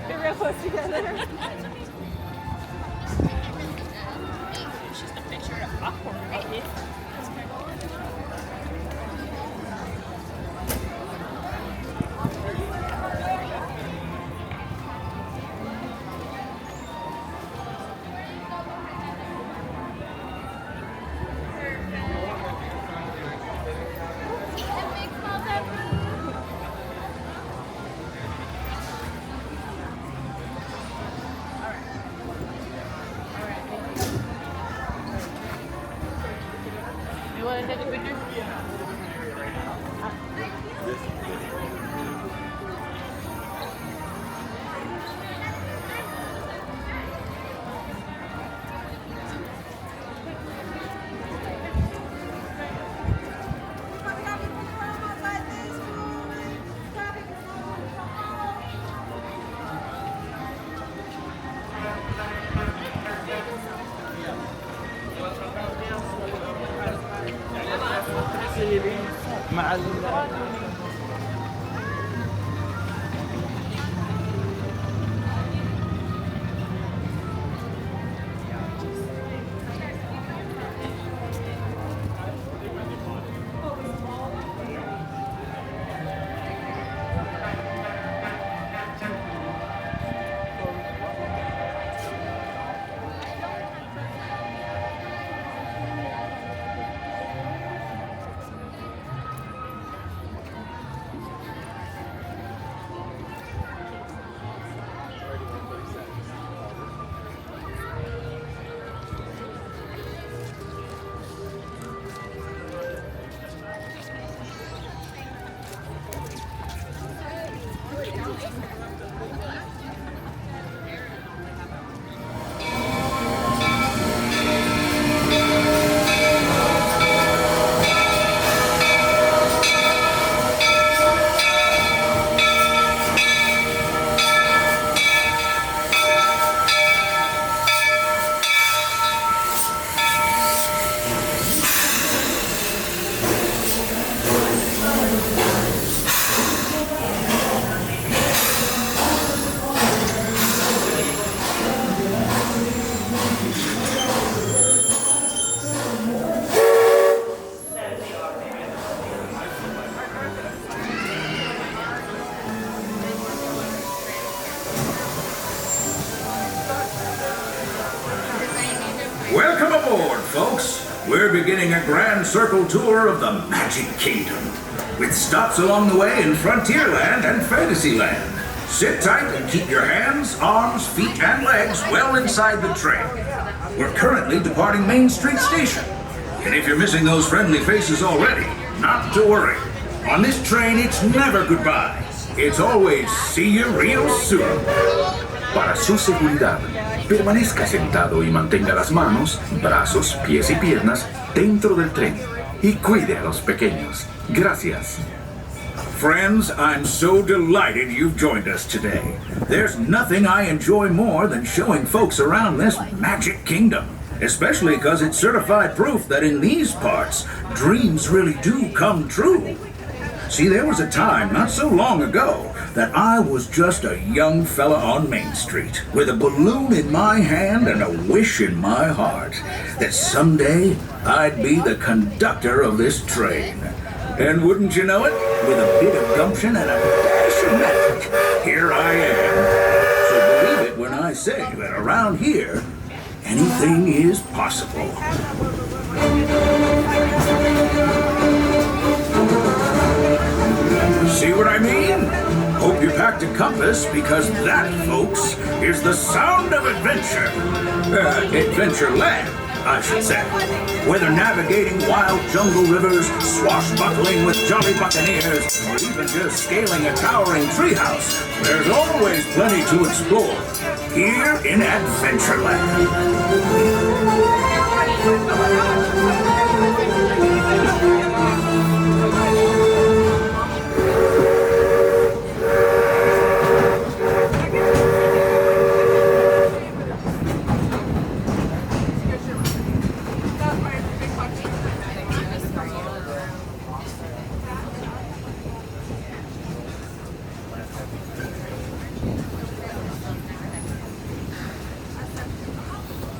They're real close together. It's just a picture of popcorn, right? You want to take a picture? مع Welcome aboard, folks. We're beginning a grand circle tour of the Magic Kingdom, with stops along the way in Frontierland and Fantasyland. Sit tight and keep your hands, arms, feet, and legs well inside the train. We're currently departing Main Street Station. And if you're missing those friendly faces already, not to worry. On this train, it's never goodbye. It's always see you real soon. Para su seguridad, permanezca sentado y mantenga las manos, brazos, pies y piernas dentro del tren. Y cuide a los pequeños. Gracias. Friends, I'm so delighted you've joined us today. There's nothing I enjoy more than showing folks around this Magic Kingdom, especially because it's certified proof that in these parts, dreams really do come true. See, there was a time not so long ago that I was just a young fella on Main Street with a balloon in my hand and a wish in my heart that someday I'd be the conductor of this train. And wouldn't you know it, with a bit of gumption and a dash of magic, here I am. So believe it when I say that around here, anything is possible. See what I mean? Hope you packed a compass, because that, folks, is the sound of adventure. Adventureland, I should say. Whether navigating wild jungle rivers, swashbuckling with jolly buccaneers, or even just scaling a towering treehouse, there's always plenty to explore here in Adventureland.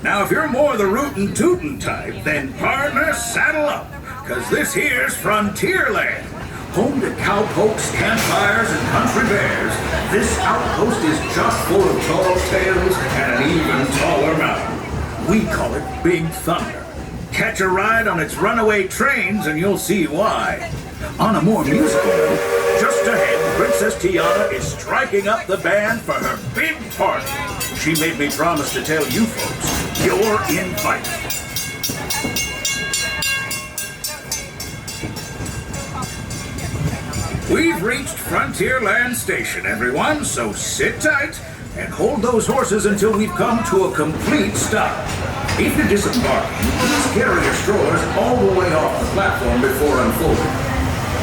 Now, if you're more the rootin' tootin' type, then partner, saddle up, cause this here's Frontierland. Home to cowpokes, campfires, and country bears, this outpost is chock full of tall tales and an even taller mountain. We call it Big Thunder. Catch a ride on its runaway trains and you'll see why. On a more musical note, just ahead, Princess Tiana is striking up the band for her big party. She made me promise to tell you folks, you're invited. We've reached Frontierland Station, everyone, so sit tight and hold those horses until we've come to a complete stop. If you're disembarking, please carry your strollers all the way off the platform before unfolding.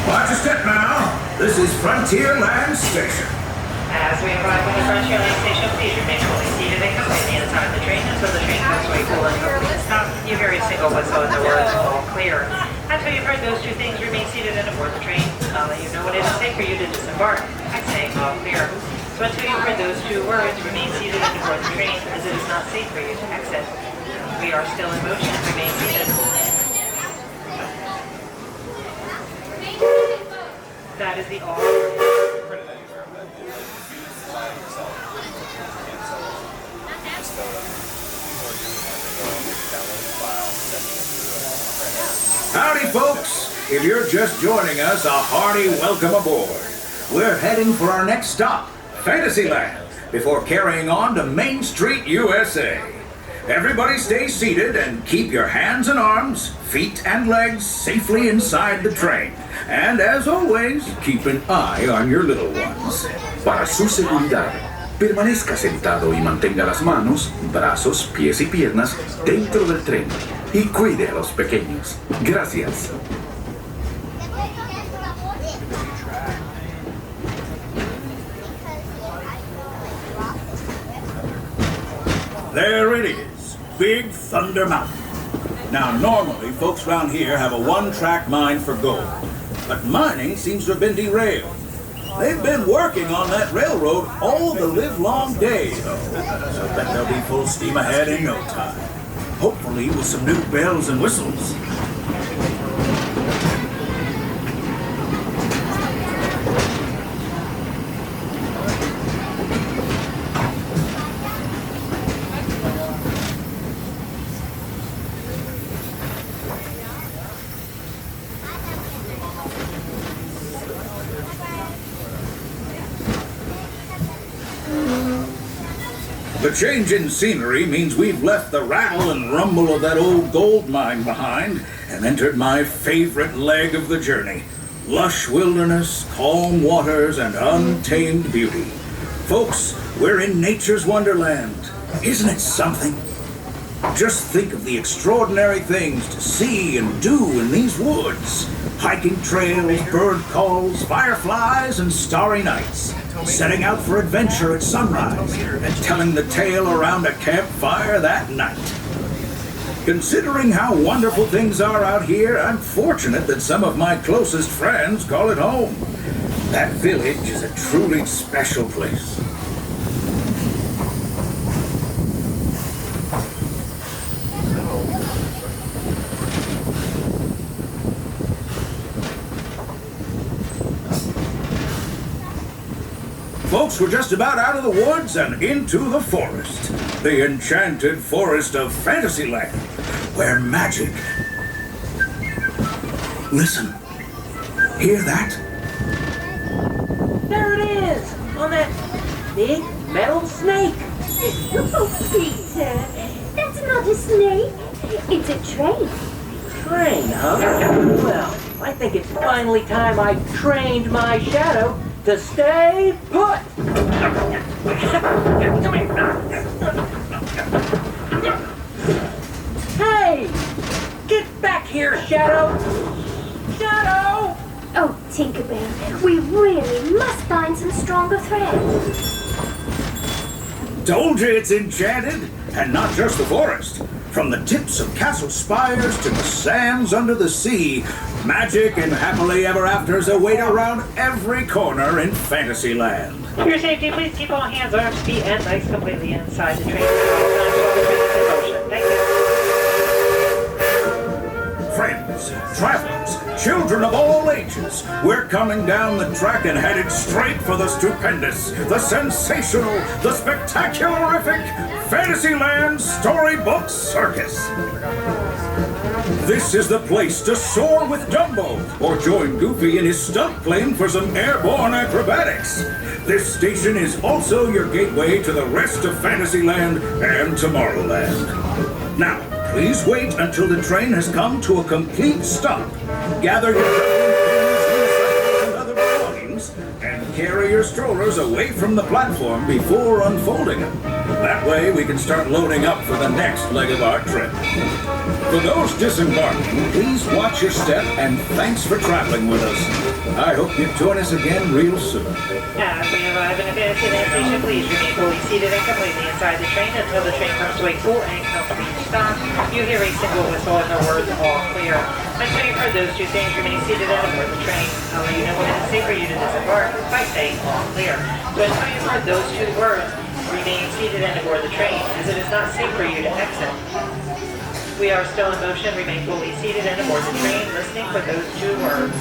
Watch your step now. This is Frontierland Station. As we arrive at the Frontierland Station, please remain fully seated and completely inside the train until the train comes to a full and complete stop. You hear a single whistle and the words all clear. Until you've heard those two things, remain seated and aboard the train. I'll let you know what it is safe for you to disembark. I say all clear. So until you've heard those two words, remain seated and aboard the train, as it is not safe for you to exit. We are still in motion. Remain seated. That is the all. Howdy, folks. If you're just joining us, a hearty welcome aboard. We're heading for our next stop, Fantasyland, before carrying on to Main Street, U.S.A. Everybody stay seated and keep your hands and arms, feet and legs safely inside the train. And as always, keep an eye on your little ones. Para su seguridad, permanezca sentado y mantenga las manos, brazos, pies y piernas dentro del tren. Y cuide a los pequeños. Gracias. There it is, Big Thunder Mountain. Now, normally, folks around here have a one-track mind for gold, but mining seems to have been derailed. They've been working on that railroad all the livelong day, though, so I bet they'll be full steam ahead in no time. Hopefully with some new bells and whistles. The change in scenery means we've left the rattle and rumble of that old gold mine behind and entered my favorite leg of the journey. Lush wilderness, calm waters, and untamed beauty. Folks, we're in nature's wonderland. Isn't it something? Just think of the extraordinary things to see and do in these woods. Hiking trails, bird calls, fireflies, and starry nights. Setting out for adventure at sunrise and telling the tale around a campfire that night. Considering how wonderful things are out here, I'm fortunate that some of my closest friends call it home. That village is a truly special place. Folks, we're just about out of the woods and into the forest. The enchanted forest of Fantasyland, where magic... Listen. Hear that? There it is! On that big metal snake! Oh, Peter, that's not a snake. It's a train. Train, huh? Well, I think it's finally time I trained my shadow to stay put! Hey! Get back here, Shadow! Shadow! Oh, Tinkerbell, we really must find some stronger thread. Told you it's enchanted, and not just the forest. From the tips of castle spires to the sands under the sea, magic and happily ever afters await around every corner in Fantasyland. For your safety, please keep all hands, arms, feet, and legs completely inside the train at all times while the train is in motion. Thank you. Friends, travelers, children of all ages, we're coming down the track and headed straight for the stupendous, the sensational, the spectacularific Fantasyland Storybook Circus. This is the place to soar with Dumbo or join Goofy in his stunt plane for some airborne acrobatics. This station is also your gateway to the rest of Fantasyland and Tomorrowland. Now, please wait until the train has come to a complete stop. Gather your and other belongings and carry your strollers away from the platform before unfolding them. That way we can start loading up for the next leg of our trip. For those disembarking, please watch your step and thanks for traveling with us. I hope you join us again real soon. As we arrive in a Fantasyland station, please remain fully seated and completely inside the train until the train comes to a full and complete stop. You hear a single whistle and the words all clear. Until you've heard those two things, remain seated and aboard the train. I'll let you know when it's safe for you to disembark by saying all clear. So until you've heard those two words, remain seated and aboard the train, as it is not safe for you to exit. We are still in motion. Remain fully seated and aboard the train, listening for those two words.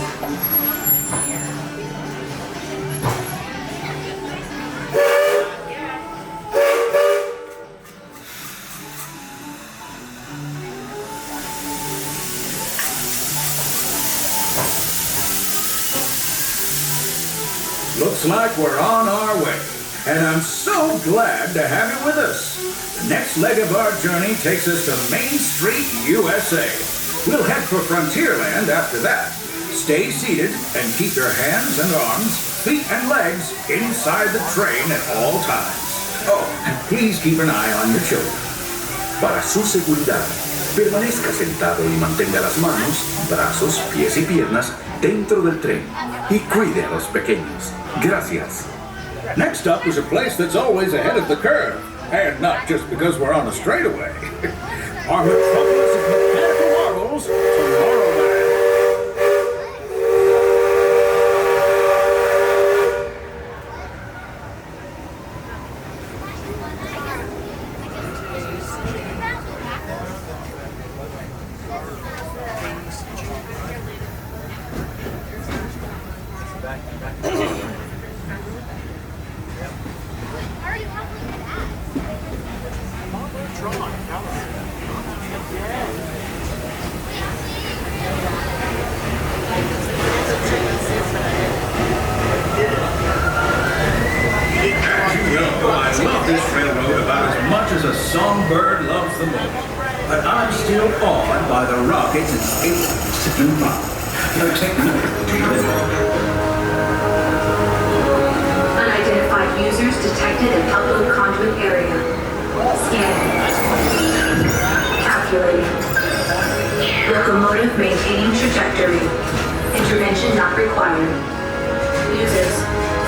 Looks like we're on our way, and I'm so glad to have you with us. The next leg of our journey takes us to Main Street, U.S.A. We'll head for Frontierland after that. Stay seated and keep your hands and arms, feet and legs inside the train at all times. Oh, and please keep an eye on your children. Para su seguridad, permanezca sentado y mantenga las manos, brazos, pies y piernas dentro del tren y cuide a los pequeños. Gracias. Next up is a place that's always ahead of the curve, and not just because we're on a straightaway. Our metropolis of mechanical marvels, Tomorrowland. Songbird loves the most, but I'm still awed by the rockets and spaceships to do fun. Now take a minute to live. Unidentified users detected in upload conduit area. Scanning. Calculating. Locomotive maintaining trajectory. Intervention not required. Users,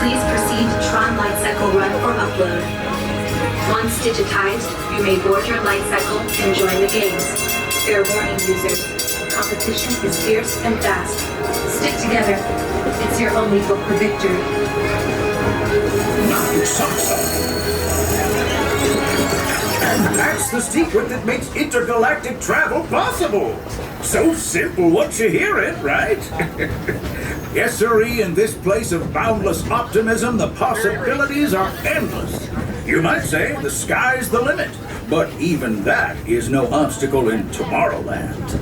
please proceed to Tron Lightcycle Run for upload. Once digitized, you may board your light cycle and join the games. Fair warning, users. Competition is fierce and fast. Stick together. It's your only hope for victory. And that's the secret that makes intergalactic travel possible. So simple once you hear it, right? Yes, sirree, in this place of boundless optimism, the possibilities are endless. You might say the sky's the limit, but even that is no obstacle in Tomorrowland.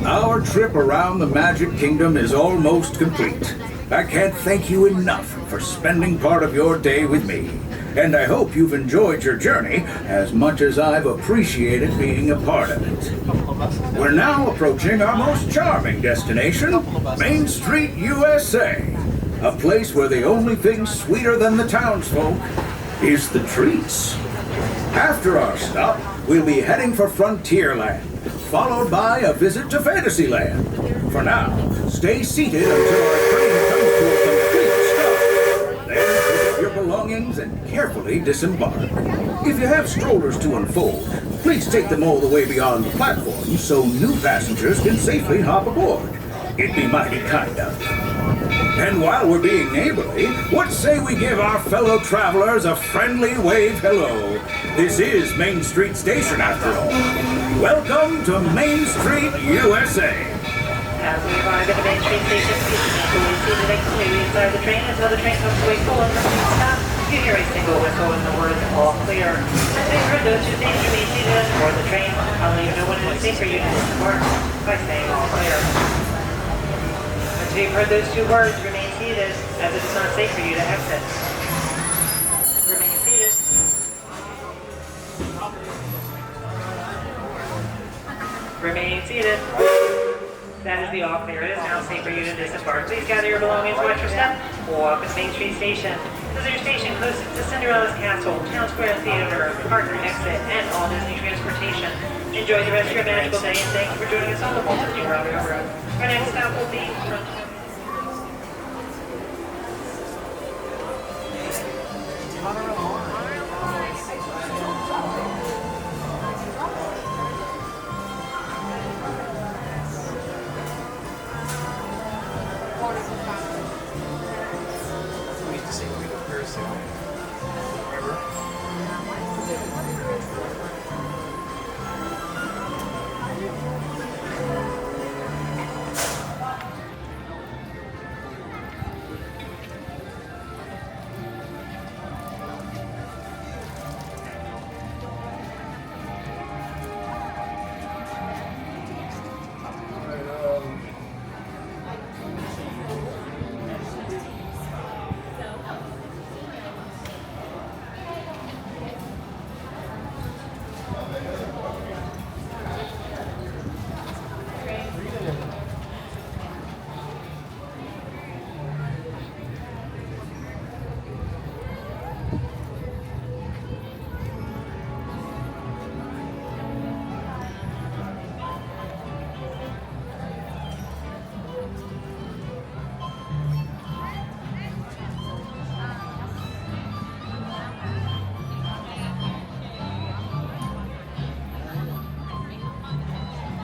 Our trip around the Magic Kingdom is almost complete. I can't thank you enough for spending part of your day with me. And I hope you've enjoyed your journey as much as I've appreciated being a part of it. We're now approaching our most charming destination, Main Street, U.S.A. A place where the only thing sweeter than the townsfolk is the treats. After our stop, we'll be heading for Frontierland, followed by a visit to Fantasyland. For now, stay seated until our train comes to a complete stop. Then pick up your belongings and carefully disembark. If you have strollers to unfold, please take them all the way beyond the platform so new passengers can safely hop aboard. It'd be mighty kind of you. And while we're being neighborly, what say we give our fellow travelers a friendly wave hello? This is Main Street Station, after all. Welcome to Main Street, U.S.A. As we arrive at the Main Street Station, please remain fully seated and completely inside the train until the train comes to a full and complete stop. You hear a single whistle and the words all clear. As we heard those two things, remain seated and board the train. I'll let you know when it is safe for you to disembark by saying all clear. Until you've heard those two words, remain seated, as it is not safe for you to exit. Remain seated. Remain seated. That is the all clear. It is now safe for you to disembark. Please gather your belongings, watch your step. Walk with Main Street Station. This is your station close to Cinderella's Castle, Town Square Theater, Parker Exit, and all Disney transportation. Enjoy the rest of your magical day, and thank you for joining us on the Walt Disney World Resort. Our next stop will be Frontierland.